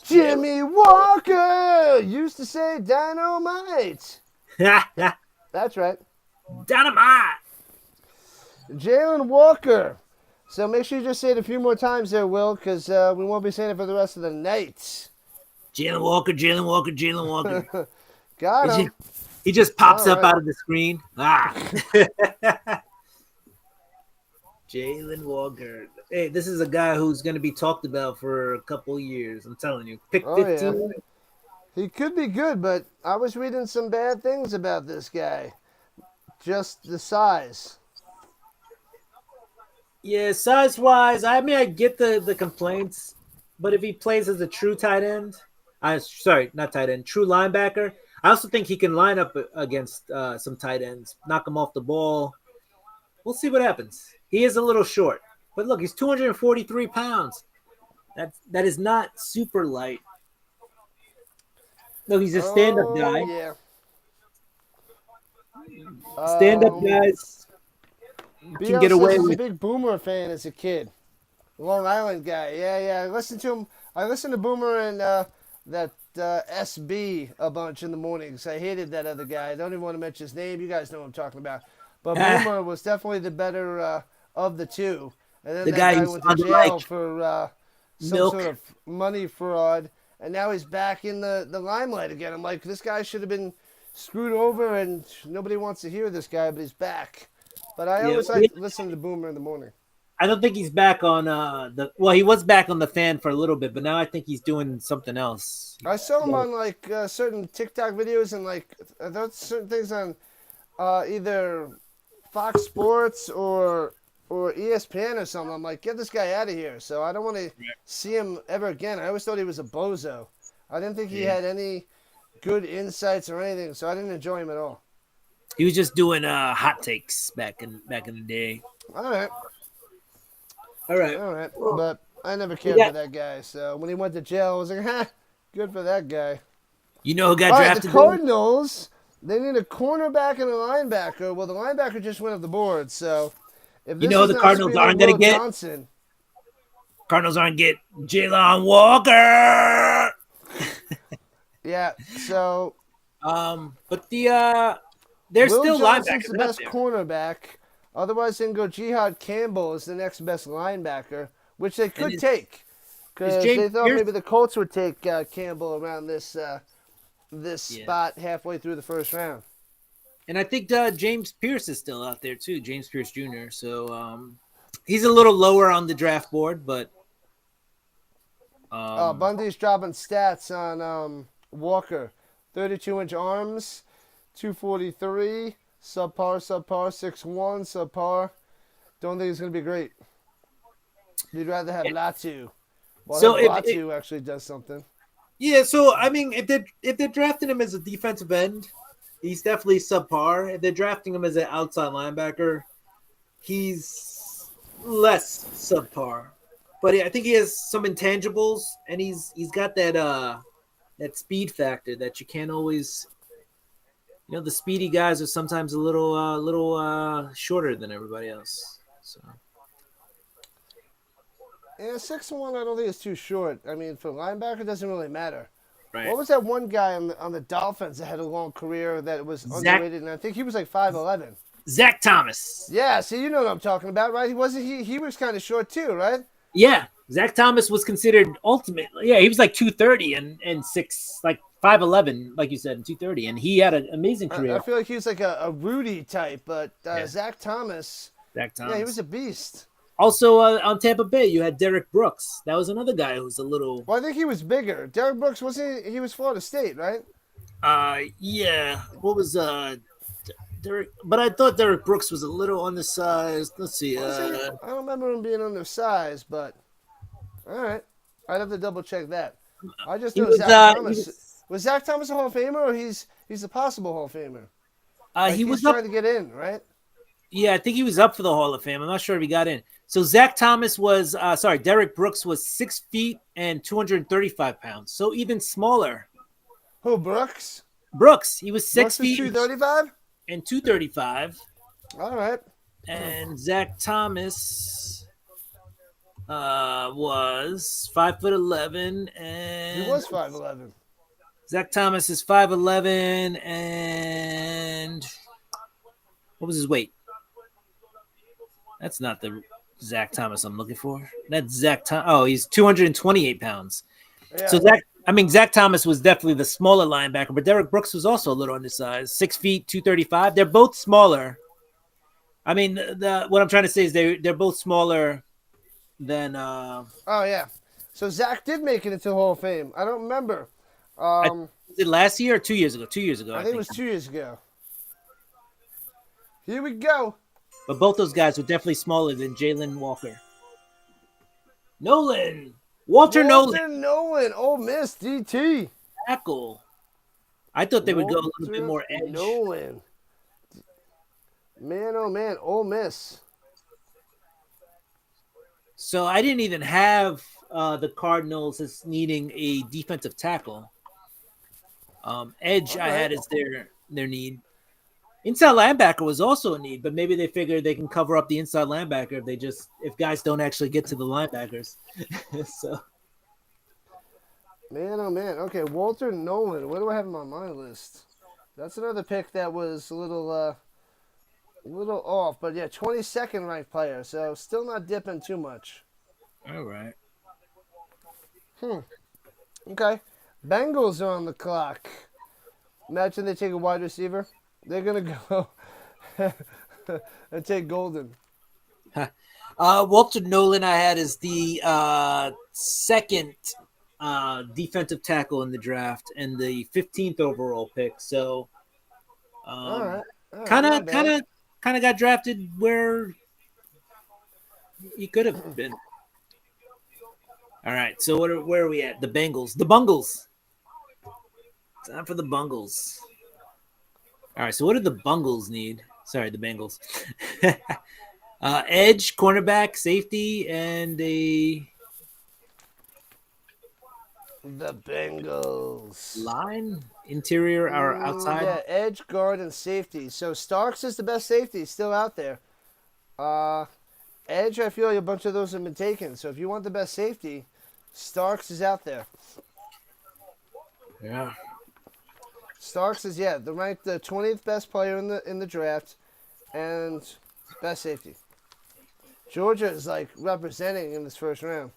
Jimmy Walker used to say dynamite. That's right. Dynamite. Jalen Walker. So make sure you just say it a few more times there, Will, because we won't be saying it for the rest of the night. Jalen Walker, Jalen Walker, Jalen Walker. Got him. He just pops All up right. out of the screen. Jalen Walker. Hey, this is a guy who's going to be talked about for a couple of years. I'm telling you. Pick 15. Yeah. He could be good, but I was reading some bad things about this guy. Just the size. Yeah, size-wise, I mean, I get the complaints, but if he plays as a true tight end, not tight end, true linebacker, I also think he can line up against some tight ends, knock him off the ball. We'll see what happens. He is a little short, but look, he's 243 pounds. That is not super light. No, he's a stand-up guy. Yeah. Stand-up guys can get away with. He's a big Boomer fan as a kid. Long Island guy. Yeah. I listened to him. I listened to Boomer and that SB a bunch in the mornings. I hated that other guy. I don't even want to mention his name. You guys know what I'm talking about. But Boomer was definitely the better of the two. And then The that guy guy who's went to under, jail like, for some milk. sort of money fraud. And now he's back in the limelight again. I'm like, this guy should have been screwed over, and nobody wants to hear this guy, but he's back. But I always like to listen to Boomer in the morning. I don't think he's back on he was back on the Fan for a little bit, but now I think he's doing something else. I saw him on like certain TikTok videos and like there's certain things on either Fox Sports or ESPN or something. I'm like, get this guy out of here. So I don't want to see him ever again. I always thought he was a bozo. I didn't think he had any good insights or anything, so I didn't enjoy him at all. He was just doing hot takes back in the day. All right. But I never cared for that guy. So when he went to jail, I was like, good for that guy. You know who got All right, drafted? the Cardinals, they need a cornerback and a linebacker. Well, the linebacker just went off the board, so if this the Cardinals aren't going to get? Johnson, Cardinals aren't get Jalen Walker. yeah. So, but there's Will still Johnson's linebackers the out best there. cornerback. Otherwise, they can go Jihad Campbell as the next best linebacker, which they And could take. is Because James they thought Pierce? maybe the Colts would take Campbell around this Yeah. spot halfway through the first round. And I think James Pierce is still out there too, James Pierce Jr. So he's a little lower on the draft board, but Bundy's dropping stats on Walker. 32-inch arms, 243, subpar, 6'1", subpar. Don't think it's going to be great. You'd rather have Latu. Well, So Latu actually does something. yeah, so I mean, if they're drafting him as a defensive end, he's definitely subpar. If they're drafting him as an outside linebacker, he's less subpar. But I think he has some intangibles, and he's got that speed factor that you can't always. The speedy guys are sometimes a little shorter than everybody else. So Yeah, 6'1", I don't think it's too short. I mean, for linebacker, it doesn't really matter. right, What was that one guy on the Dolphins that had a long career that was underrated? And I think he was like 5'11". Zach Thomas. Yeah, see, you know what I'm talking about, right? He was kind of short too, right? Yeah, Zach Thomas was considered ultimate. Yeah, he was like 230 and 5'11", like you said, and 230, and he had an amazing career. I feel like he was like a Rudy type, but Yeah. Zach Thomas, Zach Thomas. yeah, he was a beast. Also on Tampa Bay, you had Derek Brooks. That was another guy who was a little. Well, I think he was bigger. Derek Brooks wasn't he? He was Florida State, right? Yeah. What was Derek? But I thought Derek Brooks was a little undersized. Let's see. Was he? I don't remember him being undersized, but all right, I'd have to double check that. I just He know was, Zach Thomas. Was Zach Thomas a Hall of Famer, or he's a possible Hall of Famer? He was trying up. to get in, right? Yeah, I think he was up for the Hall of Fame. I'm not sure if he got in. So Zach Thomas was, Derek Brooks was 6 feet and 235 pounds. So even smaller. Who, Brooks? Brooks, he was 6 Brooks was feet 235? and 235. All right. And Zach Thomas was 5'11", and He was 5'11". Zach Thomas is 5'11", and what was his weight? That's not the Zach Thomas I'm looking for. That's Zach Thomas. Oh, he's 228 pounds. Yeah. So Zach Thomas was definitely the smaller linebacker, but Derek Brooks was also a little undersized. 6 feet, 235. They're both smaller. I mean, what I'm trying to say is they're both smaller than. Oh yeah. So Zach did make it into the Hall of Fame. I don't remember. Was it last year or 2 years ago? 2 years ago. I think it was 2 years ago. Here we go. But both those guys were definitely smaller than Jalen Walker. Walter Nolan. Ole Miss, DT. Tackle. I thought they would go a little bit more edge. Nolan. Man, oh man, Ole Miss. So I didn't even have the Cardinals as needing a defensive tackle. Edge I had as their need. Inside linebacker was also a need, but maybe they figured they can cover up the inside linebacker if guys don't actually get to the linebackers. So, man, oh man. Okay, Walter Nolan. Where do I have him on my list? That's another pick that was a little off, but yeah, 22nd ranked player, so still not dipping too much. all right. Okay, Bengals are on the clock. Imagine they take a wide receiver. They're gonna go and take Golden. Walter Nolan I had as the second defensive tackle in the draft and the 15th overall pick. So, All right. kind of got drafted where he could have been. All right. So where are we at? The Bengals. The Bungles. Time for the Bungles. All right. So what do the Bungles need? Sorry, the Bengals. Edge, cornerback, safety, and the Bengals. line, interior or outside. Yeah, edge, guard, and safety. So Starks is the best safety, still out there. Edge, I feel like a bunch of those have been taken. So if you want the best safety, Starks is out there. Yeah. Starks is the 20th best player in the draft, and Best safety. Georgia is like representing in this first round.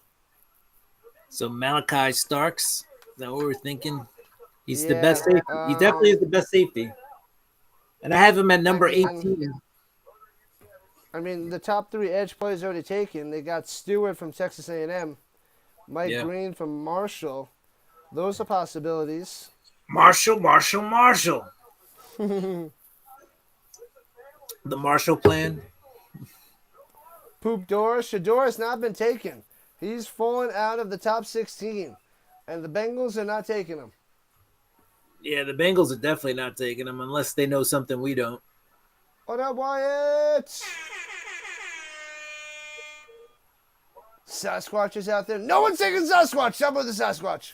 So Malachi Starks, is that what we're thinking? He's the best Yeah. safety. He definitely is the best safety. And I have him at I number mean, 18. the top three edge players already taken. They got Stewart from Texas A&M, Mike Yeah. Green from Marshall. Those are possibilities. Marshall. The Marshall plan. Poop Door. Shedeur has not been taken. He's fallen out of the top 16, and the Bengals are not taking him. Yeah, the Bengals are definitely not taking him unless they know something we don't. What up, Wyatt? Sasquatch is out there. No one's taking Sasquatch. Stop with the Sasquatch.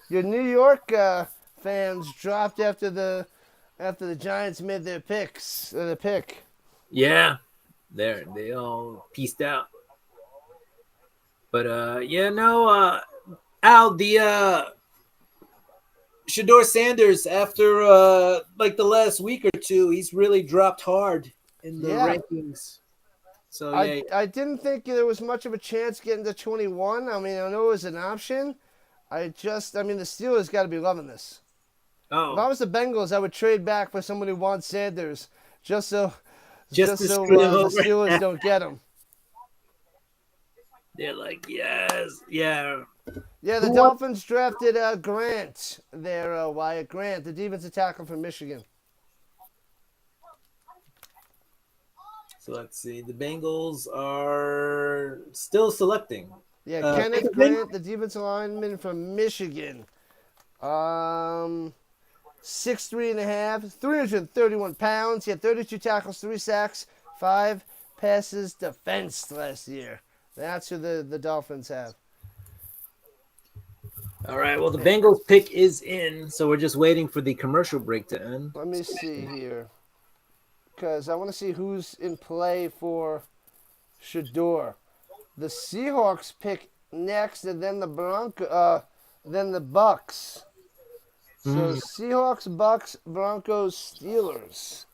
Your New York fans dropped after the Giants made their picks. The pick. Yeah, they all pieced out. But Al, the Shedeur Sanders after like the last week or two, he's really dropped hard in the rankings. So yeah, I didn't think there was much of a chance getting to 21. I mean, I know it was an option. The Steelers got to be loving this. If I was the Bengals, I would trade back for someone who wants Sanders just so the Steelers don't get him. They're like, yes, yeah. Yeah, the Dolphins drafted Grant there, Wyatt Grant, the defensive tackle from Michigan. So let's see. The Bengals are still selecting. Yeah, Kenneth Grant, the defensive lineman from Michigan. 6'3 and a half, 331 pounds. He had 32 tackles, 3 sacks, 5 passes defensed last year. That's who the Dolphins have. All right. Well, the Bengals pick is in, so we're just waiting for the commercial break to end. Let me see here, because I want to see who's in play for Shedeur. The Seahawks pick next, and then the Bucks. So Seahawks, Bucks, Broncos, Steelers.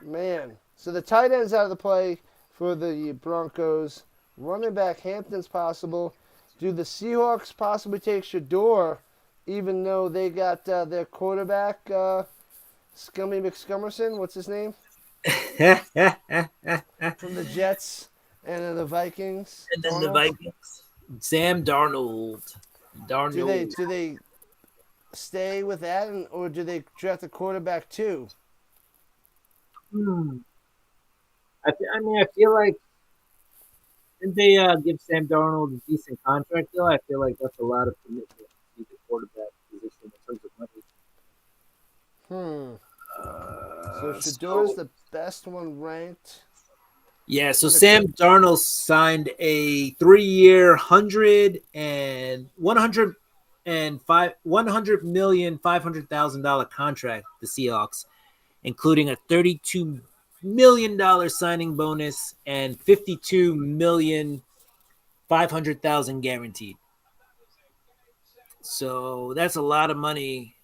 Man, so the tight end's out of the play for the Broncos. Running back Hampton's possible. Do the Seahawks possibly take Shedeur, even though they got their quarterback, Scummy McScummerson? What's his name? From the Jets and then the Vikings. And then the Vikings. Sam Darnold. Do they stay with that, or do they draft a quarterback too? I feel like if they give Sam Darnold a decent contract deal, I feel like that's a lot of commitment to the quarterback position in terms of money. So Shedeur's the best one ranked. Yeah, so Sam Darnold signed a 3-year, $100,500,000 contract with the Seahawks, including a $32 million signing bonus and $52,500,000 guaranteed. So that's a lot of money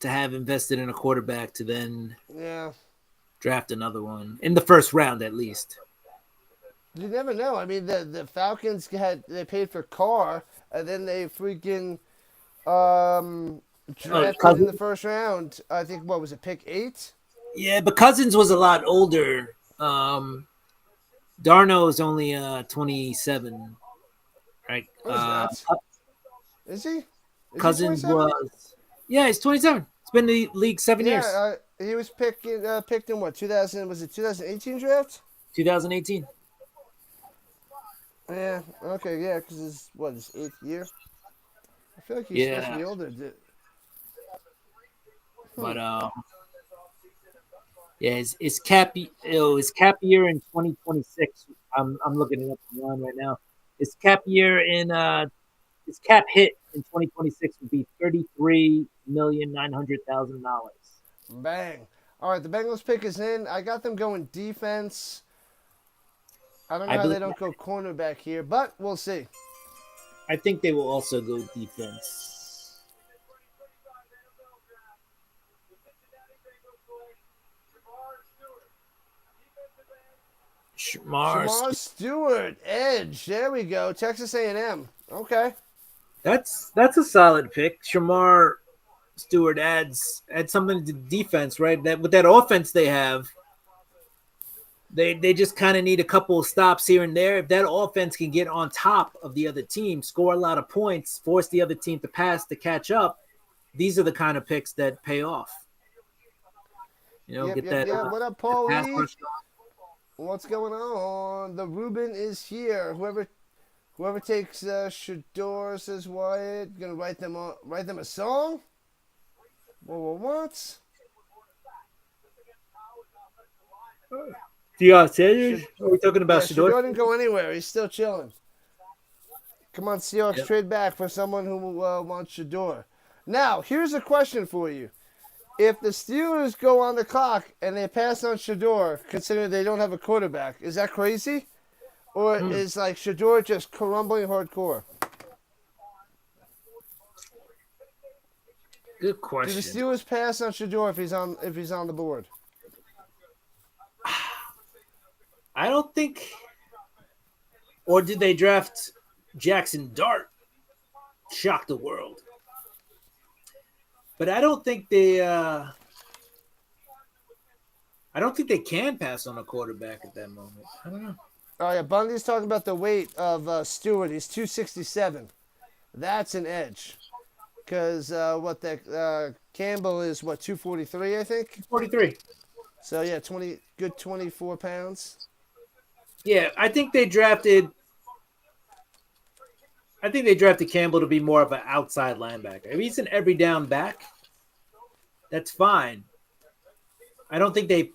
to have invested in a quarterback to then draft another one in the first round at least. You never know. I mean, the Falcons they paid for Carr, and then they freaking drafted in the first round. I think what was it, pick 8? Yeah, but Cousins was a lot older. Darno is only 27, right? Is he? Cousins was. Yeah, he's 27. He's been in the league 7 years. He was picked in what, 2000? Was it 2018 draft? 2018. Yeah. Okay. Yeah, because his 8th year. I feel like he's supposed to be older. But his cap year in 2026. I'm looking it up online right now. His cap year his cap hit in 2026 would be $33,900,000. Bang! All right, the Bengals pick is in. I got them going defense. I don't know how they don't go cornerback here, but we'll see. I think they will also go defense. Shedeur Stewart, edge. There we go. Texas A&M. Okay. That's a solid pick. Shamar Stewart adds something to defense, right? That with that offense they have, they just kind of need a couple of stops here and there. If that offense can get on top of the other team, score a lot of points, force the other team to pass to catch up, these are the kind of picks that pay off. Yep. Get that. What up, Paul pass E? rush. What's going on? The Ruben is here. Whoever takes Shedeur, says Wyatt, gonna write them a song. What? Shedeur Sanders? Are we talking about Shedeur Shedeur? didn't go anywhere. He's still chilling. Come on, Seahawks, Yep. trade back for someone who wants Shedeur. Now, here's a question for you. If the Steelers go on the clock and they pass on Shedeur, considering they don't have a quarterback, is that crazy? Or is like Shedeur just crumbling hardcore? Good Do question. the Steelers pass on Shedeur if he's on the board? I don't think. Or did they draft Jackson Dart? Shock the world. But I don't think they. I don't think they can pass on a quarterback at that moment. I don't know. Oh yeah, Bundy's talking about the weight of Stewart. He's 267. That's an edge. Because Campbell is 243, I think. 43. So yeah, 24 pounds. Yeah, I think they drafted Campbell to be more of an outside linebacker. If he's an every down back, that's fine. I don't think they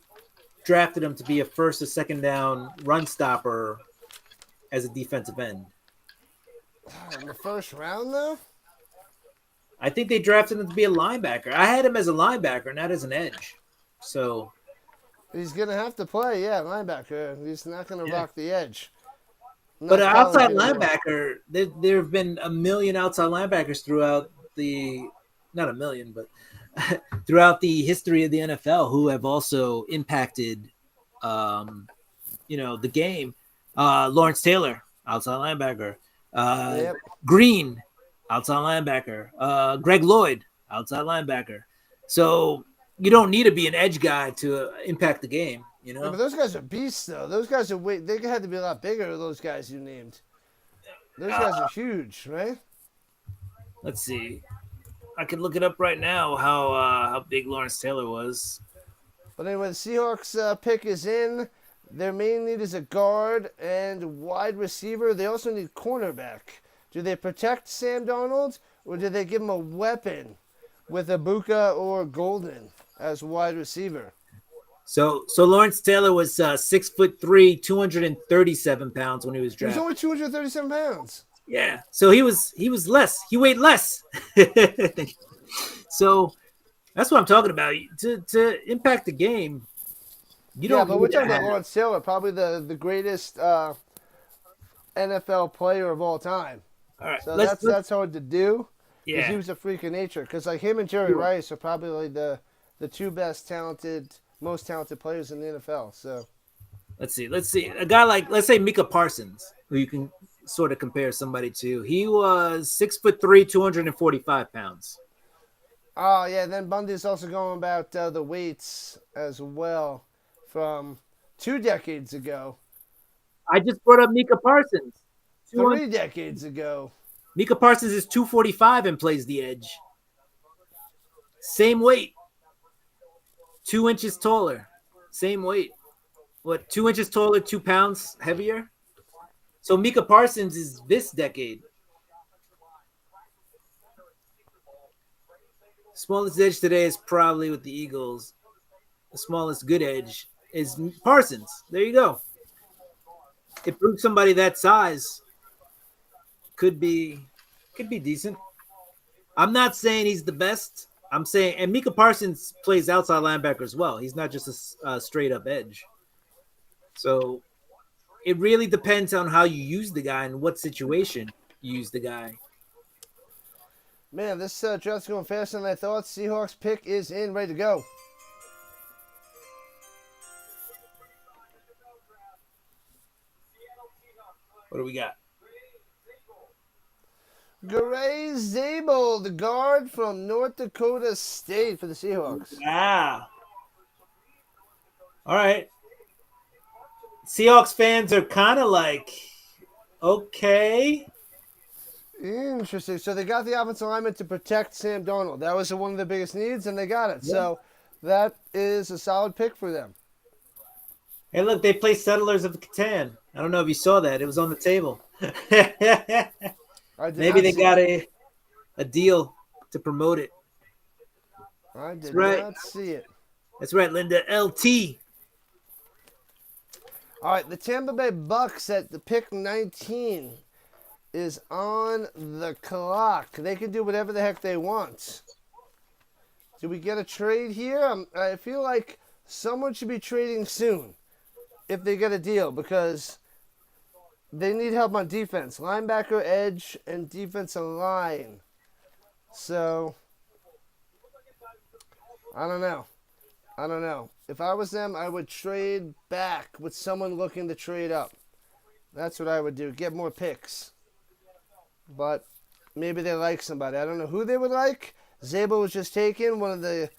drafted him to be a first or second down run stopper as a defensive end. In the first round, though? I think they drafted him to be a linebacker. I had him as a linebacker, not as an edge. So he's going to have to play, linebacker. He's not going to rock the edge. But an outside linebacker, there have been a million outside linebackers throughout not a million, but throughout the history of the NFL who have also impacted, the game. Lawrence Taylor, outside linebacker. Green, outside linebacker. Greg Lloyd, outside linebacker. So you don't need to be an edge guy to impact the game. Yeah, but those guys are beasts, though. Those guys are they had to be a lot bigger than those guys you named. Those guys are huge, right? Let's see. I can look it up right now how big Lawrence Taylor was. But anyway, the Seahawks pick is in. Their main need is a guard and wide receiver. They also need cornerback. Do they protect Sam Darnold, or do they give him a weapon with Egbuka or Golden as wide receiver? So Lawrence Taylor was 6'3", 237 pounds when he was drafted. He was only 237 pounds. Yeah, so he was less. He weighed less. So that's what I'm talking about. To impact the game, but we're talking about Lawrence Taylor, probably the greatest NFL player of all time. All right, so that's hard to do. Because he was a freak of nature. Because like him and Jerry Rice are probably the two most talented players in the NFL. So let's see. A guy like, let's say, Micah Parsons, who you can sort of compare somebody to. He was 6'3", 245 pounds. Oh yeah, then Bundy's also going about the weights as well from 2 decades ago. I just brought up Micah Parsons. 3 decades ago. Micah Parsons is 245 and plays the edge. Same weight. 2 inches taller. Same weight. 2 inches taller, 2 pounds heavier? So Micah Parsons is this decade. Smallest edge today is probably with the Eagles. The smallest good edge is Parsons. There you go. If somebody that size could be decent. I'm not saying he's the best. I'm saying, and Micah Parsons plays outside linebacker as well. He's not just a straight up edge. So it really depends on how you use the guy and what situation you use the guy. Man, this draft's going faster than I thought. Seahawks pick is in, ready to go. What do we got? Gray Zabel, the guard from North Dakota State for the Seahawks. Wow. All right. Seahawks fans are kind of like, okay. Interesting. So they got the offensive lineman to protect Sam Darnold. That was one of the biggest needs, and they got it. Yeah. So that is a solid pick for them. Hey, look, they play Settlers of Catan. I don't know if you saw that. It was on the table. Maybe they got a deal to promote it. I did right. not see it. That's right, Linda. LT. All right, the Tampa Bay Bucks at the pick 19 is on the clock. They can do whatever the heck they want. Do we get a trade here? I feel like someone should be trading soon if they get a deal because they need help on defense. Linebacker, edge, and defensive line. So, I don't know. If I was them, I would trade back with someone looking to trade up. That's what I would do. Get more picks. But maybe they like somebody. I don't know who they would like. Zabel was just taken, one of the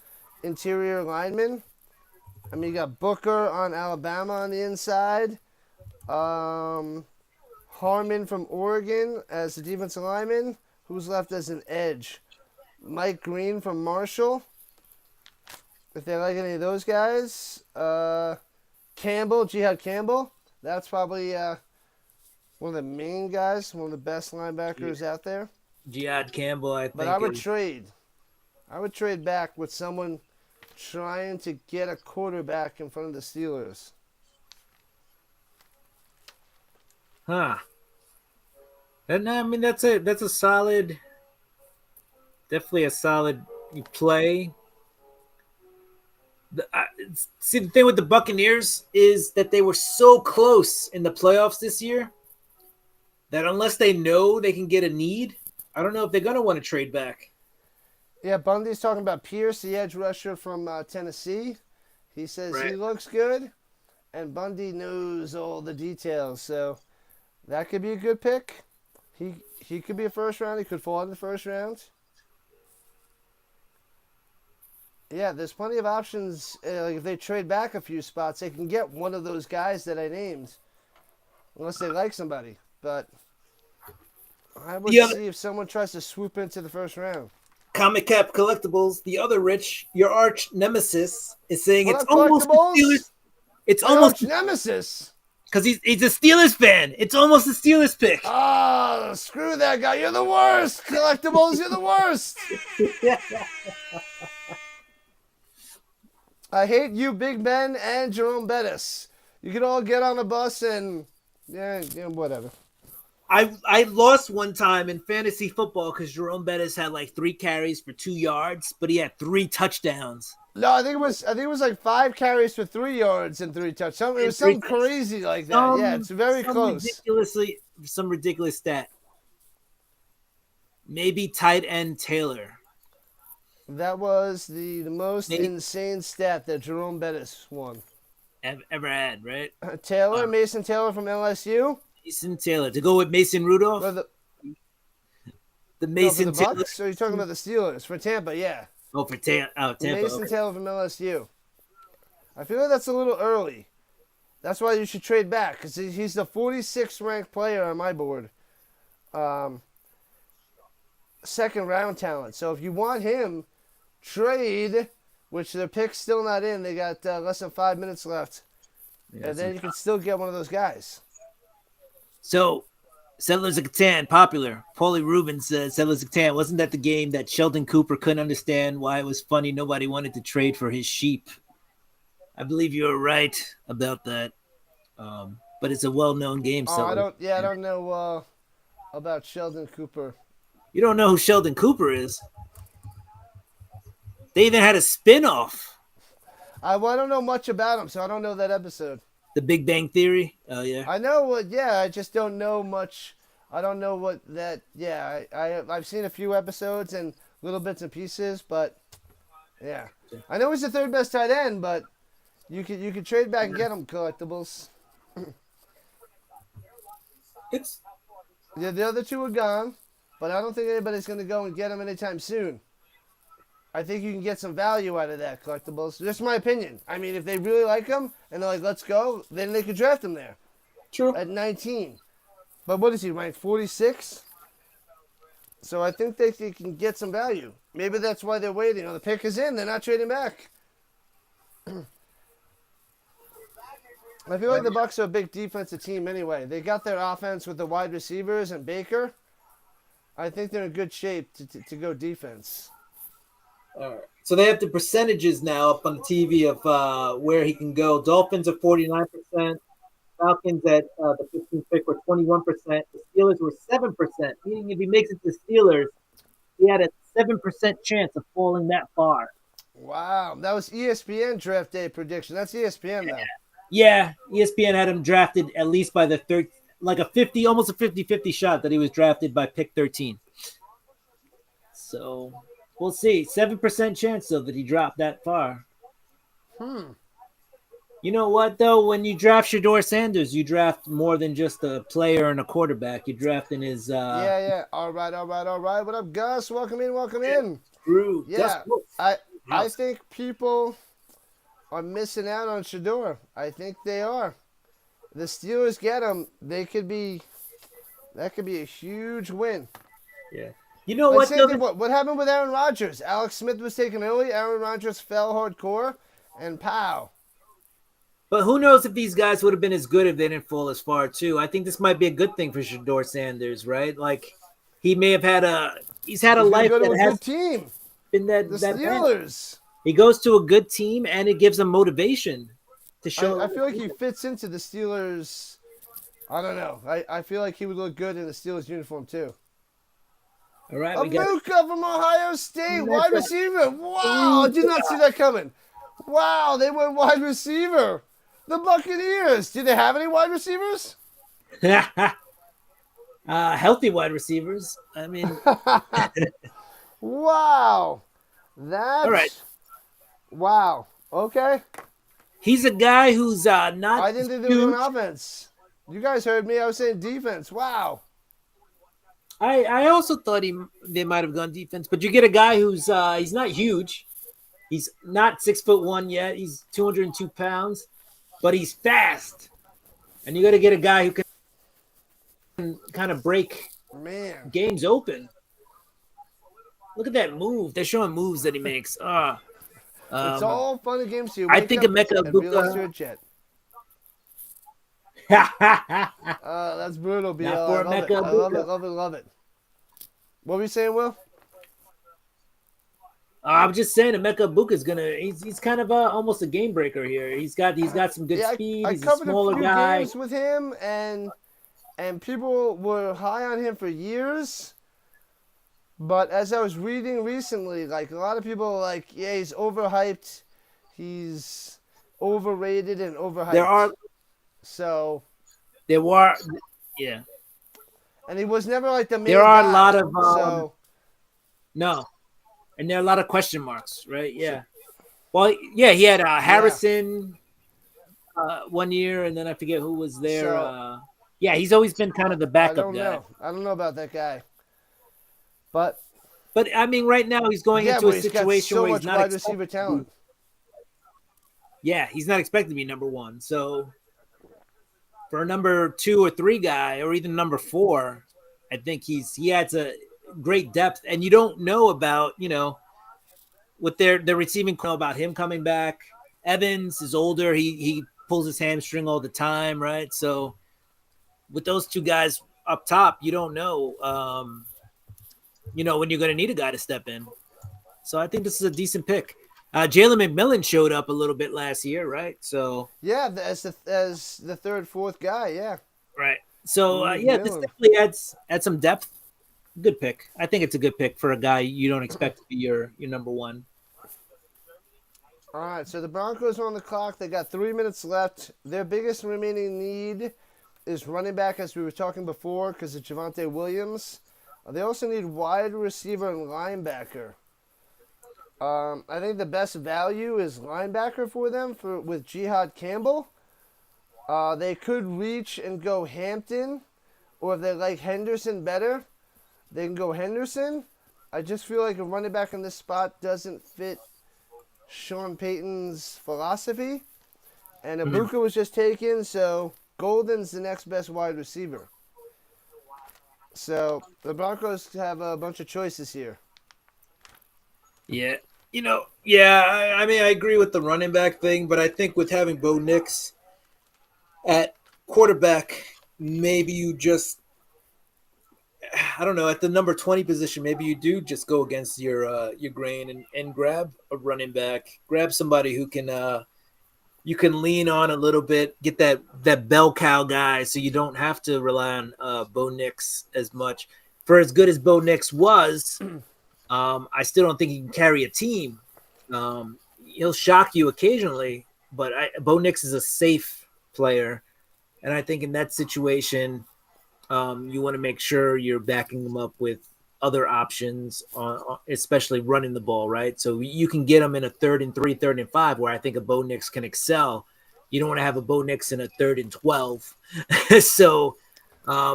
interior linemen. I mean, you got Booker on Alabama on the inside. Harmon from Oregon as the defensive lineman. Who's left as an edge? Mike Green from Marshall. If they like any of those guys. Campbell, Jihad Campbell. That's probably one of the main guys, one of the best linebackers out there. Jihad Campbell, I think. But I would trade. I would trade back with someone trying to get a quarterback in front of the Steelers. Huh. And I mean that's a solid, definitely a solid play. See, the thing with the Buccaneers is that they were so close in the playoffs this year that unless they know they can get a need, I don't know if they're gonna want to trade back. Yeah, Bundy's talking about Pierce, the edge rusher from Tennessee. He says he looks good, and Bundy knows all the details. So that could be a good pick. He could be a first round. He could fall in the first round. Yeah, there's plenty of options. Like if they trade back a few spots, they can get one of those guys that I named, unless they like somebody. But I would see if someone tries to swoop into the first round. Comic Cap Collectibles, the other Rich, your arch nemesis, is saying What it's up, almost the Collectibles? Steelers. It's My almost arch nemesis. because he's a Steelers fan. It's almost a Steelers pick. Oh, screw that guy. You're the worst. Collectibles, you're the worst. I hate you, Big Ben and Jerome Bettis. You can all get on a bus and, yeah, whatever. I lost one time in fantasy football because Jerome Bettis had like 3 carries for 2 yards, but he had 3 touchdowns. No, I think it was like 5 carries for 3 yards and 3 touchdowns. It was something crazy like that. Yeah, it's very close. Some ridiculous stat. Maybe tight end Taylor. That was the most insane stat that Jerome Bettis won. Ever had, right? Mason Taylor from LSU. Mason Taylor. To go with Mason Rudolph? The Mason for the Taylor. Bucks? Or are you talking about the Steelers? For Tampa, yeah. Oh, for Tampa. Mason Taylor from LSU. I feel like that's a little early. That's why you should trade back, because he's the 46th ranked player on my board. Second round talent. So if you want him, trade, which their pick's still not in. They got less than 5 minutes left. Yeah, and then you can still get one of those guys. So, Settlers of Catan, popular. Paulie Rubin says, Settlers of Catan, wasn't that the game that Sheldon Cooper couldn't understand why it was funny nobody wanted to trade for his sheep? I believe you were right about that. But it's a well-known game. I don't know about Sheldon Cooper. You don't know who Sheldon Cooper is? They even had a spin-off. I don't know much about him, so I don't know that episode. The Big Bang Theory? Oh, yeah. I know what, I just don't know much. I don't know what that, I've seen a few episodes and little bits and pieces, but, yeah. I know he's the third best tight end, but you could trade back and get him, Collectibles. It's Yeah, the other two are gone, but I don't think anybody's going to go and get them anytime soon. I think you can get some value out of that collectibles. Just my opinion. I mean, if they really like them and they're like, let's go, then they could draft him there true. at 19. But what is he, ranked 46? So I think they can get some value. Maybe that's why they're waiting. The pick is in. They're not trading back. I feel like the Bucs are a big defensive team anyway. They got their offense with the wide receivers and Baker. I think they're in good shape to go defense. All right. So they have the percentages now up on the TV of where he can go. Dolphins are 49%. Falcons at the 15th pick were 21%. The Steelers were 7%. Meaning if he makes it to the Steelers, he had a 7% chance of falling that far. Wow. That was ESPN draft day prediction. That's ESPN though. Yeah, ESPN had him drafted at least by the third, like a 50, almost a 50-50 shot that he was drafted by pick 13. So we'll see. 7% chance though that he dropped that far. You know what though? When you draft Shedeur Sanders, you draft more than just a player and a quarterback. You draft in his Yeah. All right. What up, Gus? Welcome in. Crew. Yeah. I think people are missing out on Shedeur. I think they are. The Steelers get him. That could be a huge win. Yeah. You know Like what? what happened with Aaron Rodgers? Alex Smith was taken early. Aaron Rodgers fell hardcore, and pow. But who knows if these guys would have been as good if they didn't fall as far too. I think this might be a good thing for Shedeur Sanders, right? Like he may have had he's had a life that has good team. Been that The that Steelers. Bad. He goes to a good team and it gives him motivation to show. I feel like he fits into the Steelers. I don't know. I feel like he would look good in the Steelers uniform too. All right, Egbuka from Ohio State, wide receiver. Wow, I did not see that coming. Wow, they went wide receiver. The Buccaneers. Do they have any wide receivers? Healthy wide receivers. I mean, wow. That's all right. Wow. Okay. He's a guy who's not. I didn't think they were doing offense. You guys heard me. I was saying defense. Wow. I also thought they might have gone defense, but you get a guy who's he's not huge. He's not 6'1" yet. He's 202 pounds, but he's fast. And you got to get a guy who can kind of break games open. Look at that move. They're showing moves that he makes. It's all fun and games to you. I think Emeka Egbuka. That's brutal, BL. I love it. What were you saying, Will? I'm just saying Emeka Egbuka is he's kind of almost a game breaker here. He's got some good speed. He's a smaller guy. I covered a few games with him, and people were high on him for years. But as I was reading recently, like a lot of people are like, yeah, he's overhyped. He's overrated and overhyped. Yeah. And he was never like the main There are guy, a lot of no. And there are a lot of question marks, right? Yeah. Well, yeah, he had Harrison 1 year, and then I forget who was there. Yeah, he's always been kind of the backup guy. I don't know about that guy. But I mean, right now he's going into a situation where he's not wide receiver talent. Yeah, he's not expected to be number one. So for a number 2 or 3 guy, or even number 4, I think he adds a great depth. And you don't know about, with their receiving core, about him coming back. Evans is older. He pulls his hamstring all the time, right? So with those 2 guys up top, you don't know, when you're going to need a guy to step in. So I think this is a decent pick. Jalen McMillan showed up a little bit last year, right? So yeah, as the 3rd, 4th guy, yeah. Right. So this definitely adds some depth. Good pick. I think it's a good pick for a guy you don't expect to be your number 1. All right, so the Broncos are on the clock. They got 3 minutes left. Their biggest remaining need is running back, as we were talking before, because of Javonte Williams. They also need wide receiver and linebacker. I think the best value is linebacker for them with Jihad Campbell. They could reach and go Hampton or if they like Henderson better, they can go Henderson. I just feel like a running back in this spot doesn't fit Sean Payton's philosophy. And Egbuka was just taken, so Golden's the next best wide receiver. So the Broncos have a bunch of choices here. Yeah. I mean, I agree with the running back thing, but I think with having Bo Nix at quarterback, maybe you just, I don't know, at the number 20 position, maybe you do just go against your grain and grab a running back, grab somebody who can you can lean on a little bit, get that bell cow guy, so you don't have to rely on Bo Nix as much. For as good as Bo Nix was, I still don't think he can carry a team. He'll shock you occasionally, but Bo Nix is a safe player, and I think in that situation, you want to make sure you're backing him up with other options, especially running the ball, right? So you can get him in a 3rd and 3, 3rd and 5, where I think a Bo Nix can excel. You don't want to have a Bo Nix in a 3rd and 12. So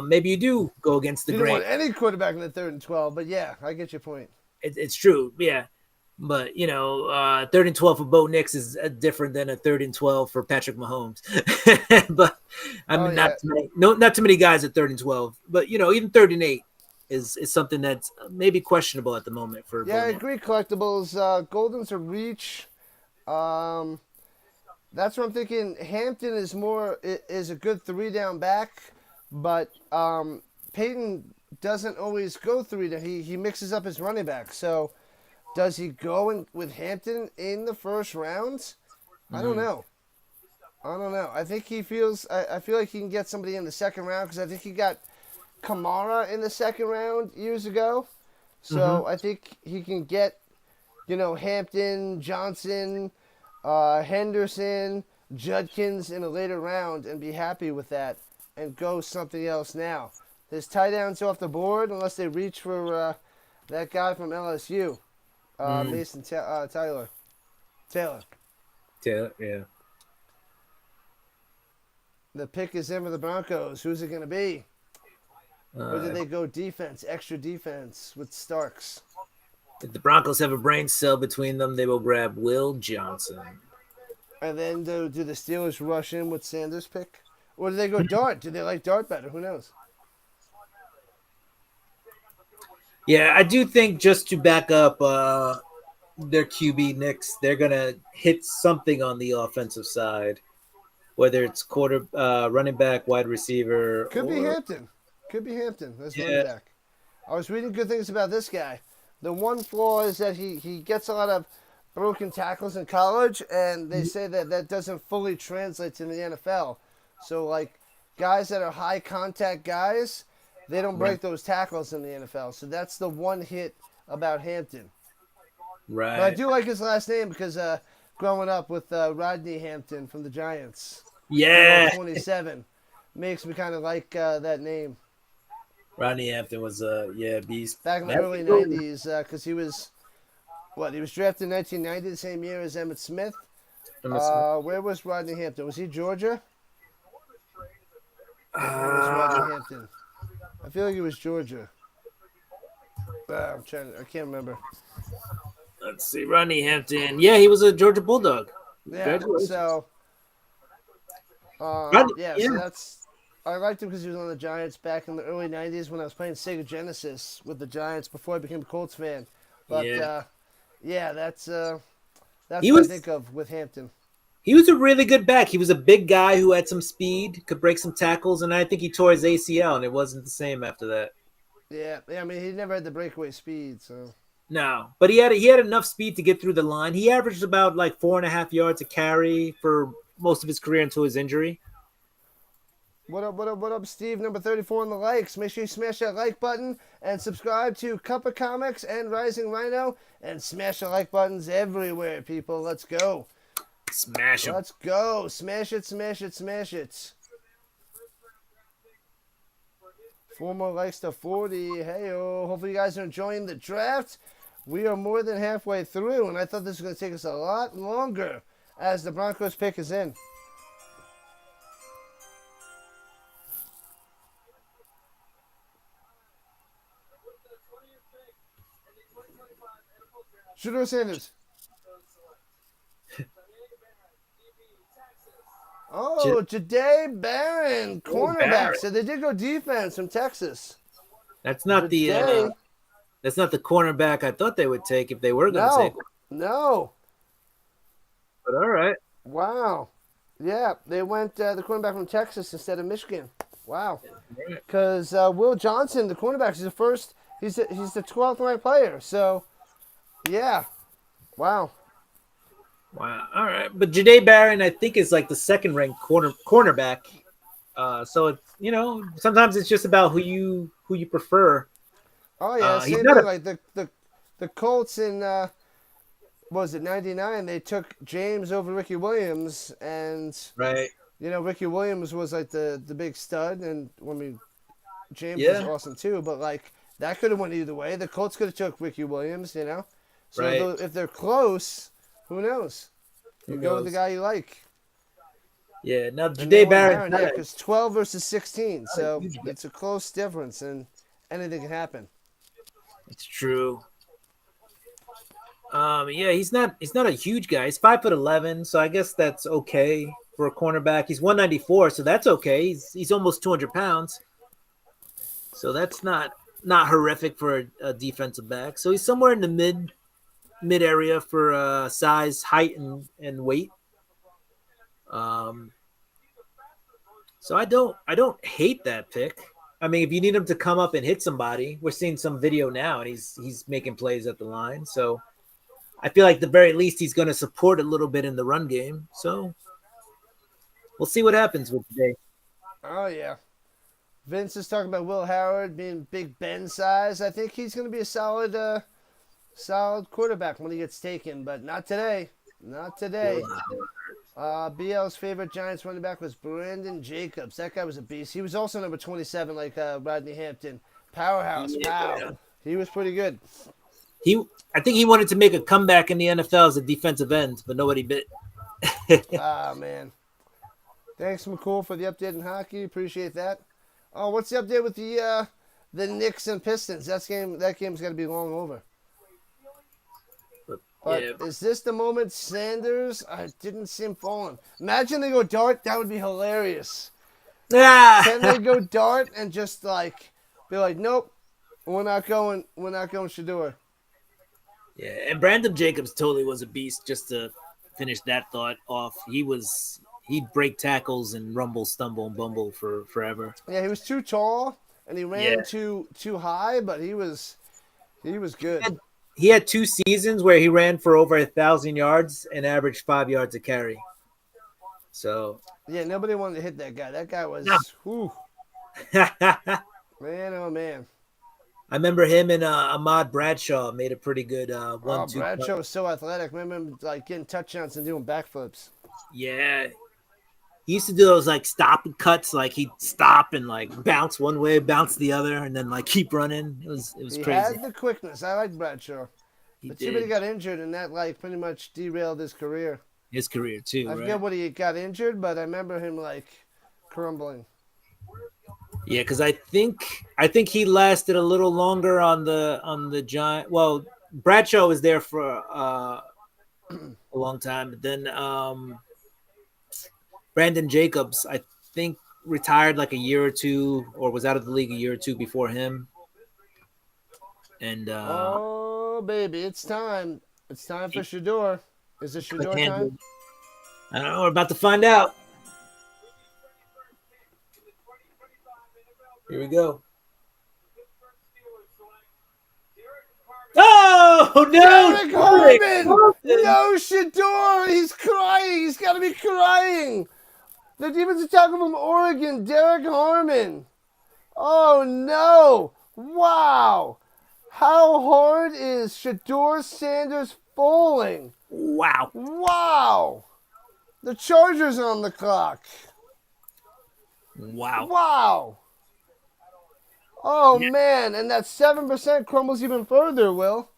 maybe you do go against the You grain. don't want any quarterback in the 3rd and 12, but yeah, I get your point. It's true, yeah. But 3rd and 12 for Bo Nix is different than a 3rd and 12 for Patrick Mahomes. But I mean, not too many guys at 3rd and 12. But even 3rd and 8 is something that's maybe questionable at the moment for. Yeah, I agree. Collectibles, Golden's a reach. That's what I'm thinking. Hampton is a good 3-down back, but Peyton doesn't always go 3 down. He mixes up his running back. So does he go with Hampton in the first round? I don't know. I think he feels. I feel like he can get somebody in the second round because I think he got Kamara in the second round years ago. So I think he can get, Hampton, Johnson, Henderson, Judkins in a later round and be happy with that and go something else now. His tight ends off the board unless they reach for that guy from LSU, Mason Taylor. Taylor, yeah. The pick is in for the Broncos. Who's it going to be? Or do they go defense, extra defense with Starks? If the Broncos have a brain cell between them, they will grab Will Johnson. And then do the Steelers rush in with Sanders' pick? Or do they go Dart? Do they like Dart better? Who knows? Yeah, I do think just to back up their QB Knicks, they're going to hit something on the offensive side, whether it's running back, wide receiver. Could be Hampton. That's running back. I was reading good things about this guy. The one flaw is that he gets a lot of broken tackles in college, and they say that doesn't fully translate to the NFL. So, like, guys that are high contact guys, they don't break those tackles in the NFL. So that's the one hit about Hampton. Right. But I do like his last name because growing up with Rodney Hampton from the Giants. Yeah. 27 makes me kind of like that name. Rodney Hampton was beast. Back in the early 90s, because he was drafted in 1990, the same year as Emmitt Smith. Where was Rodney Hampton? Was he Georgia? Where was Rodney Hampton? I feel like he was Georgia. I can't remember. Let's see, Rodney Hampton. Yeah, he was a Georgia Bulldog. Yeah, so that's. I liked him because he was on the Giants back in the early 90s when I was playing Sega Genesis with the Giants before I became a Colts fan. But, that's what I think of with Hampton. He was a really good back. He was a big guy who had some speed, could break some tackles, and I think he tore his ACL, and it wasn't the same after that. Yeah, I mean, he never had the breakaway speed, so. No, but he had enough speed to get through the line. He averaged about 4.5 yards a carry for most of his career until his injury. What up, Steve? Number 34 on the likes. Make sure you smash that like button and subscribe to Cup of Comics and Rising Rhino and smash the like buttons everywhere, people. Let's go. Smash them. Let's go. Smash it, smash it, smash it. 4 more likes to 40. Hey-oh. Hopefully you guys are enjoying the draft. We are more than halfway through, and I thought this was going to take us a lot longer as the Broncos pick is in. Shedeur Sanders. Oh, Jade Barron, cornerback. Barrett. So they did go defense from Texas. That's not Jade. the cornerback I thought they would take if they were going to No, take one. no. But all right. Wow. Yeah, they went the cornerback from Texas instead of Michigan. Wow. Because Will Johnson, the cornerback, is the first. He's the 12th ranked player. So, yeah. Wow. Wow. All right. But Jade Barron, I think, is like the second ranked cornerback. So it's, sometimes it's just about who you prefer. Oh yeah, He's same not thing. a Like the Colts in what was it, '99? They took James over Ricky Williams, and right. Ricky Williams was like the big stud, and James was Yeah. awesome too. But like that could have went either way. The Colts could have took Ricky Williams, So Right. if they're close, who knows? You go with the guy you like. Yeah. Now And Jade Barron. yeah, because 12 versus 16, so huge it's a close difference, and anything can happen. It's true. Yeah, he's not a huge guy. He's 5'11", so I guess that's okay for a cornerback. He's 194, so that's okay. He's almost 200 pounds, so that's not horrific for a defensive back. So he's somewhere in the mid area for size, height, and weight. So I don't hate that pick. I mean, if you need him to come up and hit somebody, we're seeing some video now, and he's making plays at the line. So I feel like at the very least he's going to support a little bit in the run game. So we'll see what happens with today. Oh yeah, Vince is talking about Will Howard being Big Ben size. I think he's going to be a solid quarterback when he gets taken, but not today. Not today. BL's favorite Giants running back was Brandon Jacobs. That guy was a beast. He was also number 27, like Rodney Hampton. Powerhouse. Yeah. Pow. He was pretty good. I think he wanted to make a comeback in the NFL as a defensive end, but nobody bit. Man. Thanks, McCool, for the update in hockey. Appreciate that. Oh, what's the update with the Knicks and Pistons? That game's got to be long over. But is this the moment Sanders? I didn't see him falling. Imagine they go dart. That would be hilarious. Can they go dart and just be like, nope, we're not going Shedeur. Yeah, and Brandon Jacobs totally was a beast. Just to finish that thought off, he'd break tackles and rumble, stumble, and bumble for forever. Yeah, he was too tall and he ran too high, but he was good. He had 2 seasons where he ran for over 1,000 yards and averaged 5 yards a carry. So yeah, nobody wanted to hit that guy. That guy was whew. Man, oh man. I remember him and Ahmad Bradshaw made a pretty good 1-2. Bradshaw was so athletic. I remember him getting touchdowns and doing backflips. Yeah. He used to do those stop and cuts, he'd stop and bounce one way, bounce the other, and then keep running. It was crazy. He had the quickness. I like Bradshaw. But did. too bad he got injured, and that pretty much derailed his career. His career too. I forget what he got injured, but I remember him crumbling. Yeah, because I think he lasted a little longer on the Giant. Well, Bradshaw was there for a long time, but then Brandon Jacobs, I think, retired a year or two, or was out of the league a year or two before him. And oh baby, it's time! It's time for Shedeur. Is it Shedeur time? I don't know. We're about to find out. Here we go. Oh no! Derek Harmon! No, Shedeur! He's crying. He's got to be crying. The defensive tackle from Oregon, Derek Harmon. Oh no! Wow! How hard is Shedeur Sanders falling? Wow! Wow! The Chargers on the clock. Wow! Wow! Oh man, and that 7% crumbles even further, Will.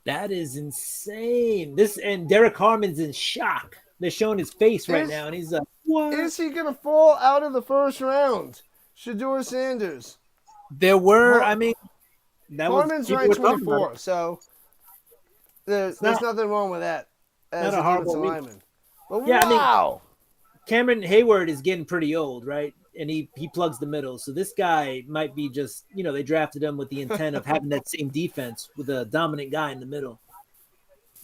That is insane. And Derek Harmon's in shock. They're showing his face right now, and he's like, "What? Is he gonna fall out of the first round?" Shedeur Sanders. There were, that Harmon's ranked 24, so It's There's not nothing wrong with that as a a horrible defensive move. lineman. But Yeah, I mean, wow. Cameron Hayward is getting pretty old, right? And he plugs the middle. So this guy might be just, they drafted him with the intent of having that same defense with a dominant guy in the middle.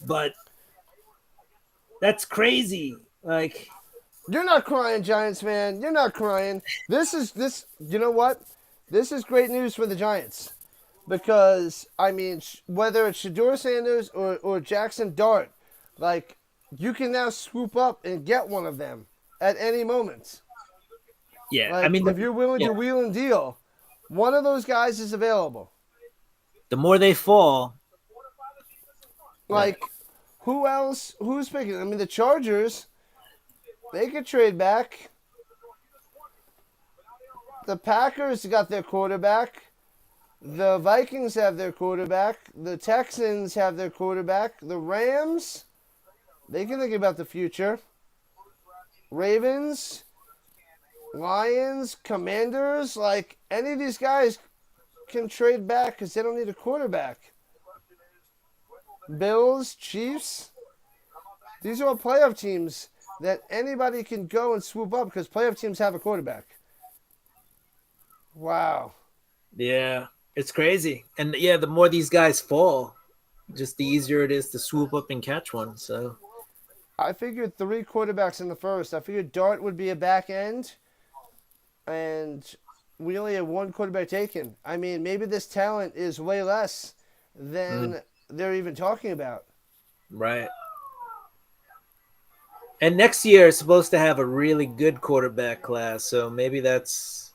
But that's crazy. Like, You're not crying, Giants fan. You're not crying. This. You know what? This is great news for the Giants because I mean, whether it's Shedeur Sanders or Jackson Dart, like you can now swoop up and get one of them at any moment. yeah, I Like mean, if you're willing yeah, to wheel and deal, one of those guys is available. the more they fall, Like who else? Who's picking? I mean, the Chargers. They could trade back. The Packers got their quarterback. The Vikings have their quarterback. The Texans have their quarterback. The Rams, they can think about the future. Ravens, Lions, Commanders, like any of these guys can trade back because they don't need a quarterback. Bills, Chiefs, these are all playoff teams that anybody can go and swoop up because playoff teams have a quarterback. Wow. yeah, it's crazy. And yeah, the more these guys fall, just the easier it is to swoop up and catch one. So I figured 3 quarterbacks in the first. I figured Dart would be a back end, and we only had 1 quarterback taken. I mean, maybe this talent is way less than they're even talking about. right. And next year is supposed to have a really good quarterback class. So maybe that's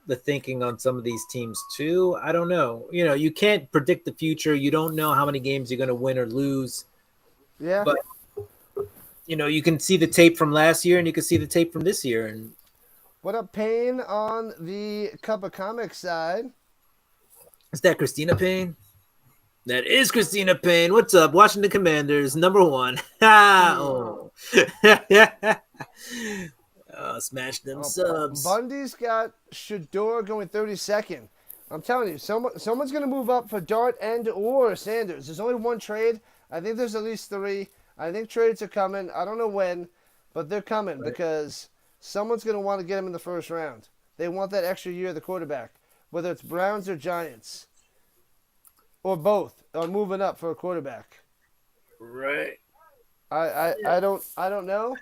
the thinking on some of these teams too. I don't know. You can't predict the future. You don't know how many games you're going to win or lose. Yeah. But you can see the tape from last year and you can see the tape from this year. And What up, Payne, on the Cup of Comics side? is that Christina Payne? That is Christina Payne. What's up? Washington Commanders, #1. Oh. Oh, smash them subs. Bundy's got Shedeur going 32nd. I'm telling you, someone's going to move up for Dart and or Sanders. There's only 1 trade. I think there's at least 3. I think trades are coming. I don't know when, but they're coming because someone's going to want to get him in the first round. They want that extra year of the quarterback, whether it's Browns or Giants. Or both are moving up for a quarterback. Right. I don't know,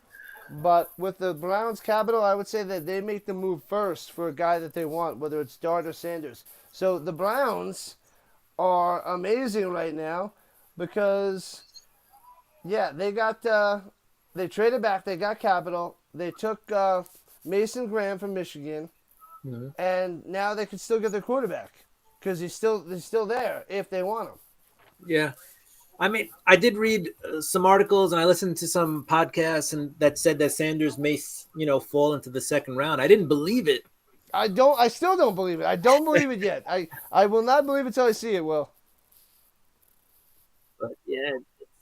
but with the Browns' capital, I would say that they make the move first for a guy that they want, whether it's Dart or Sanders. So the Browns are amazing right now because, yeah, they traded back, they got capital, they took Mason Graham from Michigan, and now they can still get their quarterback. Because he's still there if they want him. Yeah. I mean, I did read some articles and I listened to some podcasts and that said that Sanders may, fall into the second round. I didn't believe it. I still don't believe it. I don't believe it yet. I will not believe it till I see it, Will. But yeah,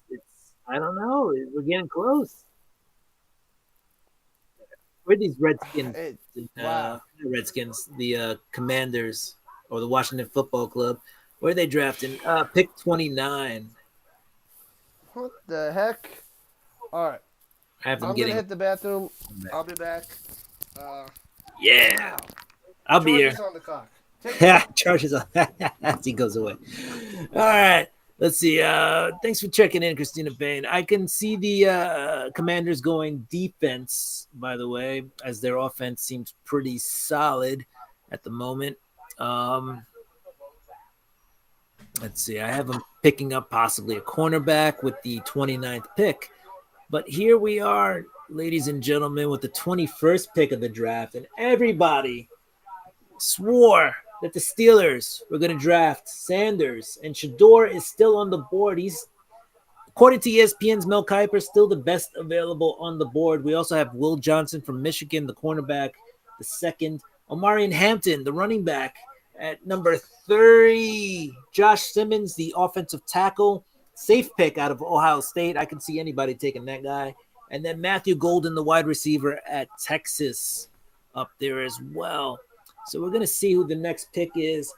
it's I don't know. We're getting close. Where are these Redskins? Wow. Redskins, the Commanders or the Washington Football Club. Where are they drafting? Pick 29. What the heck? All right. I'm going to hit the bathroom. I'll be back. Yeah. I'll be here. Charges on the clock. Charges on as he goes away. All right. Let's see. Thanks for checking in, Christina Payne. I can see the Commanders going defense, by the way, as their offense seems pretty solid at the moment. Let's see. I have them picking up possibly a cornerback with the 29th pick. But here we are, ladies and gentlemen, with the 21st pick of the draft. And everybody swore that the Steelers were going to draft Sanders. And Shedeur is still on the board. He's, according to ESPN's Mel Kiper, still the best available on the board. We also have Will Johnson from Michigan, the cornerback, the second. Omarion Hampton, the running back, at number 30. Josh Simmons, the offensive tackle. Safe pick out of Ohio State. I can see anybody taking that guy. And then Matthew Golden, the wide receiver at Texas, up there as well. So we're going to see who the next pick is.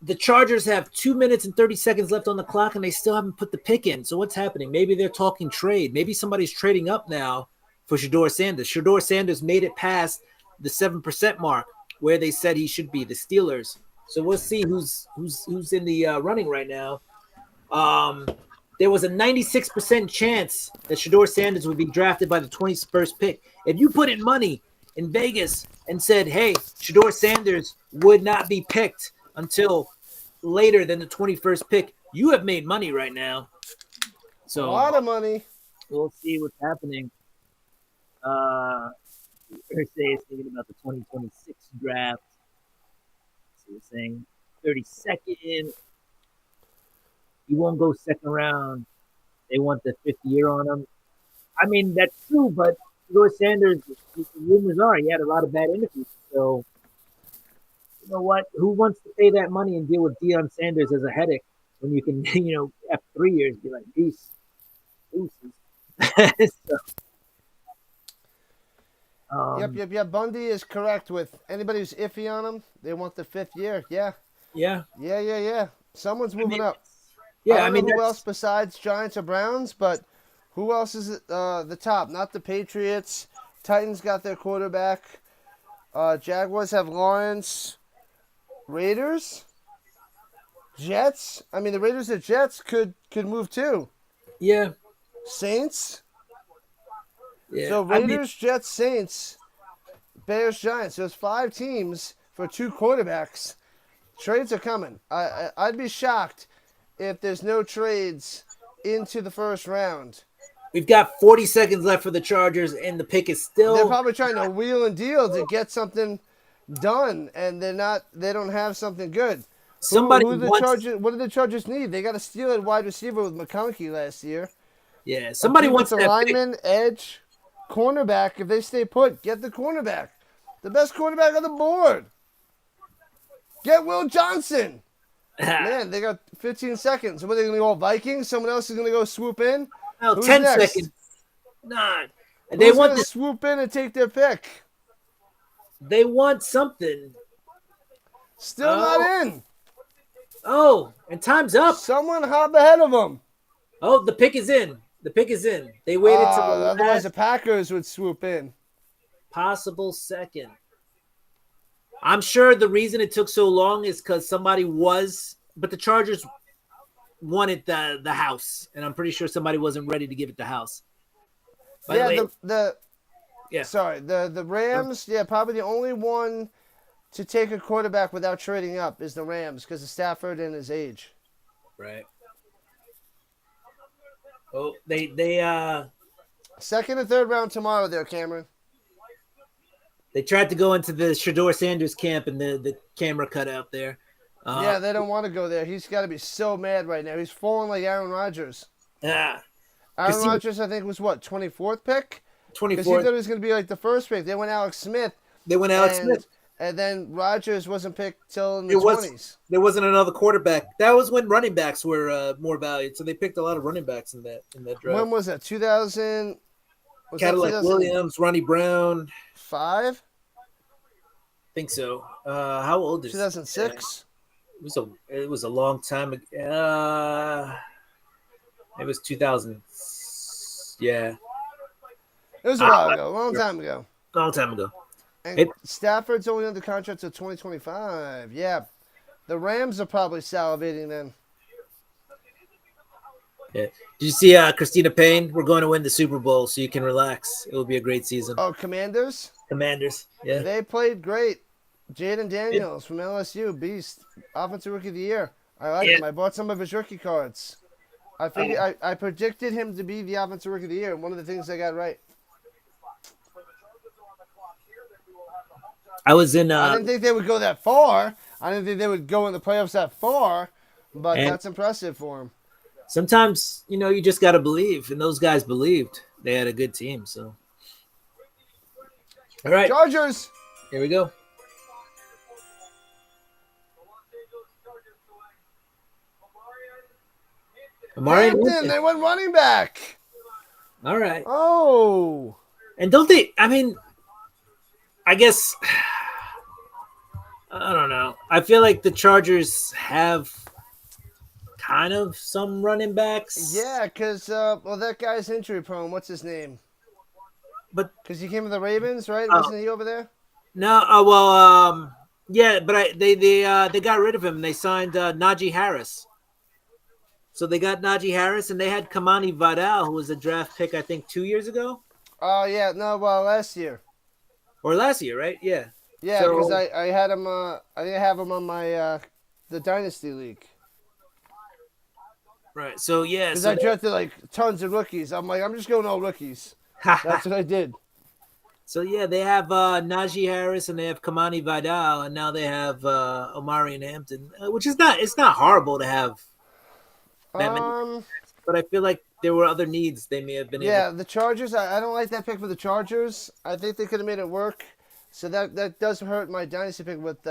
the Chargers have 2 minutes and 30 seconds left on the clock, and they still haven't put the pick in. So what's happening? Maybe they're talking trade. Maybe somebody's trading up now for Shedeur Sanders. Shedeur Sanders made it past the 7% mark where they said he should be, the Steelers. So we'll see who's in the running right now. There was a 96% chance that Shedeur Sanders would be drafted by the 21st pick. If you put in money in Vegas and said, hey, Shedeur Sanders would not be picked until later than the 21st pick, you have made money right now. So a lot of money. We'll see what's happening. Thursday is thinking about the 2026 draft. So we're saying 32nd. He won't go second round. They want the 5th year on him. I mean, that's true, but Shedeur Sanders, the rumors are he had a lot of bad interviews. So, you know what? Who wants to pay that money and deal with Deion Sanders as a headache when you can, after 3 years, be like, peace. So, Yep. Bundy is correct with anybody who's iffy on him. They want the 5th year. Yeah. Someone's moving up. Yeah, I don't know who else besides Giants or Browns, but who else is at the top? Not the Patriots. Titans got their quarterback. Jaguars have Lawrence. Raiders? Jets? I mean, the Raiders and Jets could move too. Yeah. Saints? Yeah. So Raiders, Jets, Saints, Bears, Giants. There's 5 teams for 2 quarterbacks. Trades are coming. I'd be shocked if there's no trades into the first round. We've got 40 seconds left for the Chargers, and the pick is still. They're probably trying to wheel and deal to get something done, and they don't have something good. What do the Chargers need? They got to steal at wide receiver with McConkey last year. Yeah, somebody wants the lineman, edge, cornerback. If they stay put, get the cornerback. The best cornerback on the board. Get Will Johnson. Man, they got 15 seconds. What are they going to go Vikings? Someone else is going to go swoop in? No, Who's 10 next? seconds. Nah. They want to swoop in and take their pick. They want something. Still not in. Oh, and time's up. Someone hop ahead of them. Oh, the pick is in. They waited to the otherwise the Packers would swoop in. Possible second. I'm sure the reason it took so long is because but the Chargers wanted the house, and I'm pretty sure somebody wasn't ready to give it the house. The Rams, probably the only one to take a quarterback without trading up is the Rams because of Stafford and his age. Right. Oh, they second and third round tomorrow there, Cameron. They tried to go into the Shedeur Sanders camp, and the camera cut out there. They don't want to go there. He's got to be so mad right now. He's falling like Aaron Rodgers. Yeah. Aaron Rodgers, I think, was 24th pick? 24th. Because he thought it was going to be like the first pick. They went Alex Smith. And then Rodgers wasn't picked till in the 20s. There wasn't another quarterback. That was when running backs were more valued. So they picked a lot of running backs in that draft. When was that? 2000? Cadillac Williams, Ronnie Brown. 5? Think so. How old is 2006? It was a long time ago. It was 2000. Yeah. It was a while ago. Long time ago. And Stafford's only under contract till 2025. Yeah. The Rams are probably salivating then. Yeah. Did you see Christina Payne? We're going to win the Super Bowl, so you can relax. It will be a great season. Oh, Commanders? Yeah. They played great. Jaden Daniels from LSU, beast. Offensive Rookie of the Year. I like him. I bought some of his rookie cards. I predicted him to be the Offensive Rookie of the Year, and one of the things I got right. I was in. I didn't think they would go that far. I didn't think they would go in the playoffs that far, but that's impressive for him. Sometimes, you just got to believe, and those guys believed. They had a good team, so. All right. Chargers. Here we go. Hampton, they went running back. All right. Oh. And don't they, I guess, I don't know. I feel like the Chargers have kind of some running backs, Yeah, because well, that guy's injury prone. What's his name? but Because he came with the Ravens, right? uh, Wasn't he over there? no. Well, yeah, but they got rid of him. They signed Najee Harris. So they got Najee Harris, and they had Kamani Vidal, who was a draft pick, I think, 2 years ago Oh yeah, no, well last year. or last year, right? Yeah. Yeah, because So I had him. I didn't have him on my the dynasty league. right. So yeah. Because So I drafted like tons of rookies. I'm like, I'm just going all rookies. That's what I did. so yeah, they have Najee Harris and they have Kamani Vidal, and now they have Omari and Hampton, which is not. It's not horrible to have that many, Um, but I feel like there were other needs they may have been able. yeah, the Chargers. I don't like that pick for the Chargers. I think they could have made it work. So that does hurt my dynasty pick with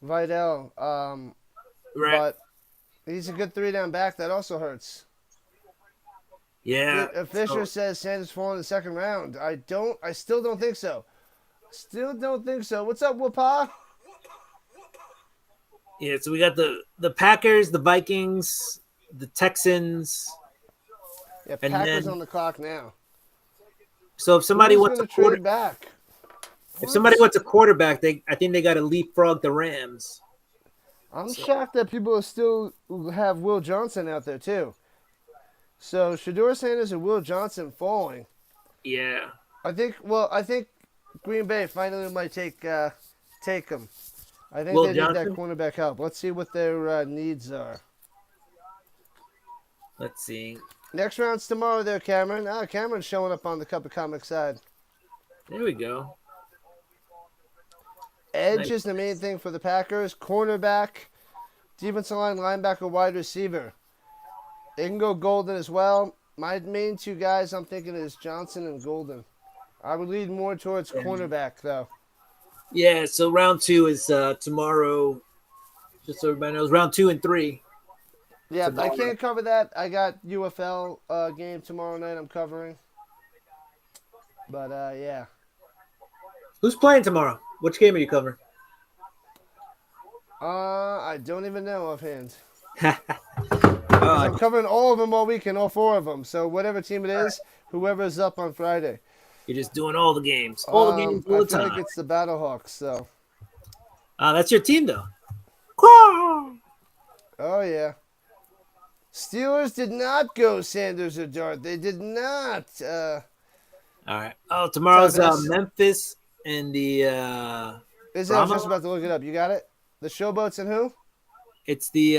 Vidal. Right. But he's a good 3-down back. That also hurts. Yeah. Fisher So, says Sanders falling in the second round. I still don't think so. Still don't think so. What's up, Wapa? yeah. So we got the Packers, the Vikings, the Texans, Yeah, and Packers then on the clock now. so if somebody Who's wants going a to quarter, trade back? if What? somebody wants a quarterback, I think they got to leapfrog the Rams. I'm So, shocked that people still have Will Johnson out there too. So Shedeur Sanders and Will Johnson falling. yeah. I think. Well, I think Green Bay finally might take him. I think Will they need that Johnson. cornerback help. Let's see what their needs are. Let's see. Next round's tomorrow there, Cameron. Cameron's showing up on the Cup of Comics side. There we go. Edge Nice. is the main thing for the Packers. Cornerback, defensive line, linebacker, wide receiver. It can go Golden as well. My main two guys I'm thinking is Johnson and Golden. I would lead more towards cornerback, though. Yeah. So round two is tomorrow. Just so everybody knows, round 2 and 3 Yeah, I tomorrow. can't cover that. I got UFL game tomorrow night I'm covering. But, yeah. Who's playing tomorrow? Which game are you covering? I don't even know offhand. Oh, Because I'm covering all of them all weekend, all four of them. So whatever team it is, whoever's up on Friday. you're just doing all the games, all the games, I all the feel like time. it's the Battlehawks, so. That's your team, though. Quaw! Oh, yeah. Steelers did not go Sanders or Dart. They did not. All right. Oh, tomorrow's Travis. Memphis and the Is I was Brahma. just about to look it up. You got it? The Showboats and who? It's the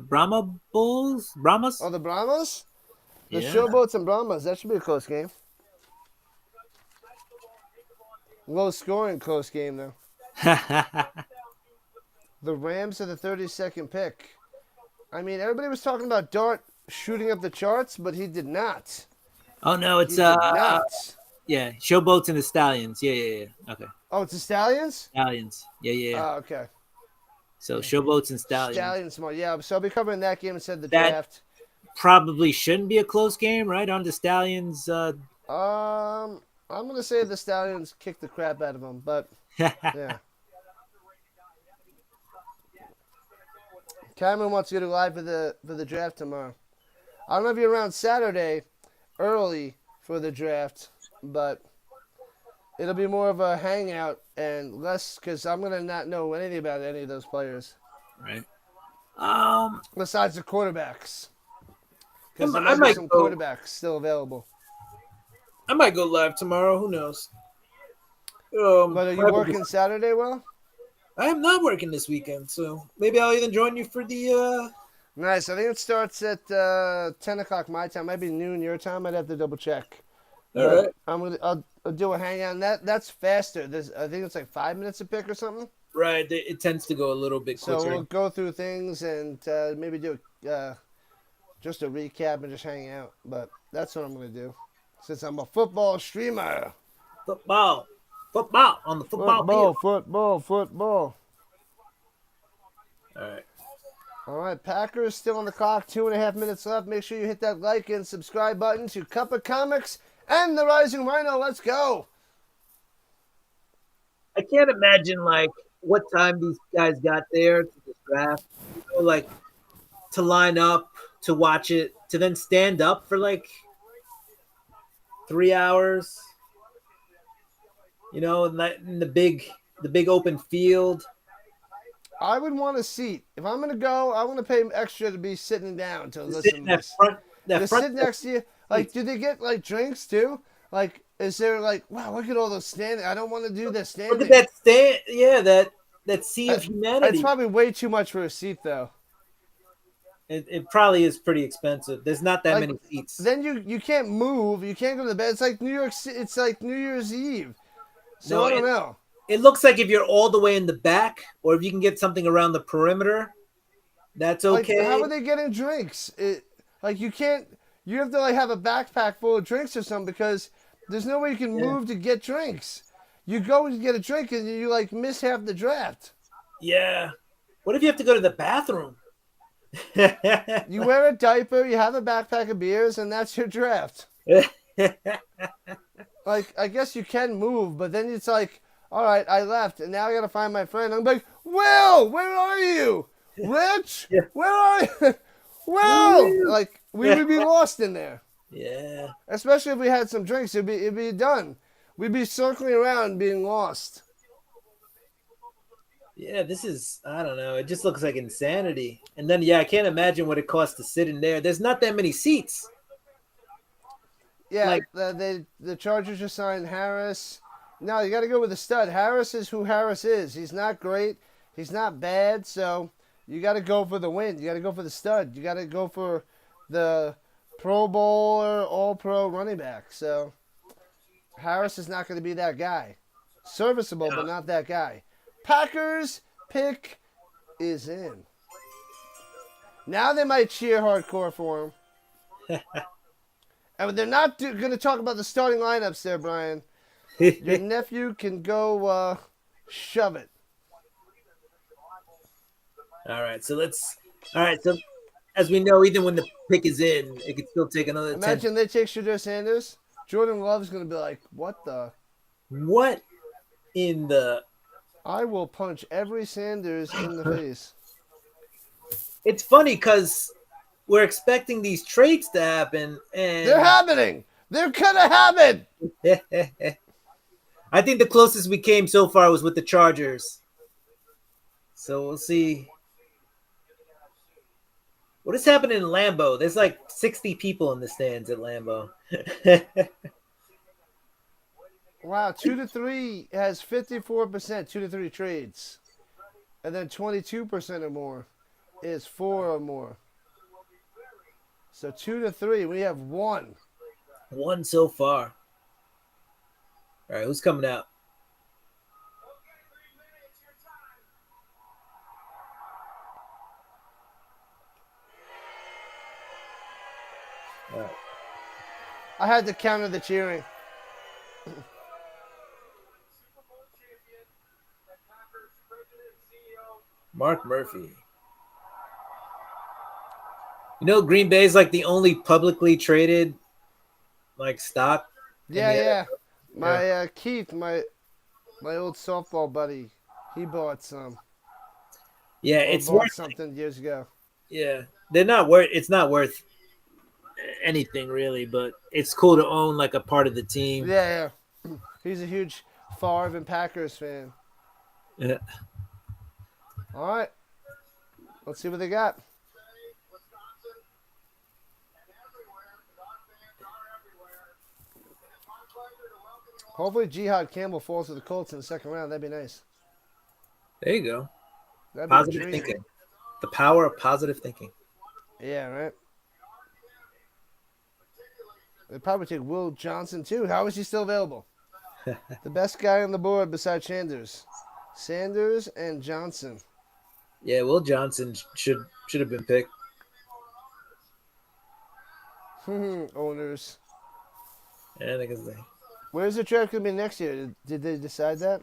Brahma Bulls. Brahmas. Oh, the Brahmas? The Yeah. Showboats and Brahmas. That should be a close game. Low scoring close game, though. The Rams are the 32nd pick. I mean, everybody was talking about Dart shooting up the charts, but he did not. Oh no, He it's did not. yeah, Showboats and the Stallions. Yeah. Okay, Oh, it's the Stallions? Stallions. Yeah. Oh, okay. So Showboats and Stallions. Stallions small. Yeah, so I'll be covering that game instead of the That- draft. Probably shouldn't be a close game, right? On the Stallions. I'm gonna say the Stallions kicked the crap out of them, but yeah. Cameron wants to go to live for the draft tomorrow. I don't know if you're around Saturday early for the draft, but it'll be more of a hangout and less because I'm gonna not know anything about any of those players right. besides the quarterbacks. Because there I might be might some go. quarterbacks still available. I might go live tomorrow. Who knows? But are you working Saturday, Will? I am not working this weekend, so maybe I'll even join you for the. Nice. I think it starts at 10 o'clock my time. Might be noon your time. I'd have to double check. All right. I'll do a hangout. And that's faster. I think it's like 5 minutes a pick or something. Right. It tends to go a little bit So quicker. we'll go through things and maybe do just a recap and just hang out. But that's what I'm going to do. Since I'm a football streamer. Football on the football field. Football. All right. All right, Packers still on the clock. 2.5 minutes left. Make sure you hit that like and subscribe button to Cup of Comics and the Rising Rhino. Let's go. I can't imagine like what time these guys got there to the draft. Like to line up to watch it, to then stand up for like 3 hours. In the big open field. I would want a seat. If I'm gonna go, I want to pay extra to be sitting down to Sit listen in to this. that Just front sit next to you. Like, do they get like drinks too? Like, is there like, wow, look at all those standing. I don't want to do this Look at standing. that stand. Yeah, that sea I, of it's humanity. probably way too much for a seat though. It probably is pretty expensive. There's not that Like, many seats. then you can't move. You can't go to the bed. It's like New York. It's like New Year's Eve. So No, I don't know. it looks like if you're all the way in the back, or if you can get something around the perimeter, that's Like, how okay. are they getting drinks? Like, you can't. You have to like have a backpack full of drinks or something because there's no way you can Yeah. move to get drinks. You go to get a drink and you like miss half the draft. Yeah. What if you have to go to the bathroom? You wear a diaper, you have a backpack of beers, and that's your draft. Like, I guess you can move, but then it's like, all right, I left, and now I gotta find my friend. I'm like, Will, where are you? Rich, Yeah. where are you? Will, like we would be lost in there. Yeah. Especially if we had some drinks, it'd be done. We'd be circling around, being lost. Yeah, this is, I don't know. It just looks like insanity. And then, yeah, I can't imagine what it costs to sit in there. There's not that many seats. Yeah, Like, the Chargers just signed Harris. No, you got to go with the stud. Harris is who Harris is. He's not great. He's not bad. So you got to go for the win. You got to go for the stud. You got to go for the Pro Bowler, All Pro running back. So Harris is not going to be that guy. Serviceable, but not that guy. Packers pick is in. Now they might cheer hardcore for him. And they're not going to talk about the starting lineups there, Brian. Your nephew can go shove it. All right, so as we know, even when the pick is in, it could still take another 10. Imagine they take Shedeur Sanders. Jordan Love's going to be like, what the? What in the? I will punch every Sanders in the face. It's funny because we're expecting these trades to happen, and They're happening. They're going to happen. I think the closest we came so far was with the Chargers. So we'll see. What is happening in Lambeau? There's like 60 people in the stands at Lambeau. Wow, 2 to 3 has 54%, 2 to 3 trades. And then 22% or more is 4 or more. So 2 to 3, we have 1. One so far. All right, who's coming out? All right. I had to counter the cheering. Mark Murphy. You know, Green Bay is like the only publicly traded like stock. Yeah. My Keith, my old softball buddy, he bought some. Yeah, Or it's bought worth something years ago. Yeah, they're not worth. It's not worth anything really, but it's cool to own like a part of the team. Yeah. He's a huge Favre and Packers fan. Yeah. All right. Let's see what they got. Hopefully Jihad Campbell falls to the Colts in the second round. That'd be nice. There you go. That'd be a Positive dream. thinking. The power of positive thinking. Yeah, right. They'd probably take Will Johnson too. How is he still available? The best guy on the board besides Sanders. Sanders and Johnson. Yeah, Will Johnson should have been picked. Owners. Yeah, I think it's Where's the draft going to be next year? Did they decide that?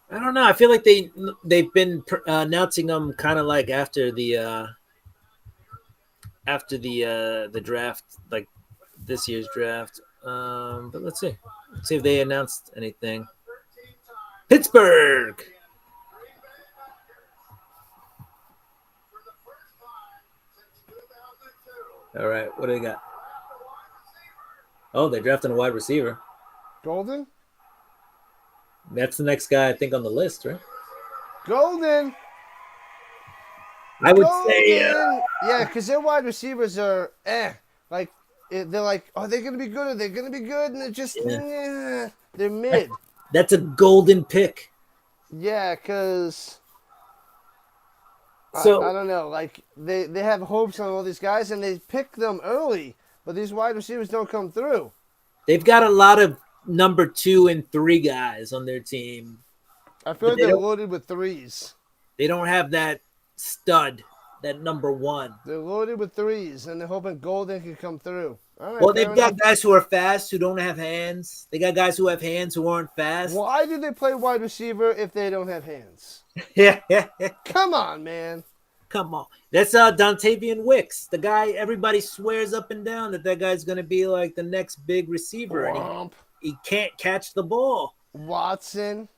I don't know. I feel like they've been announcing them kind of like after the draft, like this year's draft. But let's see if they announced anything. Pittsburgh. All right, what do they got? Oh, they're drafting a wide receiver. Golden? That's the next guy I think on the list, right? Golden! I would say Golden! Yeah, because their wide receivers are like they're like, are they going to be good? Are they going to be good? And they're just they're mid. that's a golden pick. Yeah, because So I don't know. Like they have hopes on all these guys, and they pick them early, but these wide receivers don't come through. they've got a lot of number 2 and 3 guys on their team. I feel like they're loaded with threes. They don't have that stud, that number 1. They're loaded with threes, and they're hoping Golden can come through. All right, Well, they've got guys who are fast who don't have hands. They got guys who have hands who aren't fast. Why do they play wide receiver if they don't have hands? Yeah. Come on, man. Come on. That's Dontavian Wicks, the guy everybody swears up and down that guy's going to be like the next big receiver. And he can't catch the ball. Watson.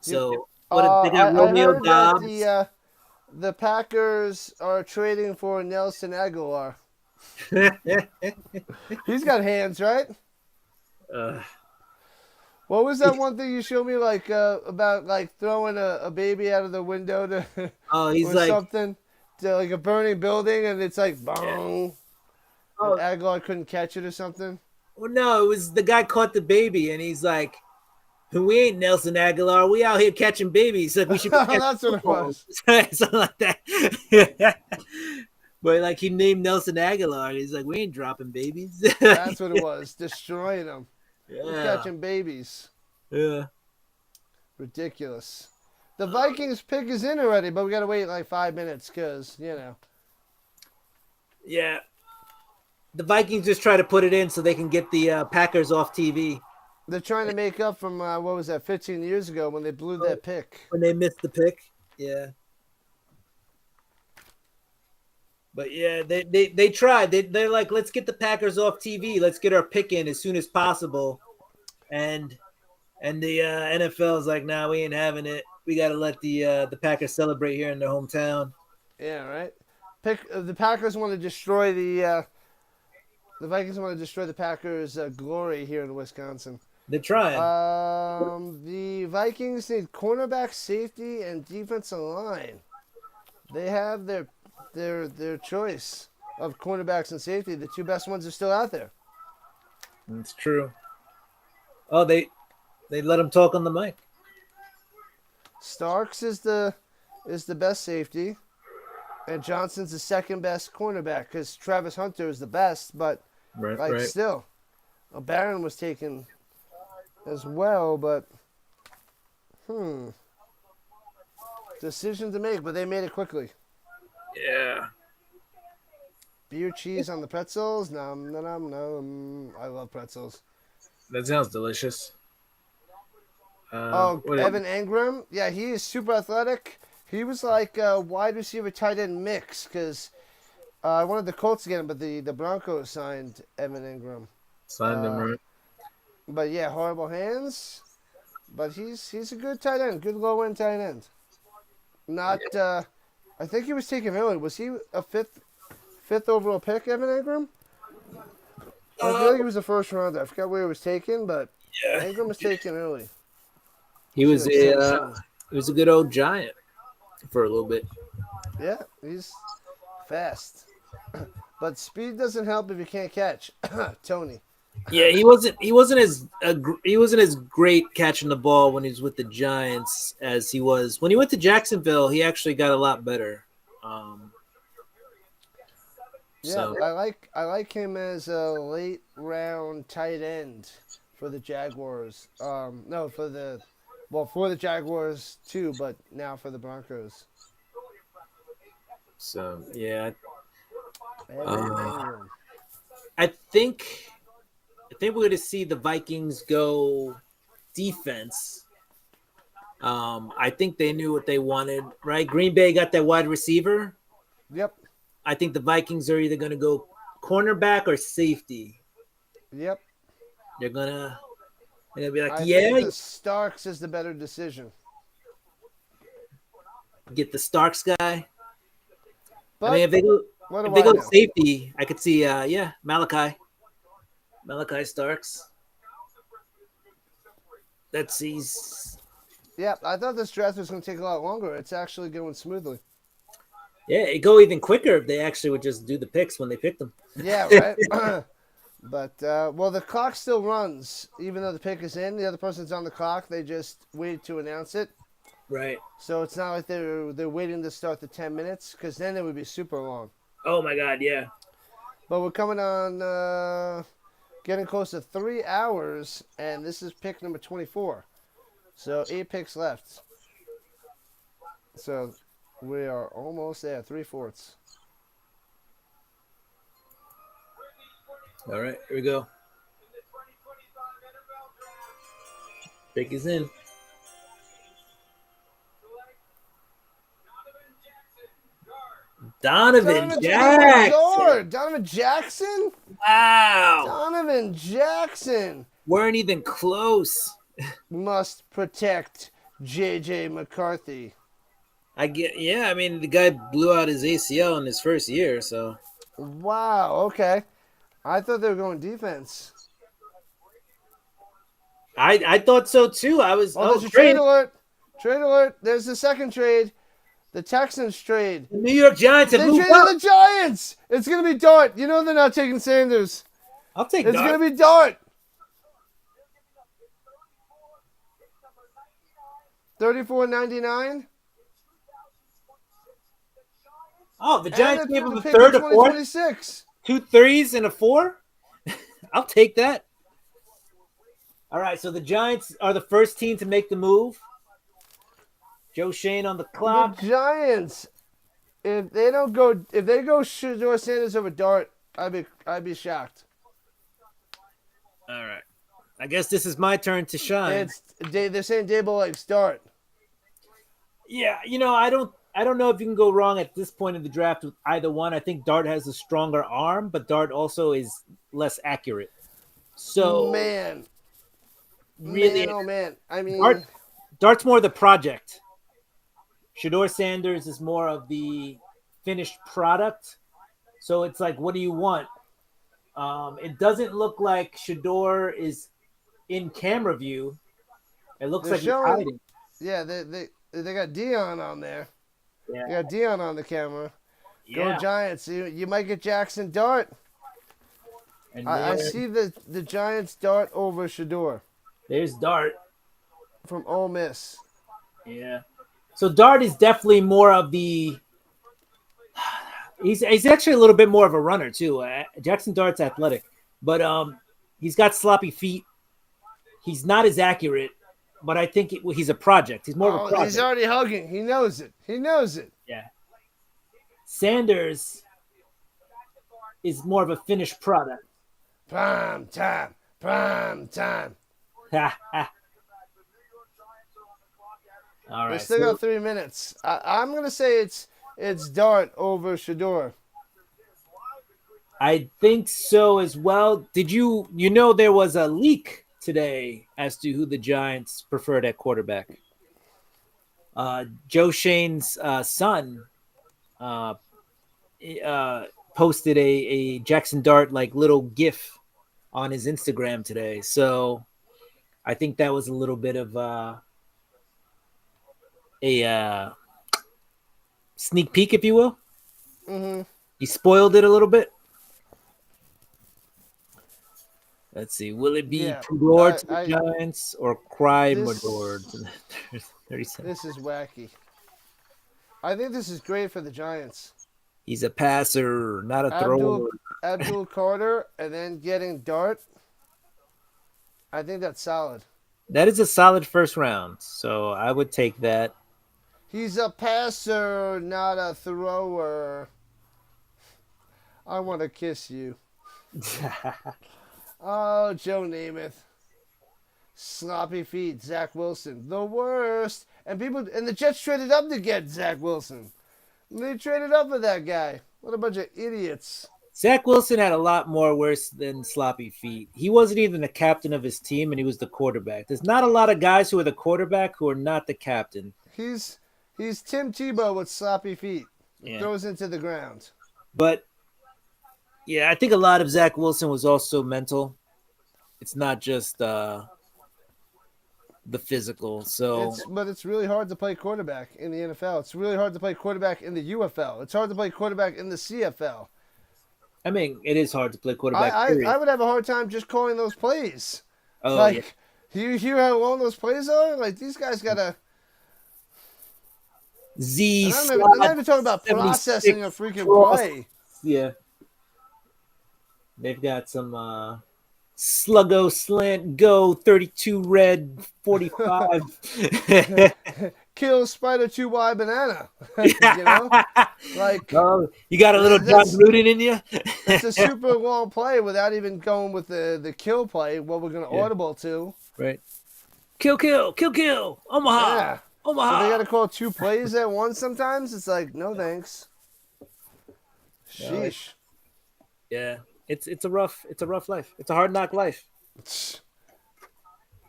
So they got Romeo Dobbs. That the Packers are trading for Nelson Aguilar. He's got hands, right? What was that one thing you showed me, like about like throwing a baby out of the window to he's or like something to like a burning building, and it's like bong. Yeah. And Aguilar couldn't catch it or something. Well, no, it was the guy caught the baby, and he's like, "We ain't Nelson Aguilar. We out here catching babies. Like we should." Be That's what it was. Something like that. But like he named Nelson Aguilar. He's like, "We ain't dropping babies." That's what it was. Destroying them. Yeah. We're catching babies. Yeah. Ridiculous. The Vikings pick is in already, but we got to wait like 5 minutes because, you know. Yeah. The Vikings just try to put it in so they can get the Packers off TV. They're trying to make up from, 15 years ago when they blew that pick. When they missed the pick. Yeah. But yeah, they tried. They're like, let's get the Packers off TV. Let's get our pick in as soon as possible. And the NFL is like, nah, we ain't having it. We got to let the Packers celebrate here in their hometown. Yeah, right. The Packers want to destroy the Vikings want to destroy the Packers' glory here in Wisconsin. They're trying. The Vikings need cornerback, safety, and defensive line. They have their choice of cornerbacks and safety. The two best ones are still out there. That's true. Oh, they let him talk on the mic. Starks is the best safety, and Johnson's the second best cornerback because Travis Hunter is the best, but still, Barron was taken as well, but decision to make, but they made it quickly. Yeah. Beer cheese on the pretzels. Nom, nom, nom, nom. I love pretzels. That sounds delicious. Evan Engram. Yeah, he is super athletic. He was like a wide receiver tight end mix because I wanted the Colts to get him, but the Broncos signed Evan Engram. Signed him, right? But yeah, horrible hands. But he's a good tight end, good low end tight end. Not. I think he was taken early. Was he a fifth overall pick, Evan Engram? I feel like he was a first rounder. I forgot where he was taken, but Engram was taken early. He was a good old giant for a little bit. Yeah, he's fast, but speed doesn't help if you can't catch. Tony. Yeah, he wasn't as great catching the ball when he was with the Giants as he was when he went to Jacksonville. He actually got a lot better. I like him as a late round tight end for the Jaguars. For the Jaguars too, but now for the Broncos. So yeah, I think we're going to see the Vikings go defense. I think they knew what they wanted, right? Green Bay got that wide receiver. Yep. I think the Vikings are either going to go cornerback or safety. Yep. They're gonna be like, I think the Starks is the better decision. Get the Starks guy. But, I mean, What If do they I go know? safety, I could see Malachi Starks. That's he's Yeah, I thought this draft was going to take a lot longer. It's actually going smoothly. yeah, it go even quicker if they actually would just do the picks when they pick them. Yeah, right. But well, the clock still runs even though the pick is in. The other person's on the clock. They just wait to announce it. Right. So it's not like they're waiting to start the 10 minutes because then it would be super long. Oh my God, yeah. But we're coming on, getting close to 3 hours, and this is pick number 24. So 8 picks left. So we are almost there, 3/4. All right, here we go. Pick is in. Donovan Jackson. Donovan Jackson? Wow. Donovan Jackson Weren't even close. must protect J.J. McCarthy. I mean, the guy blew out his ACL in his first year, so. Wow, okay. I thought they were going defense. I thought so too. I was. There's a trade alert. Trade alert. There's the second trade. The Texans trade. The New York Giants have They moved traded up. the Giants. It's going to be Dart. You know they're not taking Sanders. I'll take It's Dart. going to be Dart. 34.99. Oh, the Giants And gave him a pick third, in a fourth, 2026. 2 threes, and a 4. I'll take that. All right, so the Giants are the first team to make the move. Joe Shane on the clock. The Giants, if they go Shedeur Sanders over Dart, I'd be shocked. All right, I guess this is my turn to shine. They're saying Dable likes Dart. Yeah, I don't know if you can go wrong at this point in the draft with either one. I think Dart has a stronger arm, but Dart also is less accurate. So really, oh man. I mean, Dart's more the project. Shedeur Sanders is more of the finished product. So it's like, what do you want? It doesn't look like Shedeur is in camera view. It looks like he's hiding. Yeah, they got Dion on there. Yeah. They got Dion on the camera. Yeah. Go Giants. You might get Jackson Dart. And I see the Giants Dart over Shedeur. There's Dart. From Ole Miss. Yeah. So Dart is definitely more of the he's actually a little bit more of a runner too. Jackson Dart's athletic, but he's got sloppy feet. He's not as accurate, but I think he's a project. He's more of a project. He's already hugging. He knows it. Yeah. Sanders is more of a finished product. Prime time. All right. We still got 3 minutes. I'm gonna say it's Dart over Shedeur. I think so as well. Did you there was a leak today as to who the Giants preferred at quarterback? Joe Shane's son posted a Jackson Dart like little GIF on his Instagram today. So I think that was a little bit of a sneak peek, if you will. Mm-hmm. He spoiled it a little bit. Let's see. Will it be Tudor to the Giants or Cry Mador to the 37? This is wacky. I think this is great for the Giants. He's a passer, not a thrower. Abdul Carter and then getting Dart. I think that's solid. That is a solid first round, so I would take that. He's a passer, not a thrower. I want to kiss you. Oh, Joe Namath. Sloppy feet, Zach Wilson. The worst. And the Jets traded up to get Zach Wilson. They traded up for that guy. What a bunch of idiots. Zach Wilson had a lot more worse than sloppy feet. He wasn't even the captain of his team, and he was the quarterback. There's not a lot of guys who are the quarterback who are not the captain. He's Tim Tebow with sloppy feet. Yeah. Throws into the ground. But yeah, I think a lot of Zach Wilson was also mental. It's not just the physical. So But it's really hard to play quarterback in the NFL. It's really hard to play quarterback in the UFL. It's hard to play quarterback in the CFL. I mean, it is hard to play I, quarterback. I, Period. I would have a hard time just calling those plays. Oh yeah, Like, you hear how long those plays are? Like, these guys gotta. Z I'm not slot even talking about 76 processing a freaking cross. play. Yeah, they've got some sluggo slant go 32 red 45. Kill spider 2Y banana. You know? Like, Oh, you got a little John that's Gruden in you. it's a super long play without even going with the kill play, what we're going to Yeah. audible to. Right. Kill, kill, kill, kill. Omaha. Yeah. Omaha. So they got to call 2 plays at once sometimes. It's like, no thanks. Sheesh. Yeah. It's a rough life. It's a hard knock life.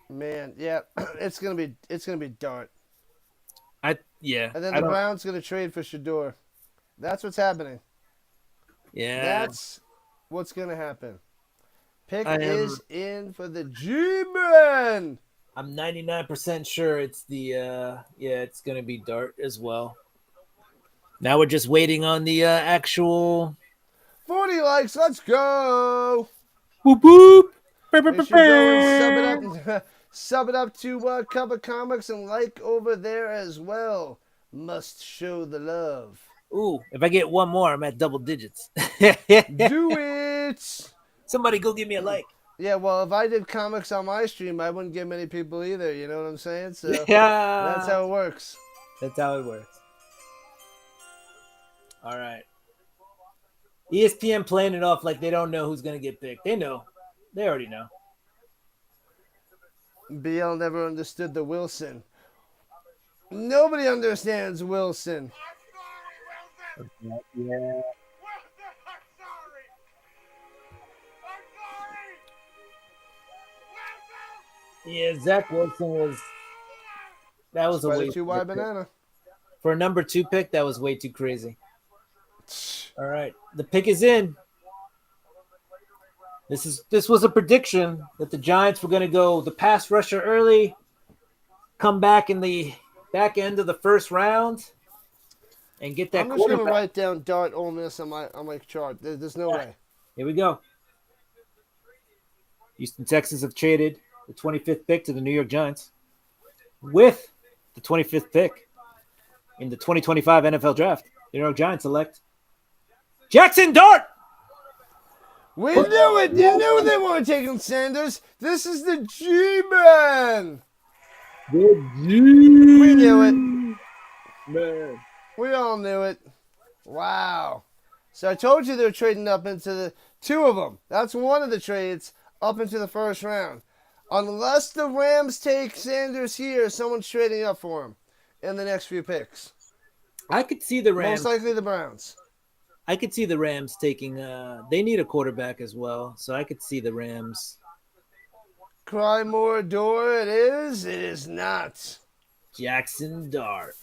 Man, yeah, it's gonna be Dart, Yeah. and then the Browns gonna trade for Shedeur. That's what's happening. Yeah. That's what's gonna happen. Pick is in for the G-Men. I'm 99% sure it's it's gonna be Dart as well. Now we're just waiting on the actual 40 likes. Let's go. whoop whoop. Make sure you go and sub it up to Cover Comics and like over there as well. Must show the love. Ooh, if I get one more, I'm at double digits. Do it. Somebody go give me a like. Yeah, well, if I did comics on my stream, I wouldn't get many people either. You know what I'm saying? So Yeah, that's how it works. That's how it works. All right. ESPN playing it off like they don't know who's gonna get picked. They know. They already know. BL never understood the Wilson. Nobody understands Wilson. Yeah. Yeah, Zach Wilson was. That was a way too wide banana. For a number 2 pick. That was way too crazy. All right, the pick is in. This was a prediction that the Giants were going to go the pass rusher early, come back in the back end of the first round, and get that. I'm just going to write down Dart Ole Miss on my chart. There's no way. Here we go. Houston Texans have traded the 25th pick to the New York Giants with the 25th pick in the 2025 NFL Draft. The New York Giants select Jackson Dart. We knew it. You knew they weren't taking Sanders. This is the G-Man. We knew it. Man. We all knew it. Wow. So I told you they're trading up into the two of them. That's one of the trades up into the first round. Unless the Rams take Sanders here, someone's trading up for him in the next few picks. I could see the Rams. Most likely the Browns. I could see the Rams taking. They need a quarterback as well, so I could see the Rams. Cry more door. It is. It is not. Jackson Dart.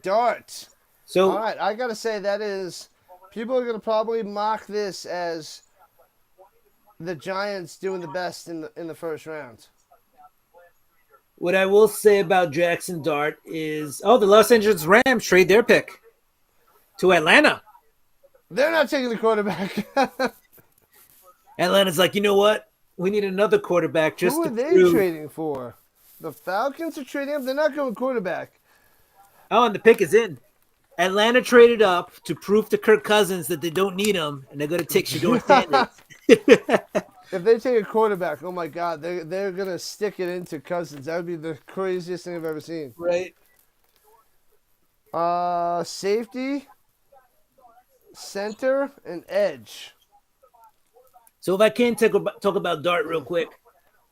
Dart. So all right, I gotta say that is. People are gonna probably mock this as the Giants doing the best in the first round. What I will say about Jackson Dart is, the Los Angeles Rams trade their pick to Atlanta. They're not taking the quarterback. Atlanta's like, you know what? We need another quarterback. Who are they trading for? The Falcons are trading up. They're not going quarterback. Oh, and the pick is in. Atlanta traded up to prove to Kirk Cousins that they don't need him, and they're going to take Shedeur Sanders. If they take a quarterback, oh my God, they're going to stick it into Cousins. That would be the craziest thing I've ever seen. Right. Safety, center, and edge. So if I can talk about Dart real quick,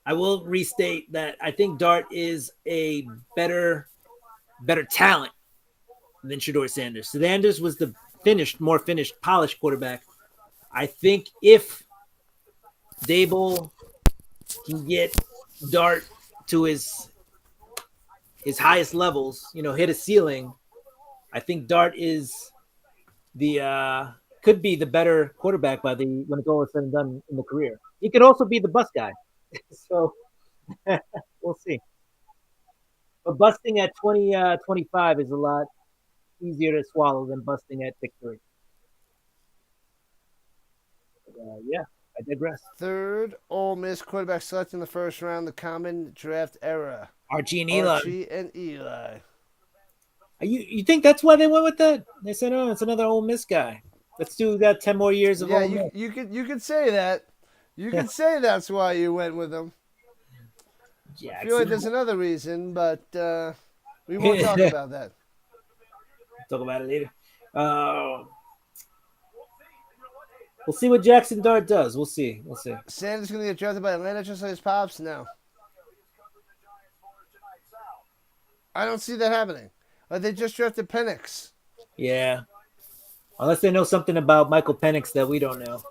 I will restate that I think Dart is a better talent than Shedeur Sanders. Sanders was the more finished, polished quarterback. I think if Dable can get Dart to his highest levels, hit a ceiling, I think Dart is the could be the better quarterback when it's all said and done in the career. He could also be the bust guy. So we'll see. But busting at 25 is a lot easier to swallow than busting at pick 3. Yeah, I digress. Third Ole Miss quarterback selected in the first round, the common draft era. Archie and Eli. Archie and Eli. You think that's why they went with that? They said, "Oh, it's another Ole Miss guy. Let's do that 10 more years of Ole Miss." You could say that. You could say that's why you went with him. Yeah, I feel like there's another reason, but we won't talk about that. Talk about it later. We'll see what Jackson Dart does. We'll see. Sanders going to get drafted by Atlanta just like his pops? No. I don't see that happening. They just drafted Penix. Yeah. Unless they know something about Michael Penix that we don't know.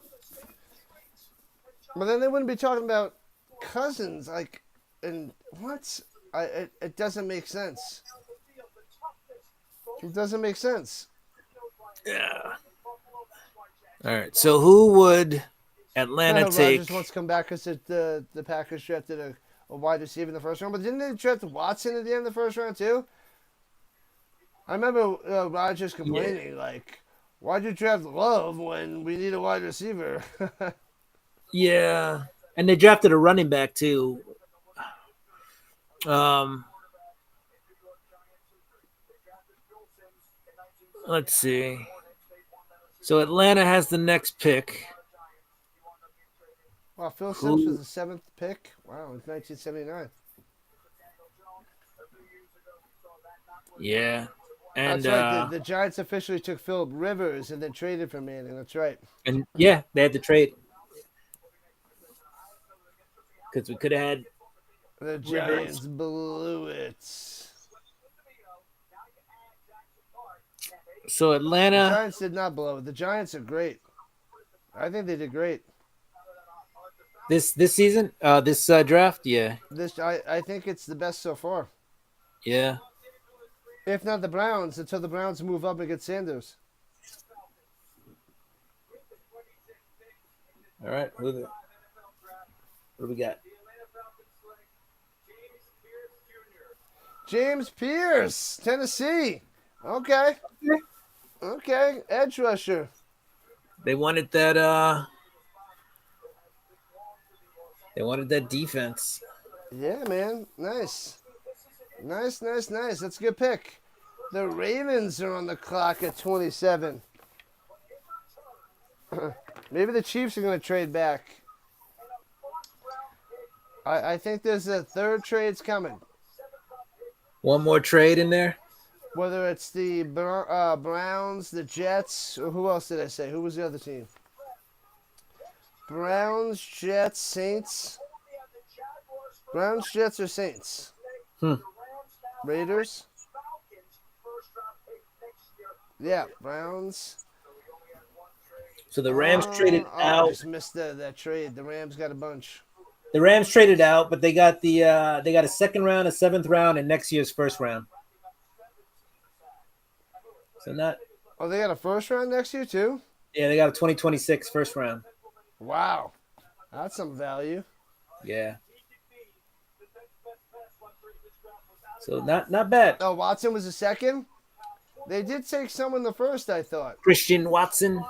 But then they wouldn't be talking about Cousins. And what? It doesn't make sense. It doesn't make sense. Yeah. All right. So who would Atlanta take? Rodgers wants to come back because the Packers drafted a wide receiver in the first round. But didn't they draft Watson at the end of the first round too? I remember Rodgers complaining, why'd you draft Love when we need a wide receiver? Yeah. And they drafted a running back too. Let's see. So Atlanta has the next pick. Wow, Phil Simms was the 7th pick. Wow, it's 1979. Yeah. And that's right. The Giants officially took Phillip Rivers and then traded for Manning. That's right. And yeah, they had to trade because we could have had the Giants blew it. So Atlanta. The Giants did not blow it. The Giants are great. I think they did great. This season, this draft, yeah. I think it's the best so far. Yeah. If not the Browns, until the Browns move up and get Sanders. All right. What do we got? James Pierce, Tennessee. Okay. Edge rusher. They wanted that. They wanted that defense. Yeah, man. Nice. That's a good pick. The Ravens are on the clock at 27. Maybe the Chiefs are going to trade back. I think there's a third trade's coming. One more trade in there? Whether it's the Browns, the Jets, or who else did I say? Who was the other team? Browns, Jets, Saints. Browns, Jets, or Saints? Raiders. Yeah, Browns. So the Rams traded out. I just missed that trade. The Rams got a bunch. The Rams traded out, but they got a second round, a 7th round, and next year's first round. So not. Oh, they got a first round next year too? Yeah, they got a 2026 first round. Wow, that's some value. Yeah. So not bad. Oh, Watson was a second? They did take someone the first, I thought. Christian Watson.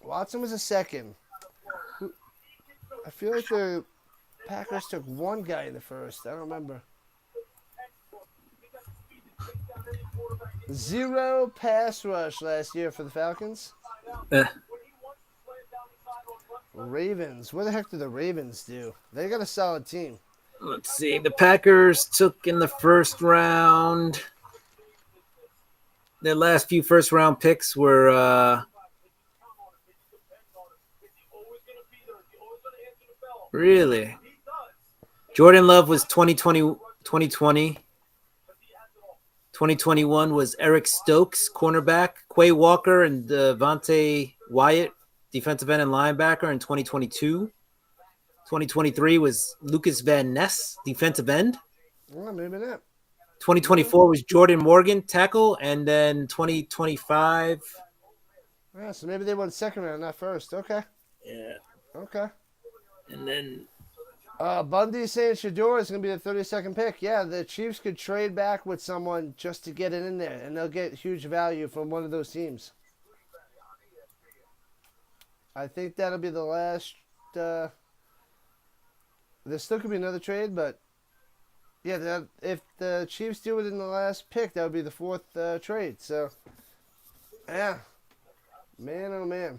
Watson was a second. I feel like the Packers took one guy in the first. I don't remember. 0 pass rush last year for the Falcons. Ravens. What the heck do the Ravens do? They got a solid team. Let's see. The Packers took in the first round. Their last few first round picks were really. Jordan Love was 2020. 2021 was Eric Stokes, cornerback, Quay Walker, and Devontae Wyatt, defensive end and linebacker in 2022. 2023 was Lucas Van Ness, defensive end. Well, maybe not. 2024 was Jordan Morgan, tackle, and then 2025 Yeah, so maybe they went second round, not first. Okay. Yeah. Okay. And then Bundy saying Shedeur is going to be the 32nd pick. Yeah, the Chiefs could trade back with someone just to get it in there, and they'll get huge value from one of those teams. I think that'll be the last. There still could be another trade, but yeah, if the Chiefs do it in the last pick, that would be the fourth trade. So, yeah, man, oh man.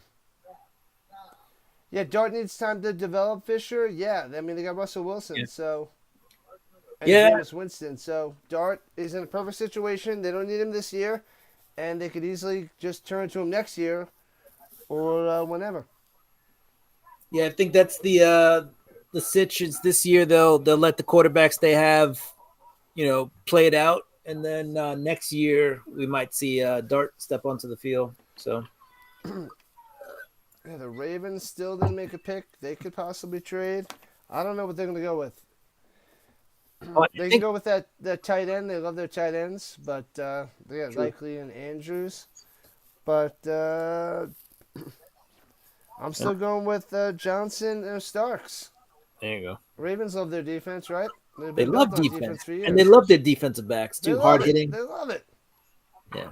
Yeah, Dart needs time to develop Fisher. Yeah, I mean they got Russell Wilson, yeah. so and Yeah. Jameis Winston. So Dart is in a perfect situation. They don't need him this year, and they could easily just turn to him next year or whenever. Yeah, I think that's the sitch is this year. They'll let the quarterbacks they have, play it out, and then next year we might see Dart step onto the field. So Yeah, the Ravens still didn't make a pick. They could possibly trade. I don't know what they're going to go with. I They can think go with that tight end. They love their tight ends, but they got True. Likely and Andrews. But I'm still going with Johnson and Starks. there you go. Ravens love their defense, right? They've They been love built on defense, defense for and they years. love their defensive backs They too. love Hard it. hitting. They love it. Yeah.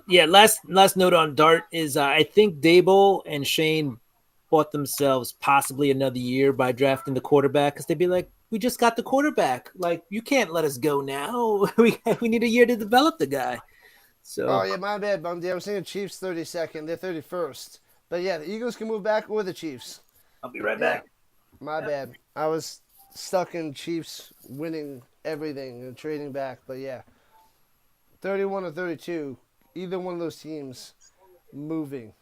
Yeah. Last note on Dart is I think Dable and Shane bought themselves possibly another year by drafting the quarterback because they'd be like, we just got the quarterback. Like, you can't let us go now. we need a year to develop the guy. Oh, So yeah, my bad, Bundy. I was thinking Chiefs 32nd. They're 31st. But yeah, the Eagles can move back or the Chiefs. I'll be right Yeah, back. my bad. I was stuck in Chiefs winning everything and trading back. But yeah, 31 or 32, either one of those teams moving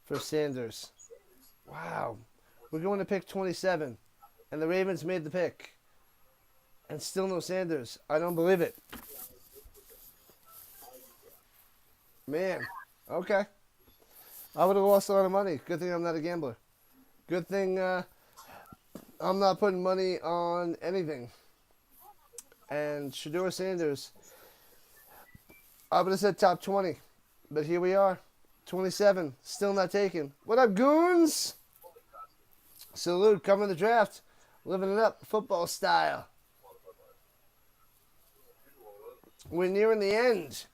for Sanders. Wow. We're going to pick 27, and the Ravens made the pick. And still no Sanders. I don't believe it. Man. Okay. I would have lost a lot of money. Good thing I'm not a gambler. Good thing I'm not putting money on anything. And Shedeur Sanders, I would have said top 20. But here we are. 27. Still not taken. What up, goons? Salute. Covering the draft. Living it up. Football style. We're nearing the end.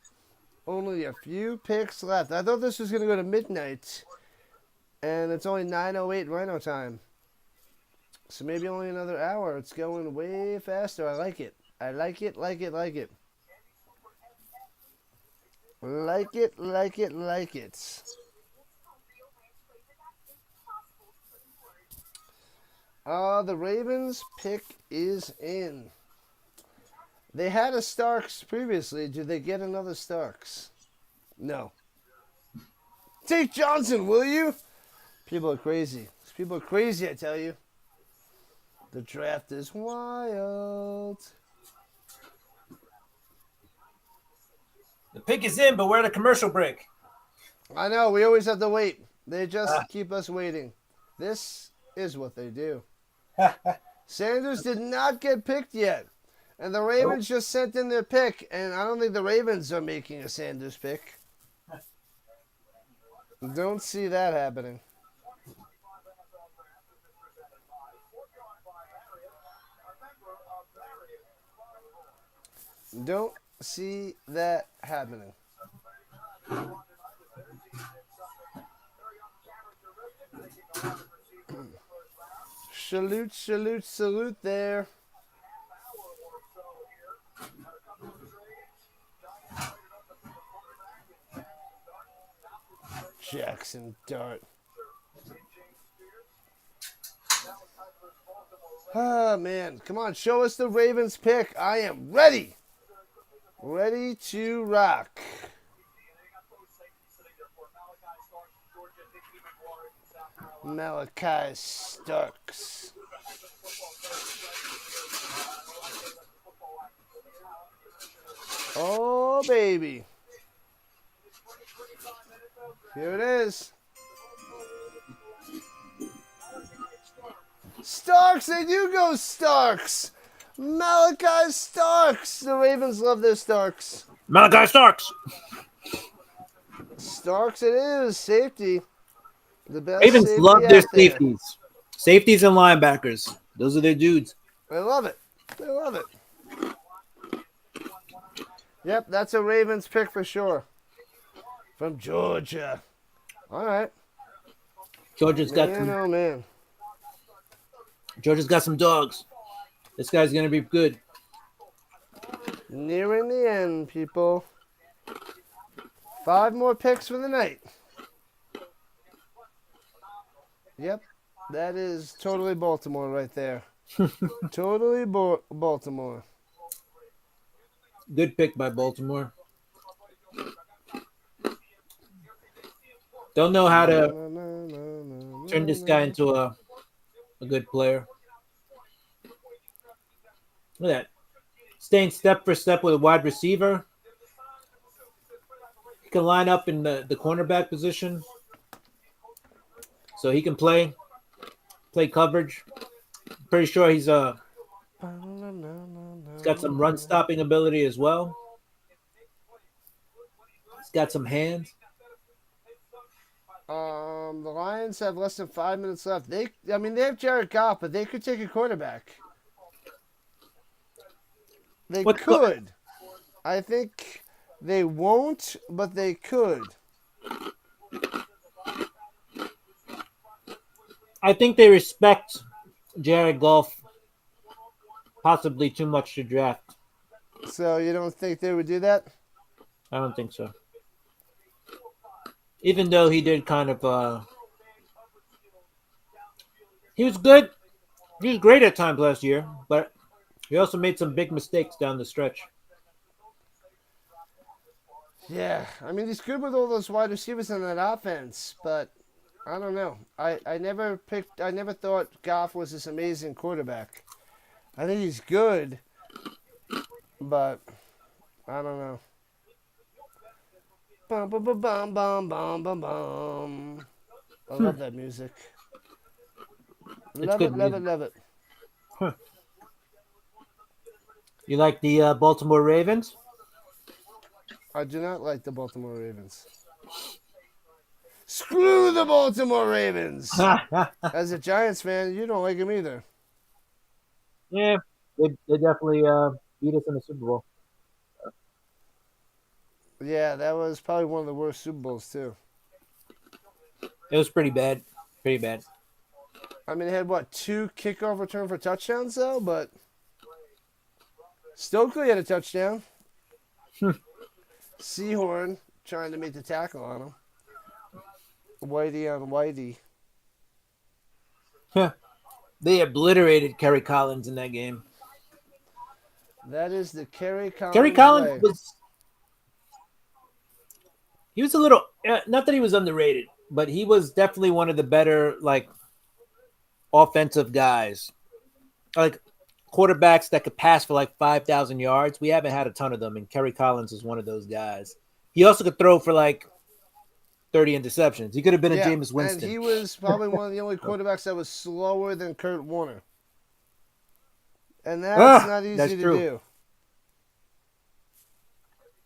Only a few picks left. I thought this was going to go to midnight. And it's only 9:08 Rhino time. So maybe only another hour. It's going way faster. I like it. I like it, like it, like it. Like it, like it, like it. The Ravens pick is in. They had a Starks previously. Do they get another Starks? No. Take Johnson, will you? People are crazy. People are crazy, I tell you. The draft is wild. The pick is in, but we're at a commercial break. I know, we always have to wait. They just keep us waiting. This is what they do. Sanders did not get picked yet. And the Ravens just sent in their pick. And I don't think the Ravens are making a Sanders pick. Don't see that happening. Don't see that happening. Salute, salute, salute there. Jackson Dart. Ah, man. Come on, show us the Ravens pick. I am ready. Ready to rock. Malachi Starks. Oh, baby. Here it is. Starks, they do go Starks. Malachi Starks. The Ravens love their Starks. Malachi Starks. Starks it is. Safety. The best Ravens safety love their out there. safeties. Safeties and linebackers. Those are their dudes. I love it. I love it. Yep, that's a Ravens pick for sure. From Georgia. All right. Georgia's got Man, some. oh man. Georgia's got some dogs. This guy's gonna be good. Nearing the end, people. 5 more picks for the night. Yep. That is totally Baltimore right there. Totally Baltimore. Good pick by Baltimore. Don't know how to turn this guy into a good player. Look at that. Staying step for step with a wide receiver. He can line up in the cornerback position. So he can play coverage. Pretty sure he's got some run stopping ability as well. He's got some hands. The Lions have less than 5 minutes left. They have Jared Goff, but they could take a quarterback. They could. I think they won't, but they could. I think they respect Jared Goff possibly too much to draft. So you don't think they would do that? I don't think so. Even though he did kind of he was good. He was great at times last year, but he also made some big mistakes down the stretch. Yeah, I mean he's good with all those wide receivers in that offense, but I don't know. I never thought Goff was this amazing quarterback. I think he's good, but I don't know. Bum bum bum bum bum bum bum bum. I love that music. Love it, love it, love it. Huh. You like the Baltimore Ravens? I do not like the Baltimore Ravens. Screw the Baltimore Ravens! As a Giants fan, you don't like them either. Yeah, they definitely beat us in the Super Bowl. Yeah, that was probably one of the worst Super Bowls, too. It was pretty bad. Pretty bad. I mean, they had, 2 kickoff return for touchdowns, though, but Stokely had a touchdown. Seahorn trying to make the tackle on him. Whitey on Whitey. They obliterated Kerry Collins in that game. That is the Kerry Collins Kerry Collins way. He was a little, not that he was underrated, but he was definitely one of the better, offensive guys. Like, quarterbacks that could pass for 5,000 yards. We haven't had a ton of them, and Kerry Collins is one of those guys. He also could throw for 30 interceptions. He could have been a Jameis Winston. And he was probably one of the only quarterbacks that was slower than Kurt Warner. And that's not easy to do.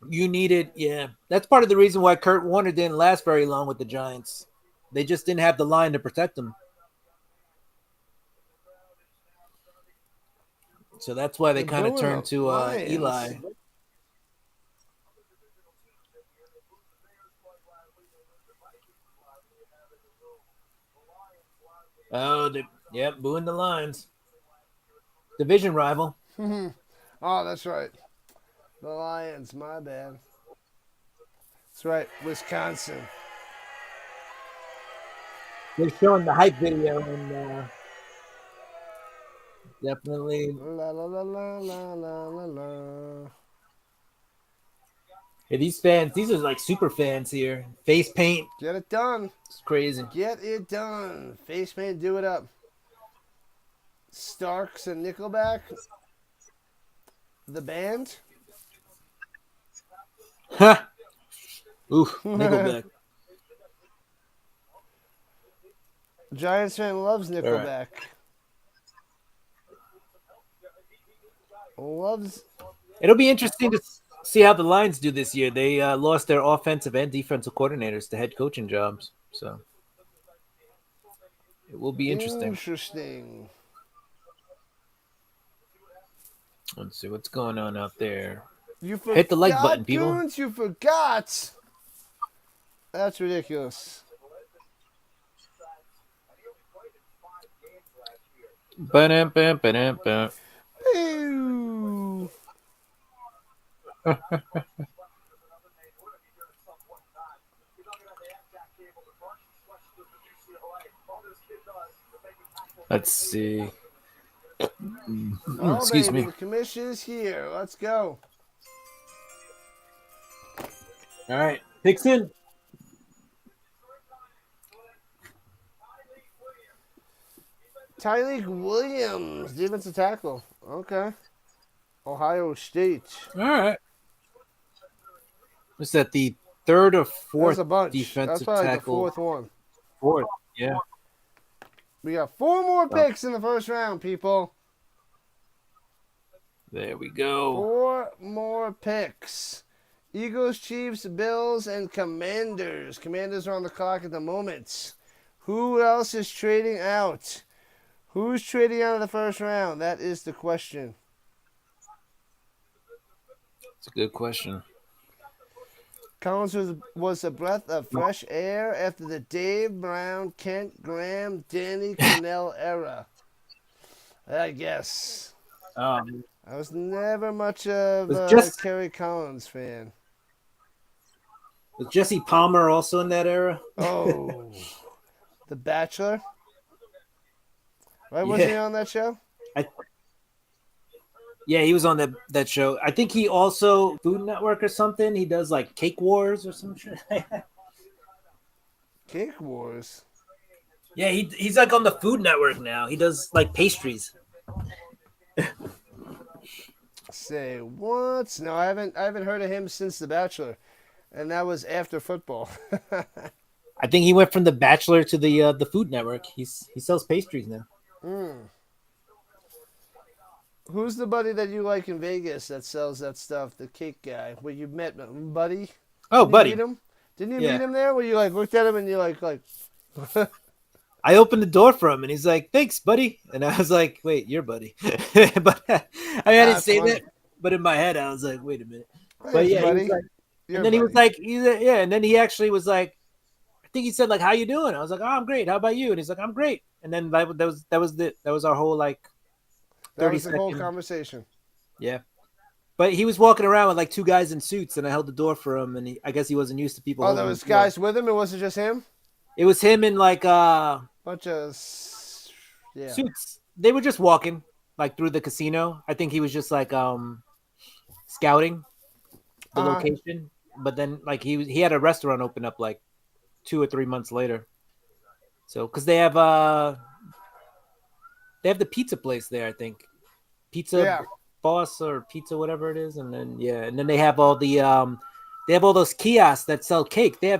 You needed, that's part of the reason why Kurt Warner didn't last very long with the Giants. They just didn't have the line to protect him. So that's why they kind of turned to Eli. Oh, booing the Lions. Division rival. Oh, that's right. The Lions, my bad. That's right, Wisconsin. They're showing the hype video and definitely. La la la la la la la la. Hey, these fans, these are super fans here. Face paint. Get it done. It's crazy. Get it done. Face paint, do it up. Starks and Nickelback. The band. Ha! Oof, Nickelback. Giants fan loves Nickelback. Right. Loves. It'll be interesting to see how the Lions do this year. They lost their offensive and defensive coordinators to head coaching jobs, so it will be interesting. Interesting. Let's see what's going on out there. You Hit the like button, forgot, people. Goons. You forgot. That's ridiculous. Ba-dum-bum, ba-dum-bum. Ew. Let's see. Oh, Excuse baby, me. the commission is here. Let's go. All right, picks in. Tyreek Williams, defensive tackle. Okay. Ohio State. All right. Was that the third or That's fourth a bunch. That's defensive probably like the tackle? fourth one. Fourth, yeah. We got 4 more picks in the first round, people. There we go. 4 more picks. Eagles, Chiefs, Bills, and Commanders. Commanders are on the clock at the moment. Who else is trading out? Who's trading out of the first round? That is the question. It's a good question. Collins was a breath of fresh air after the Dave Brown, Kent Graham, Danny Cannell era. I guess. I was never much of a Kerry Collins fan. Was Jesse Palmer also in that era? Oh, The Bachelor. Right? Wasn't he on that show? Yeah, he was on that show. I think he also Food Network or something. He does like Cake Wars or some shit. Cake Wars. Yeah, he's like on the Food Network now. He does like pastries. Say what? No, I haven't heard of him since The Bachelor, and that was after football. I think he went from The Bachelor to the Food Network. He sells pastries now. Who's the buddy that you like in Vegas that sells that stuff? The cake guy. Where you met Buddy? Oh, Didn't Buddy. You meet him? Didn't you meet him there? Where you like looked at him and you like. I opened the door for him and he's like, "Thanks, buddy." And I was like, "Wait, you're Buddy?" But I didn't say that. But in my head, I was like, "Wait a minute." Thanks, but yeah, buddy. he was like, and then he was like, "Yeah." And then he actually was like, I think he said like, "How you doing?" I was like, "Oh, I'm great. How about you?" And he's like, "I'm great." And then that was our whole like 30 that was the second whole conversation. Yeah. But he was walking around with like 2 guys in suits, and I held the door for him, and I guess he wasn't used to people. Oh, there was guys with him. It wasn't just him. It was him in like bunch of suits. They were just walking like through the casino. I think he was just like scouting the location. But then like he had a restaurant open up like 2 or 3 months later. So because they have the pizza place there, I think. Pizza Boss or Pizza whatever it is, and then they have all the they have all those kiosks that sell cake. They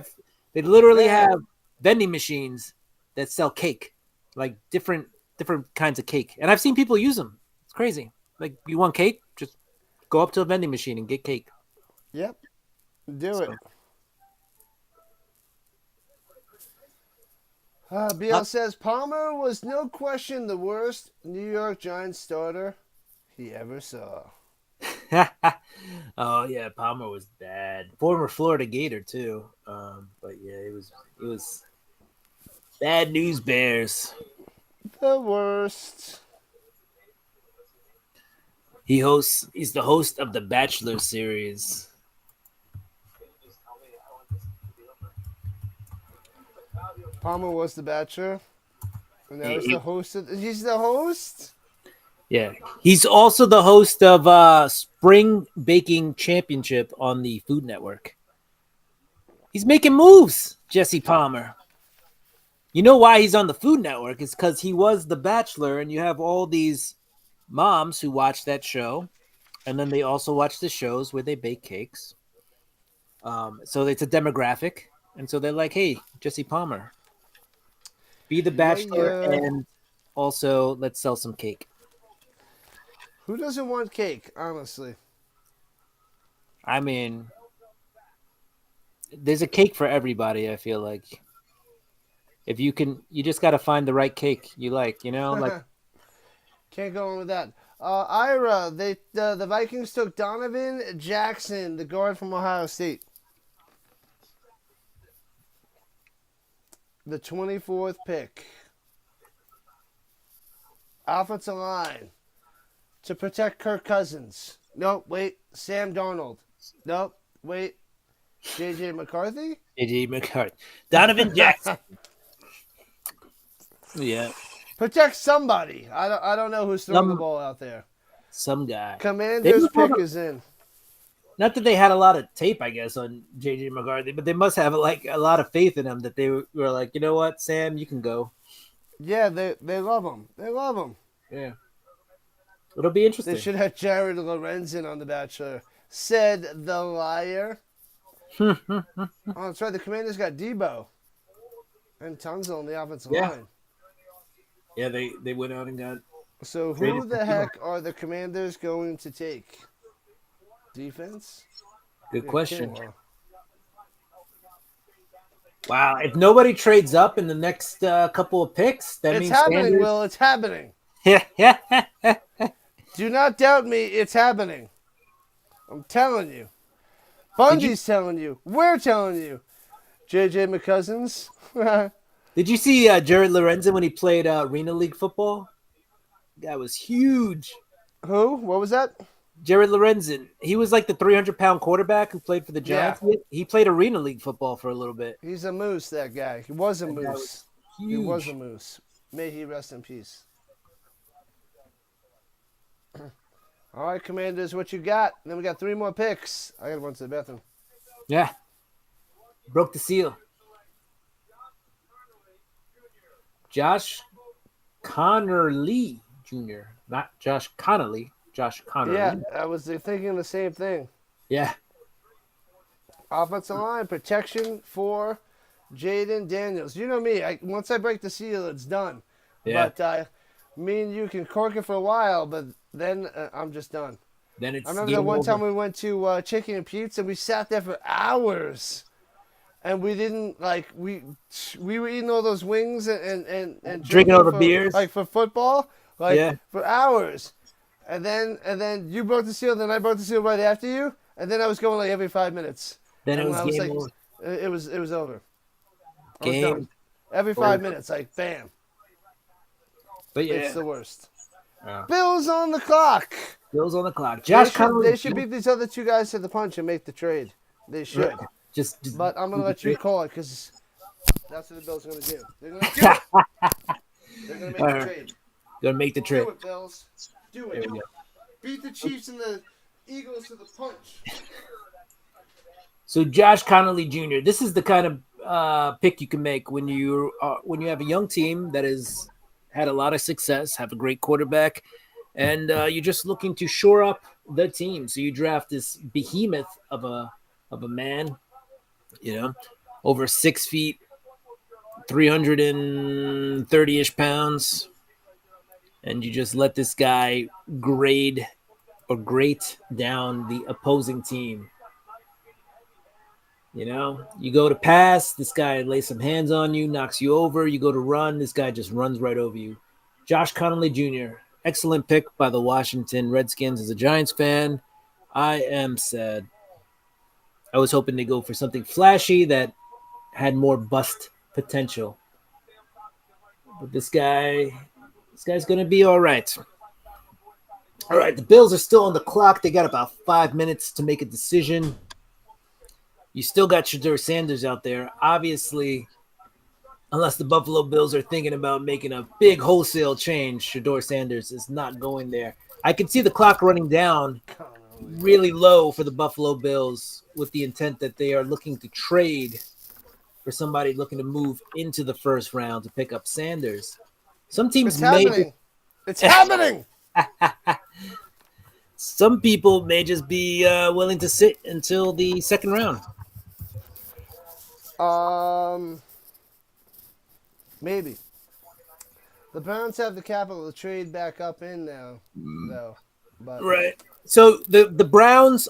literally have vending machines that sell cake, like different kinds of cake. And I've seen people use them. It's crazy. Like, you want cake? Just go up to a vending machine and get cake. Yep. Do it. BL says Palmer was no question the worst New York Giants starter he ever saw. Oh yeah, Palmer was bad. Former Florida Gator too. But yeah, it was bad news bears. The worst. He's the host of the Bachelor series. Palmer was the Bachelor. And now he's the host. He's the host? Yeah. He's also the host of Spring Baking Championship on the Food Network. He's making moves, Jesse Palmer. You know why he's on the Food Network? It's because he was the Bachelor, and you have all these moms who watch that show, and then they also watch the shows where they bake cakes. So it's a demographic, and so they're like, "Hey, Jesse Palmer, be the Bachelor, and also let's sell some cake." Who doesn't want cake, honestly? I mean, there's a cake for everybody. I feel like if you can, you just got to find the right cake you like. Like Can't go on with that. Ira, the Vikings took Donovan Jackson, the guard from Ohio State. The 24th pick. Offensive line to protect Kirk Cousins. Nope, wait. Sam Darnold. Nope, wait. J.J. McCarthy? J.J. McCarthy, Donovan Jackson. Yeah, Protect somebody. I don't know who's throwing the some ball out there. some guy. They Commander's must have pick is in. not that they had a lot of tape, I guess, on J.J. McCarthy, but they must have like a lot of faith in him that they were like, you know what, Sam, you can go. Yeah, they love him. They love him. Yeah, it'll be They interesting. should have Jared Lorenzen on The Bachelor. Said the liar. Oh, that's right. The Commanders got Debo and Tunzel on the offensive Yeah. line. Yeah, they went out and got. So Traded who for the Debo. heck are the Commanders going to take? Defense? Good Yeah, question. Kinlaw. Wow, if nobody trades up in the next couple of picks, that It's means happening, Sanders. Will. It's happening. Yeah. Do not doubt me. It's happening. I'm telling you. Bundy's telling you. We're telling you. J.J. McCousins. Did you see Jared Lorenzen when he played Arena League football? That was huge. Who? What was that? Jared Lorenzen. He was like the 300-pound quarterback who played for the Yeah. Giants. He played Arena League football for a little bit. He's a moose, that guy. He was a That guy moose. was He was a huge. moose. May he rest in peace. All right, Commanders, what you got? And then we got 3 more picks. I gotta run to the bathroom. Yeah. Broke the seal. Josh Connerly Jr. Not Josh Connolly. Josh Connerly. Yeah, I was thinking the same thing. Yeah. Offensive line protection for Jaden Daniels. You know me. Once I break the seal, it's done. Yeah. But me and you can cork it for a while, but then I'm just done. Then it's I remember that game one over. time we went to Chicken and Pete's and we sat there for hours, and we didn't we were eating all those wings and Drinking all the for, beers. like for football Yeah. for hours, and then you broke the seal, then I broke the seal right after you, and then I was going like every 5 minutes. Then it And was I was game like, over. it was over. I was Game. done. Every 5 over. minutes, like bam. But yeah. It's the worst. Yeah. Bills on the clock. Bills on the clock. Josh Connolly. They should beat these other 2 guys to the punch and make the trade. They should. Just But I'm going to do let the you trade. call it because that's what the Bills are going to do. They're going to do it. They're going to make All the right. trade. Gonna make the trade. Do it, Bills. Do There it. we go. Beat the Chiefs and the Eagles to the punch. So Josh Connolly Jr. This is the kind of pick you can make when you have a young team that has had a lot of success, have a great quarterback, and you're just looking to shore up the team. So you draft this behemoth of a man, over 6 feet, 330-ish pounds, and you just let this guy grate down the opposing team. You go to pass, this guy lays some hands on you, knocks you over. You go to run, this guy just runs right over you. Josh Connolly Jr., excellent pick by the Washington Redskins. As a Giants fan, I am sad. I was hoping to go for something flashy that had more bust potential. But this guy's going to be all right. All right, the Bills are still on the clock. They got about 5 minutes to make a decision. You still got Shedeur Sanders out there. Obviously, unless the Buffalo Bills are thinking about making a big wholesale change, Shedeur Sanders is not going there. I can see the clock running down really low for the Buffalo Bills with the intent that they are looking to trade for somebody looking to move into the first round to pick up Sanders. Some teams It's happening. It's happening. Some people may just be willing to sit until the second round. Maybe. The Browns have the capital to trade back up in now, though. But Right. So the Browns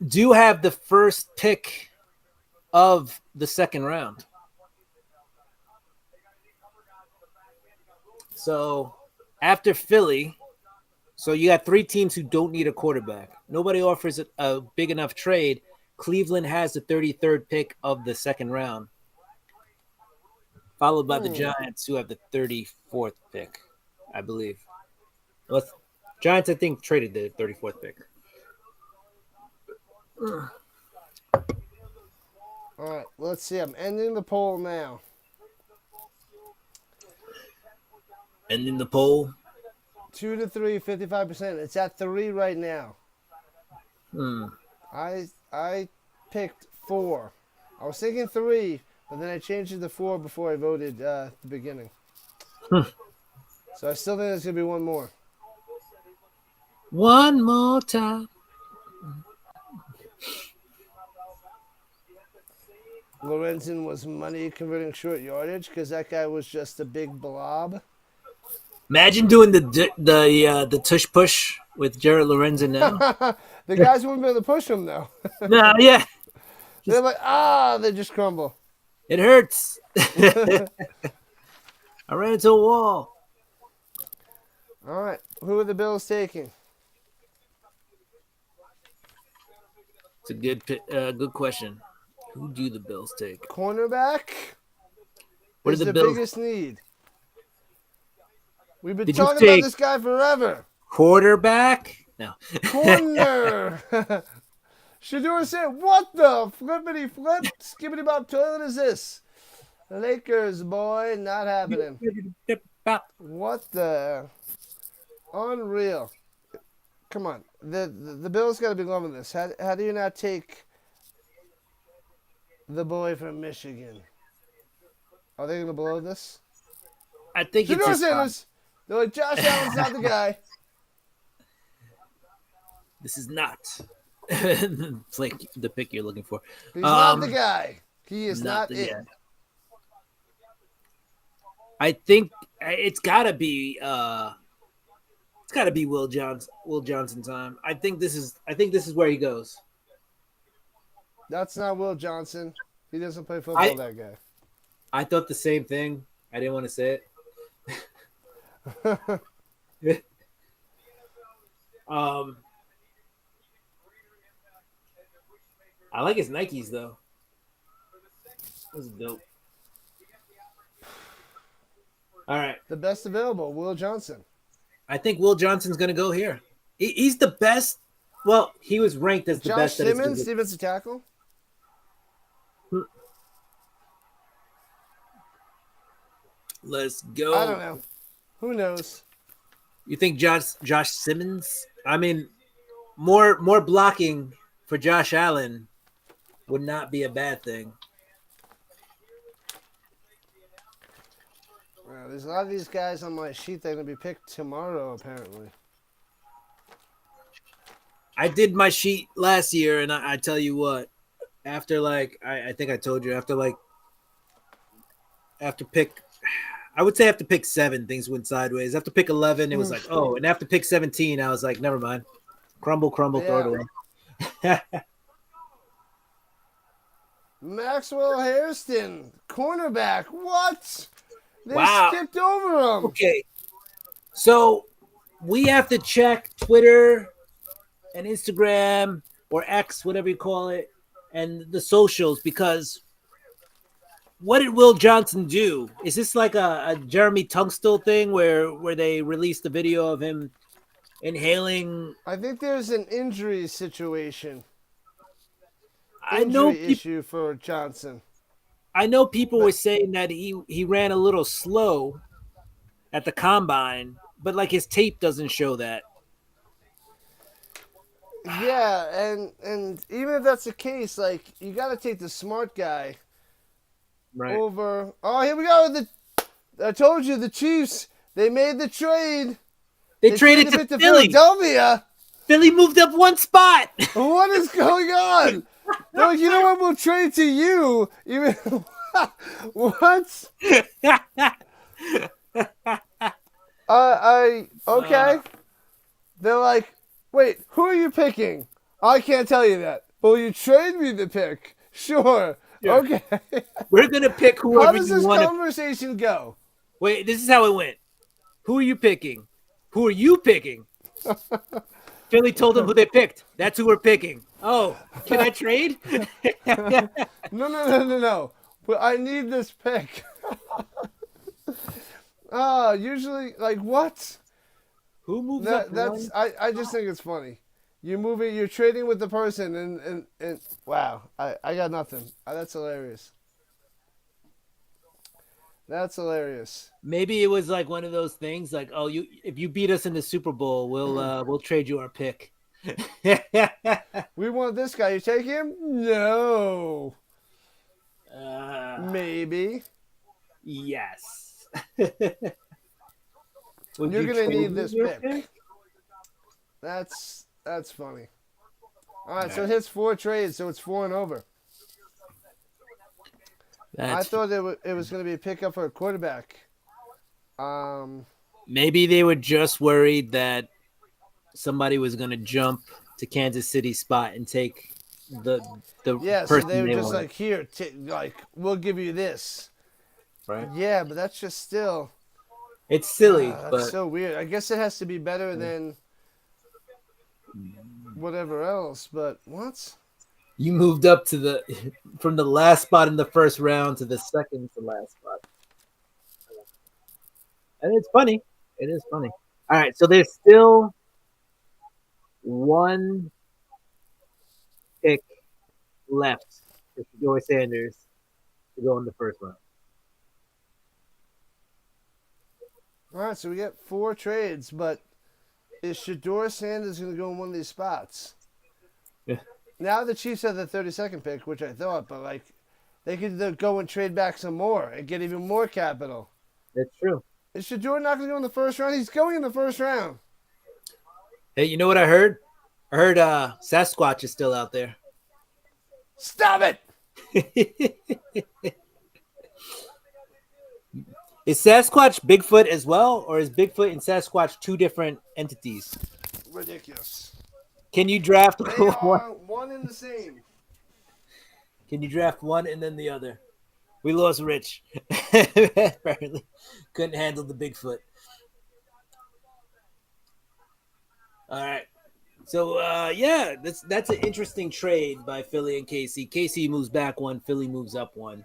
do have the first pick of the second round. So after Philly, so you got 3 teams who don't need a quarterback. Nobody offers a big enough trade. Cleveland has the 33rd pick of the second round, followed by the Giants, who have the 34th pick, I believe. Giants, I think, traded the 34th pick. All right, let's see. I'm ending the poll now. Ending the poll. 2 to 3, 55%. It's at 3 right now. I picked 4. I was thinking 3, but then I changed it to 4 before I voted at the beginning. So I still think there's going to be one more. One more time. Lorenzen was money converting short yardage because that guy was just a big blob. Imagine doing the tush push with Jared Lorenzen now. The guys wouldn't be able to push him though. No, yeah. They're like, they just crumble. It hurts. I ran into a wall. All right, who are the Bills taking? It's a good question. Who do the Bills take? Cornerback. What is are the the Bills? biggest need? We've been Did you talking about take this guy forever. Quarterback? No. Corner. Shedeur Sanders. What the flippity flip, skibbity bop toilet is this? Lakers, boy, not happening. What the? Unreal. Come on. The Bills got to be loving this. How do you not take the boy from Michigan? Are they going to blow this? I think it's Shedeur Sanders. They're like, Josh Allen's not the guy. This is not like the pick you're looking for. He's not the guy. He is not it. Guy. I think it's gotta be Will Johnson time. I think this is where he goes. That's not Will Johnson. He doesn't play football, that guy. I thought the same thing. I didn't want to say it. I like his Nikes though. Those are dope. All right. The best available, Will Johnson. I think Will Johnson's going to go here. He's the best. Well, he was ranked as the best. Josh Simmons, defensive tackle. Let's go. I don't know. Who knows? You think Josh Simmons? I mean, more blocking for Josh Allen would not be a bad thing. Wow, there's a lot of these guys on my sheet that are going to be picked tomorrow, apparently. I did my sheet last year, and I tell you what, after I think I told you, after pick, I would say after pick 7, things went sideways. After pick 11, it was like, oh, and after pick 17, I was like, never mind. Crumble, throw it away. Maxwell Hairston, cornerback. What? They skipped over him. Okay. So we have to check Twitter and Instagram or X, whatever you call it, and the socials, because what did Will Johnson do? Is this like a Jeremy Tunstall thing where they released the video of him inhaling? I think there's an injury situation. Issue for Johnson. I know people were saying that he ran a little slow at the combine, but like his tape doesn't show that. Yeah, and even if that's the case, like, you got to take the smart guy over. Oh, here we go. I told you, the Chiefs, they made the trade. They traded to Philly. Philadelphia. Philly moved up one spot. What is going on? No, you know what? We'll trade to you. Even what? Okay. They're like, wait, who are you picking? I can't tell you that. Will you trade me the pick? Sure. Sure. Okay. We're gonna pick How whoever does you this want. conversation go? Wait, this is how it went. Who are you picking? Who are you picking? Philly told them who they picked. That's who we're picking. Oh, can I trade? No. But I need this pick. Usually, like, what? Who moves up That's one? I just think it's funny. You're trading with the person, and wow, I got nothing. That's hilarious. That's hilarious. Maybe it was like one of those things, like, oh, if you beat us in the Super Bowl, we'll trade you our pick. We want this guy. You take him? No. Maybe. Yes. You're gonna need this pick. That's funny. All right, so it hits 4 trades, so it's 4 and over. I thought it was going to be a pickup for a quarterback. Maybe they were just worried that somebody was going to jump to Kansas City's spot and take the yeah. So person they were just wanted. like, here, we'll give you this. Right. Yeah, but that's just still. It's silly, That's but so weird. I guess it has to be better than whatever else. But what? you moved up to from the last spot in the first round to the second to last spot. And it's funny. It is funny. All right, so there's still one pick left for Shedeur Sanders to go in the first round. All right, so we get 4 trades, but is Shedeur Sanders going to go in one of these spots? Yeah. Now the Chiefs have the 32nd pick, which I thought, but like they could go and trade back some more and get even more capital. That's true. Is Shedeur not going to go in the first round? He's going in the first round. Hey, you know what I heard? I heard Sasquatch is still out there. Stop it! Is Sasquatch Bigfoot as well, or is Bigfoot and Sasquatch 2 different entities? Ridiculous. Can you draft They one? are one and the same. Can you draft one and then the other? We lost Rich. Apparently, couldn't handle the Bigfoot. All right. So yeah, that's an interesting trade by Philly and KC. KC moves back 1, Philly moves up 1,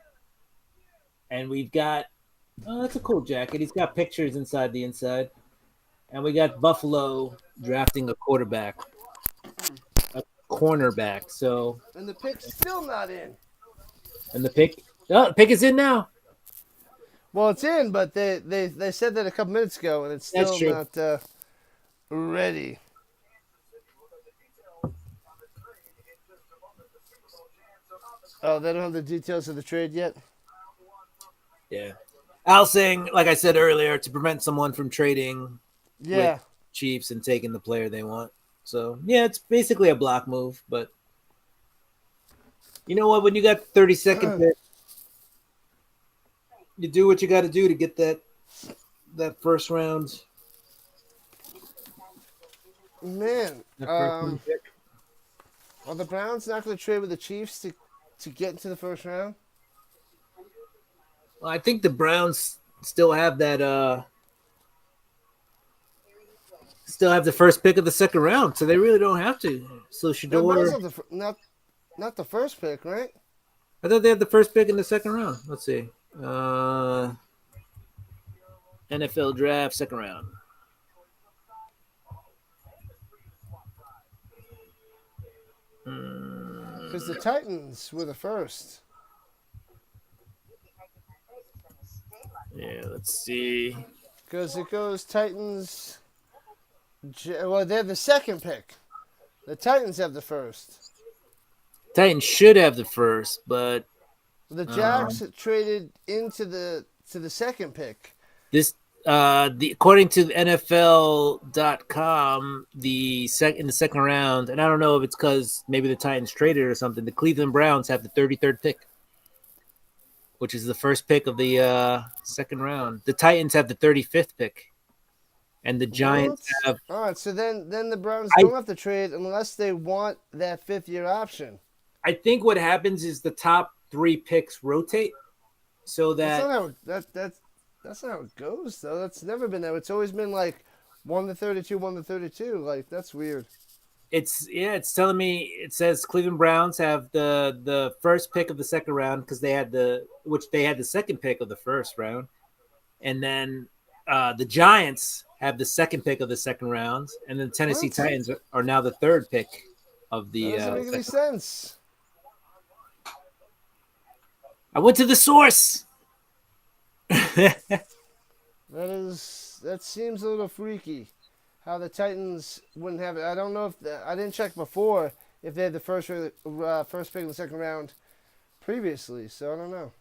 and we've got that's a cool jacket. He's got pictures inside the inside, and we got Buffalo drafting a quarterback, a cornerback. So And the pick's still not in. and the pick is in now. Well, it's in, but they said that a couple minutes ago, and it's That's still true. not ready. Oh, they don't have the details of the trade yet? Yeah. Al saying, like I said earlier, to prevent someone from trading Yeah. with Chiefs and taking the player they want. So, yeah, it's basically a block move, but you know what? When you got 32nd pick, you do what you got to do to get that first round. Man, That first round pick. are the Browns not going to trade with the Chiefs to get into the first round? Well, I think the Browns still have that still have the first pick of the second round, so they really don't have to. So The Browns Shedeur, have not the first pick, right? I thought they had the first pick in the second round. Let's see. NFL draft second round. Because the Titans were the first. Yeah, let's see. Because it goes Titans. Well, they have the second pick. The Titans have the first. Titans should have the first, but The Jags traded into the second pick. this according to NFL.com, in the second round, and I don't know if it's because maybe the Titans traded or something. The Cleveland Browns have the 33rd pick, which is the first pick of the second round. The Titans have the 35th pick, and the Giants have. All right, so then the Browns don't have to trade unless they want that 5th-year option. I think what happens is the top 3 picks rotate, so That's that not how that's not how it goes though. That's never been that. It's always been like 1 to 32, 1 to 32. Like that's weird. it's telling me it says Cleveland Browns have the first pick of the second round because they had the second pick of the first round, and then the Giants have the second pick of the second round, and then Tennessee What? Titans are now the third pick of That the doesn't make any second. sense. I went to the source. That seems a little freaky. How the Titans wouldn't have it. I don't know if I didn't check before if they had the first pick in the second round previously. So I don't know.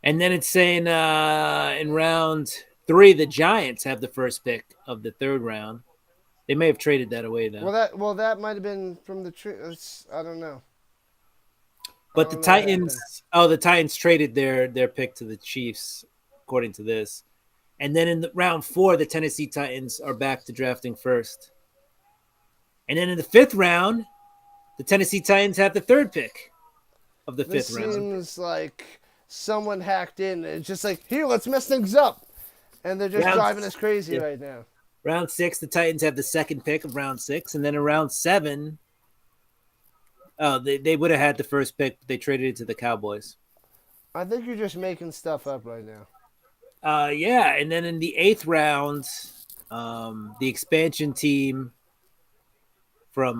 And then it's saying in round 3, the Giants have the first pick of the third round. They may have traded that away though. That might have been from the tree. I don't know. But the Titans traded their pick to the Chiefs, according to this. And then in round 4, the Tennessee Titans are back to drafting first. And then in the 5th round, the Tennessee Titans have the third pick of the 5th round. This seems like someone hacked in and just like, here, let's mess things up. And they're just driving us crazy right now. Round 6, the Titans have the second pick of round 6. And then in round 7, they would have had the first pick, but they traded it to the Cowboys. I think you're just making stuff up right now. And then in the 8th round, the expansion team from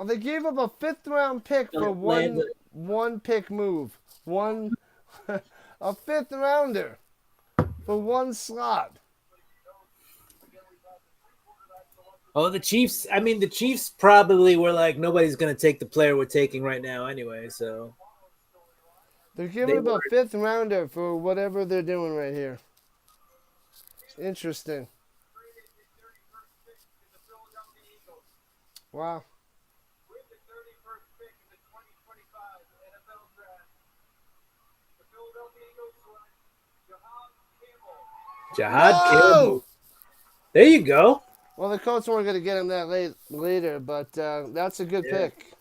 they gave up a 5th round pick for one pick move. A 5th rounder for one slot. Oh, the Chiefs. I mean, the Chiefs probably were like, nobody's going to take the player we're taking right now anyway. So they're giving up a 5th rounder for whatever they're doing right here. Interesting. Wow. Jahad Campbell. There you go. Well, the Colts weren't going to get him that later, but that's a good pick.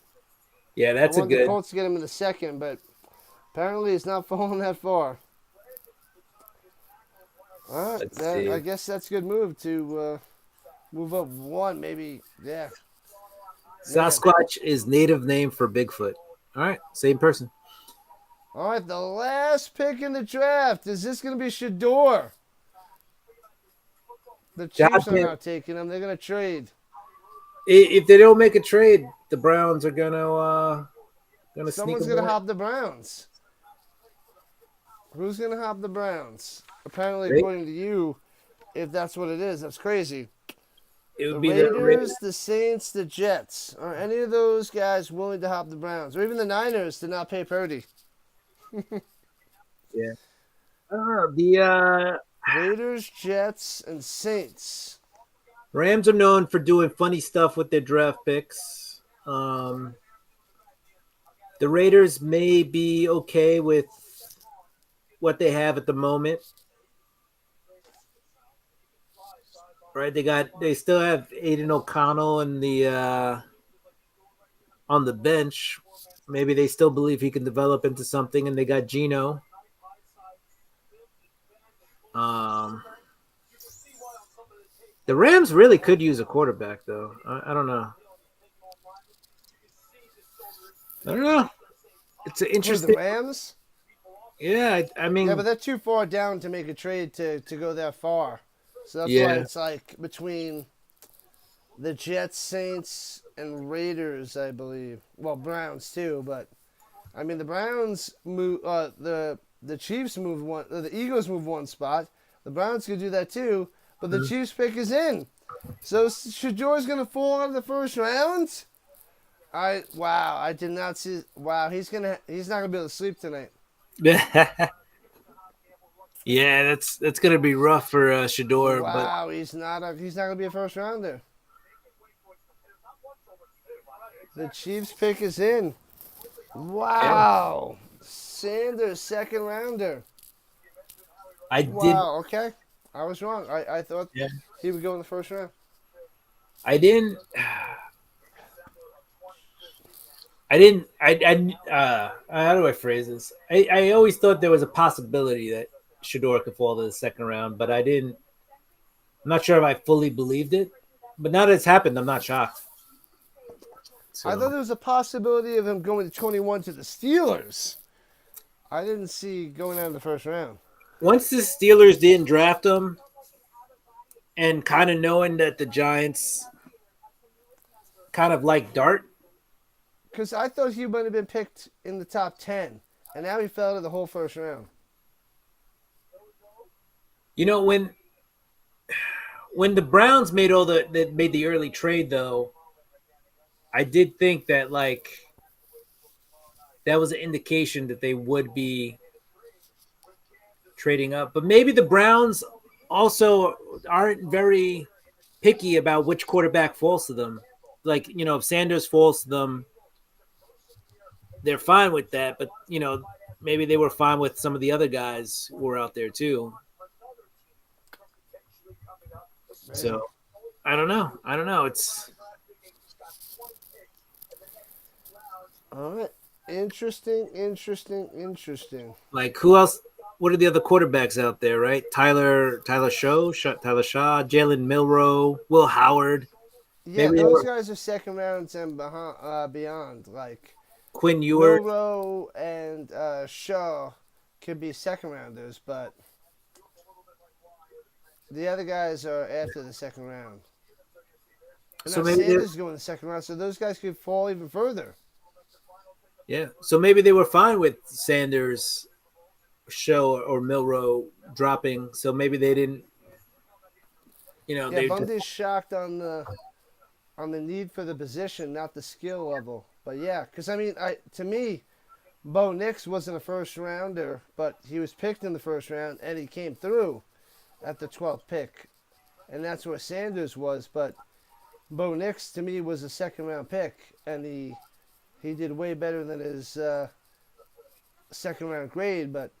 Yeah, that's I want the Colts to get him in the 2nd, but apparently he's not falling that far. All right, I guess that's a good move to move up 1, maybe. Yeah. Sasquatch is native name for Bigfoot. All right, same person. All right, the last pick in the draft. Is this going to be Shedeur? The Chiefs are not taking him. They're going to trade. If they don't make a trade, the Browns are gonna Someone's going to hop the Browns. Who's going to hop the Browns? Apparently, according to you, if that's what it is, that's crazy. It would The be Raiders, the Saints, the Jets. Are any of those guys willing to hop the Browns? Or even the Niners to not pay Purdy? Yeah. The Raiders, Jets, and Saints. Rams are known for doing funny stuff with their draft picks. The Raiders may be okay with what they have at the moment. Right, they still have Aiden O'Connell and on the bench. Maybe they still believe he can develop into something, and they got Geno. The Rams really could use a quarterback, though. I don't know. It's an interesting. The Rams? Yeah, I mean. Yeah, but they're too far down to make a trade to go that far. So that's why it's like between the Jets, Saints, and Raiders, I believe. Well, Browns too, but I mean the Browns move. The Chiefs move one. The Eagles move one spot. The Browns could do that too, but the Chiefs pick is in. So Shedeur's gonna fall out of the first round. I did not see. Wow, he's not gonna be able to sleep tonight. Yeah, that's gonna be rough for Shedeur. Wow, but he's not gonna be a first rounder. The Chiefs pick is in. Wow, Sanders second rounder. Wow, okay, I was wrong. I thought he would go in the first round. I didn't. I didn't. How do I phrase this? I always thought there was a possibility that Shedeur could fall to the second round, but I didn't. I'm not sure if I fully believed it. But now that it's happened, I'm not shocked. I So thought there was a possibility of him going to 21 to the Steelers. I didn't see going out in the first round. once the Steelers didn't draft him, and kind of knowing that the Giants kind of like Dart, Because I thought he might have been picked in the top 10, and now he fell to the whole first round. you know when the Browns made the early trade though, I did think that like that was an indication that they would be trading up. But maybe the Browns also aren't very picky about which quarterback falls to them. Like, if Sanders falls to them, they're fine with that. But, maybe they were fine with some of the other guys who were out there too. So I don't know. It's all right. Interesting. like who else? What are the other quarterbacks out there, right? Tyler Shaw, Jalen Milroe, Will Howard. Yeah, Maybe those guys are second rounds and beyond. Like Quinn Ewers. Milroe and Shaw could be second rounders, but the other guys are after the second round. And So now maybe Sanders is going in the second round, so those guys could fall even further. so maybe they were fine with Sanders, Shaw, or Milroe dropping. So maybe they didn't. Yeah, They Bundy's shocked on the need for the position, not the skill level. But yeah, because I mean, to me, Bo Nix wasn't a first rounder, but he was picked in the first round, and he came through at the 12th pick, and that's where Sanders was. But Bo Nix to me was a second round pick, and he did way better than his second round grade. But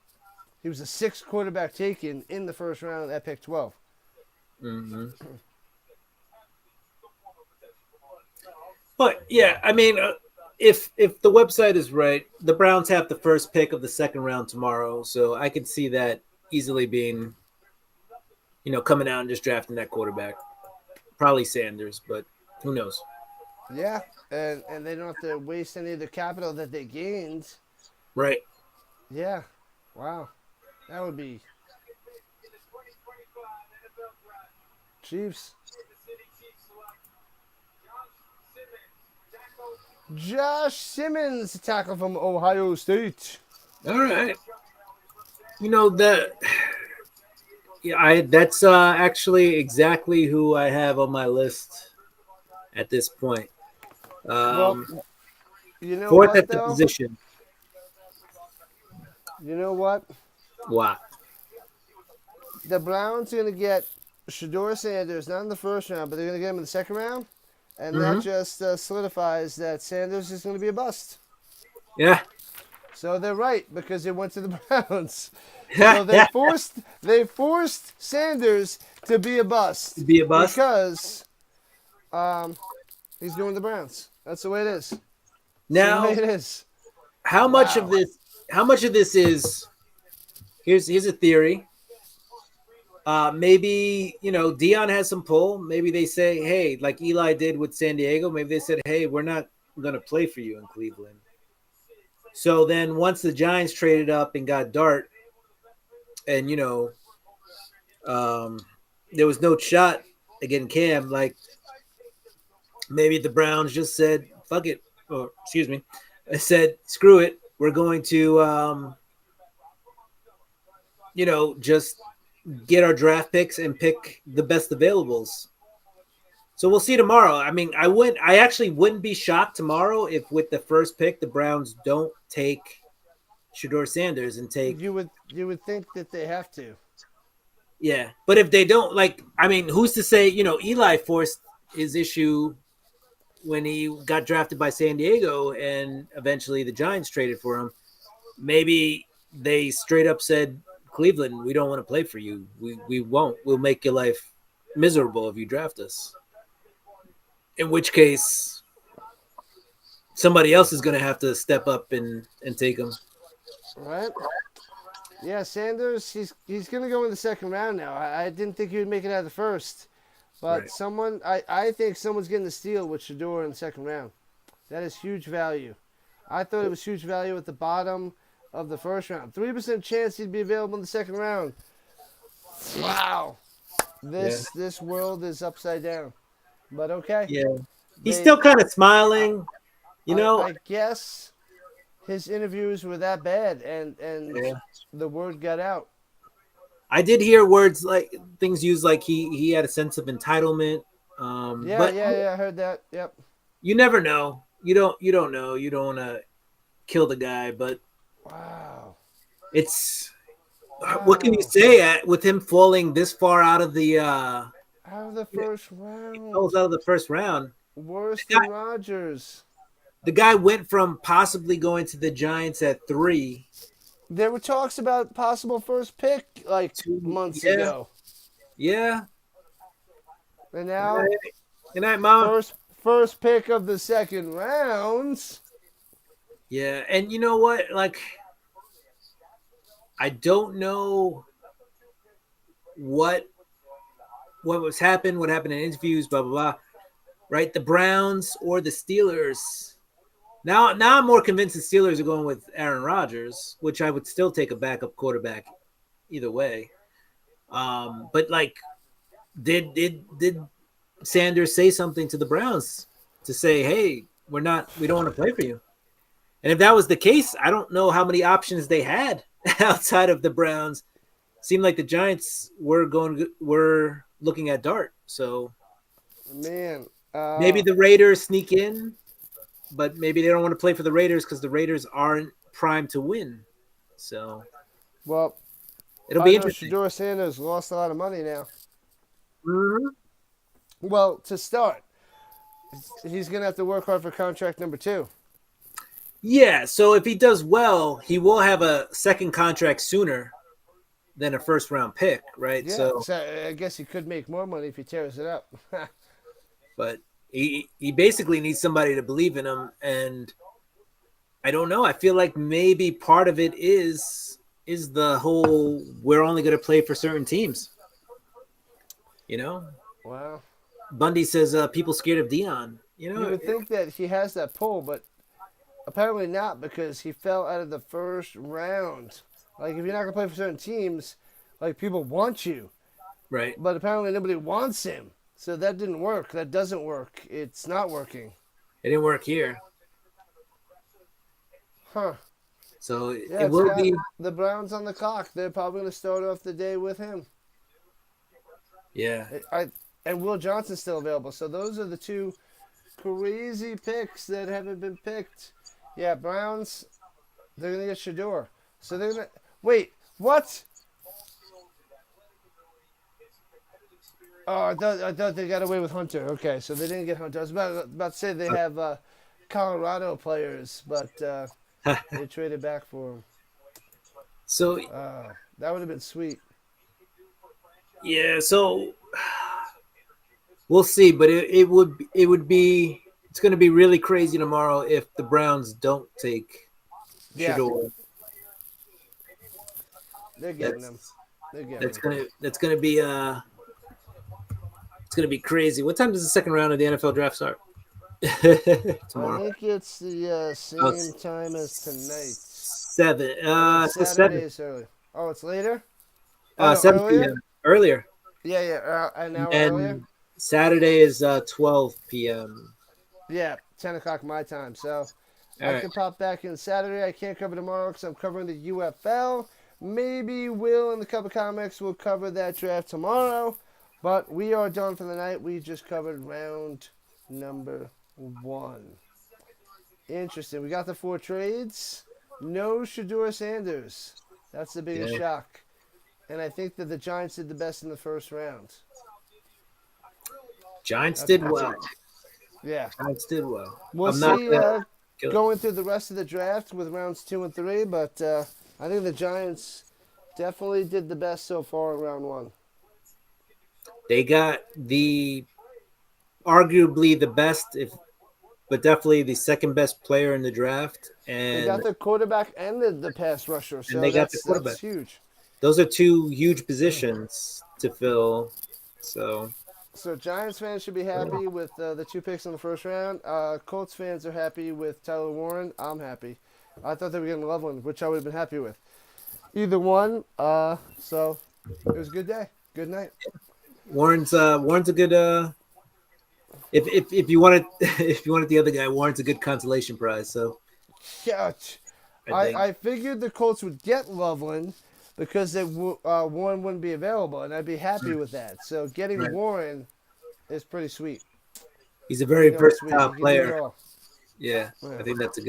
he was a sixth quarterback taken in the first round at pick 12. Mm-hmm. But yeah, I mean, if the website is right, the Browns have the first pick of the second round tomorrow, so I could see that easily being, coming out and just drafting that quarterback. Probably Sanders, but who knows? Yeah, and they don't have to waste any of the capital that they gained. Right. Yeah, wow, that would be Chiefs. Josh Simmons, a tackle from Ohio State. All right. That. Yeah, that's actually exactly who I have on my list at this point. Well, you know Fourth what at the though? position. You know what? What? The Browns are going to get Shedeur Sanders, not in the first round, but they're going to get him in the second round. And that just solidifies that Sanders is going to be a bust. Yeah. So they're right because it went to the Browns. So they forced Sanders to be a bust. Be a bust? Because he's going to the Browns. That's the way it is. Now, That's the way it is. how much of this is here's a theory. Maybe, Dion has some pull. Maybe they say, hey, like Eli did with San Diego, maybe they said, hey, we're not going to play for you in Cleveland. So then once the Giants traded up and got Dart and, there was no shot against Cam, like maybe the Browns just said, fuck it. Or, excuse me. I said, screw it. We're going to, just get our draft picks and pick the best availables. So we'll see tomorrow. I mean, I actually wouldn't be shocked tomorrow if with the first pick the Browns don't take Shedeur Sanders and take. You would think that they have to. Yeah, but if they don't, who's to say? Eli forced his issue when he got drafted by San Diego, and eventually the Giants traded for him. Maybe they straight up said, Cleveland, we don't want to play for you. We won't. We'll make your life miserable if you draft us. In which case, somebody else is going to have to step up and take him. Right? Yeah, Sanders, he's going to go in the second round now. I didn't think he would make it out of the first. But Right. I think someone's getting the steal with Shedeur in the second round. That is huge value. I thought it was huge value at the bottom of the first round. 3% chance he'd be available in the second round. Wow. Yeah. This world is upside down. But okay. Yeah. He's They still kind of smiling. You know, I guess his interviews were that bad and yeah. the word got out. I did hear words like things used like he had a sense of entitlement. Yeah, But yeah, yeah, I heard that. Yep. you never know. You don't know. You don't want to kill the guy, but Wow. it's what can you Wow. say with him falling this far out of the Out of the first he round. falls out of the first round. Worse The guy, than Rodgers. the guy went from possibly going to the Giants at 3 There were talks about possible first pick like to months yeah, ago. yeah. And Good now night, good night, Mama. first pick of the second round. Yeah, and you know what? Like, I don't know what what happened in interviews, blah blah blah. Right, the Browns or the Steelers. Now I'm more convinced the Steelers are going with Aaron Rodgers, which I would still take a backup quarterback either way. But like, did Sanders say something to the Browns to say, "Hey, we don't want to play for you"? And if that was the case, I don't know how many options they had outside of the Browns. Seemed like the Giants were looking at Dart. So Man, maybe the Raiders sneak in, but maybe they don't want to play for the Raiders because the Raiders aren't primed to win. So well, it'll I be know interesting. Shedeur Sanders lost a lot of money now. Mhm. Well, to start, he's going to have to work hard for contract number 2. Yeah. So if he does well, he will have a second contract sooner than a first round pick, right? Yeah, So, so I guess he could make more money if he tears it up. but he basically needs somebody to believe in him, and I don't know. I feel like maybe part of it is the whole we're only going to play for certain teams. You know, Wow. Bundy says people scared of Dion. You You know, would think that he has that pull, but apparently not because he fell out of the first round. Like, if you're not going to play for certain teams, like, people want you. right? But apparently nobody wants him. So that didn't work. That doesn't work. It's not working. It didn't work here, Huh. so Yeah, it it's will got be. the Browns on the clock. They're probably going to start off the day with him. Yeah, And Will Johnson's still available. So those are the two crazy picks that haven't been picked. Yeah, Browns, they're going to get Shedeur. So they're going to. Wait, what? Oh, I thought they got away with Hunter. Okay, so they didn't get Hunter. I was about to say they have Colorado players, but they traded back for him. so That would have been sweet. yeah, so we'll see. But it would be it's going to be really crazy tomorrow if the Browns don't take Yeah, Shedeur. they're getting them. That's They're getting that's them. gonna be it's gonna be crazy. What time does the second round of the NFL draft start? I Tomorrow. think it's the Oh, same time as tonight. 7. And then It says Saturday 7. is early. Oh, it's later? Oh, no, 7 earlier? p.m. earlier. Yeah, yeah, an hour earlier? And Saturday is 12 p.m. Yeah, 10 o'clock my time. So All I right. can pop back in Saturday. I can't cover tomorrow because I'm covering the UFL. Maybe Will and the Cup of Comics will cover that draft tomorrow. But we are done for the night. We just covered round number 1. Interesting. We got the 4 trades. No Shedeur Sanders. That's the biggest Yeah. shock. And I think that the Giants did the best in the first round. Giants did well. Yeah. Giants did well. We'll I'm not see gonna kill it. going through the rest of the draft with rounds 2 and 3, but I think the Giants definitely did the best so far in round 1. They got the arguably the best, if but definitely the second best player in the draft, They and got the quarterback and the pass rusher, they so got the that's quarterback. huge. Those are two huge positions to fill. So So Giants fans should be happy with the 2 picks in the first round. Colts fans are happy with Tyler Warren. I'm happy. I thought they were getting Loveland, which I would have been happy with. Either one. So it was a good day. Good night. Warren's a good if you wanted if you wanted the other guy, Warren's a good consolation prize. So Yeah, I think I figured the Colts would get Loveland because Warren wouldn't be available, and I'd be happy with that. So getting right. Warren is pretty sweet. He's a very It's sweet. versatile He can do it player. all. Yeah, I Yeah. think that's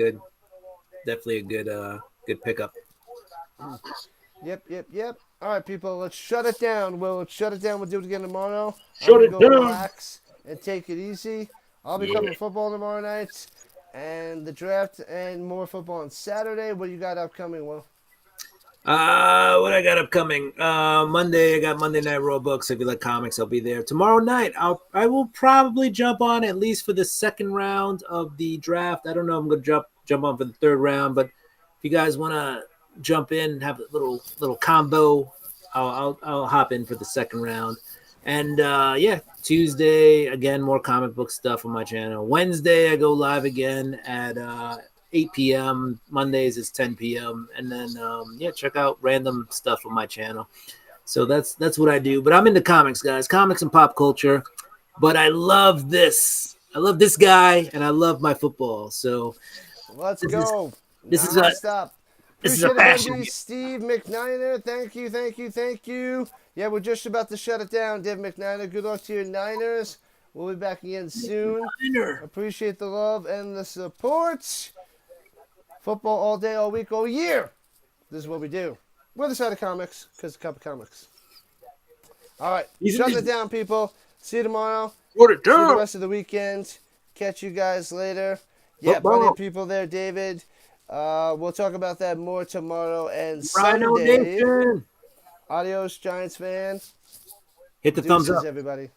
definitely a good pickup. Yep. All right, people, let's shut it down. Let's shut it down. We'll do it again tomorrow. Shut I'm it going to go down. relax and take it easy. I'll be covering football tomorrow night and the draft and more football on Saturday. What you got upcoming, Will? What I got upcoming? Monday, I got Monday Night Raw books. If you like comics, I'll be there. Tomorrow night, I will probably jump on at least for the second round of the draft. I don't know if I'm gonna jump on for the third round, but if you guys want to jump in and have a little combo, I'll hop in for the second round. And yeah, Tuesday again, more comic book stuff on my channel. Wednesday, I go live again at 8 p.m. Mondays is 10 p.m. And then yeah, check out random stuff on my channel. So that's what I do. But I'm into comics, guys, comics and pop culture. But I love this. I love this guy, and I love my football. So Let's go. this is Non-stop. a Appreciate it, passion. buddy. Steve McNiner. Thank you. Yeah, we're just about to shut it down. Dave McNiner, good luck to your Niners. We'll be back again soon. Appreciate the love and the support. Football all day, all week, all year. This is what we do. We're the side of comics because of Cup of Comics. All right. Shutting it down, people. See you tomorrow. See you the rest of the weekend. Catch you guys later. Yeah, plenty of people there, David. We'll talk about that more tomorrow and Rhino Sunday. Nation. Adios, Giants fan. Hit the thumbs up. Everybody.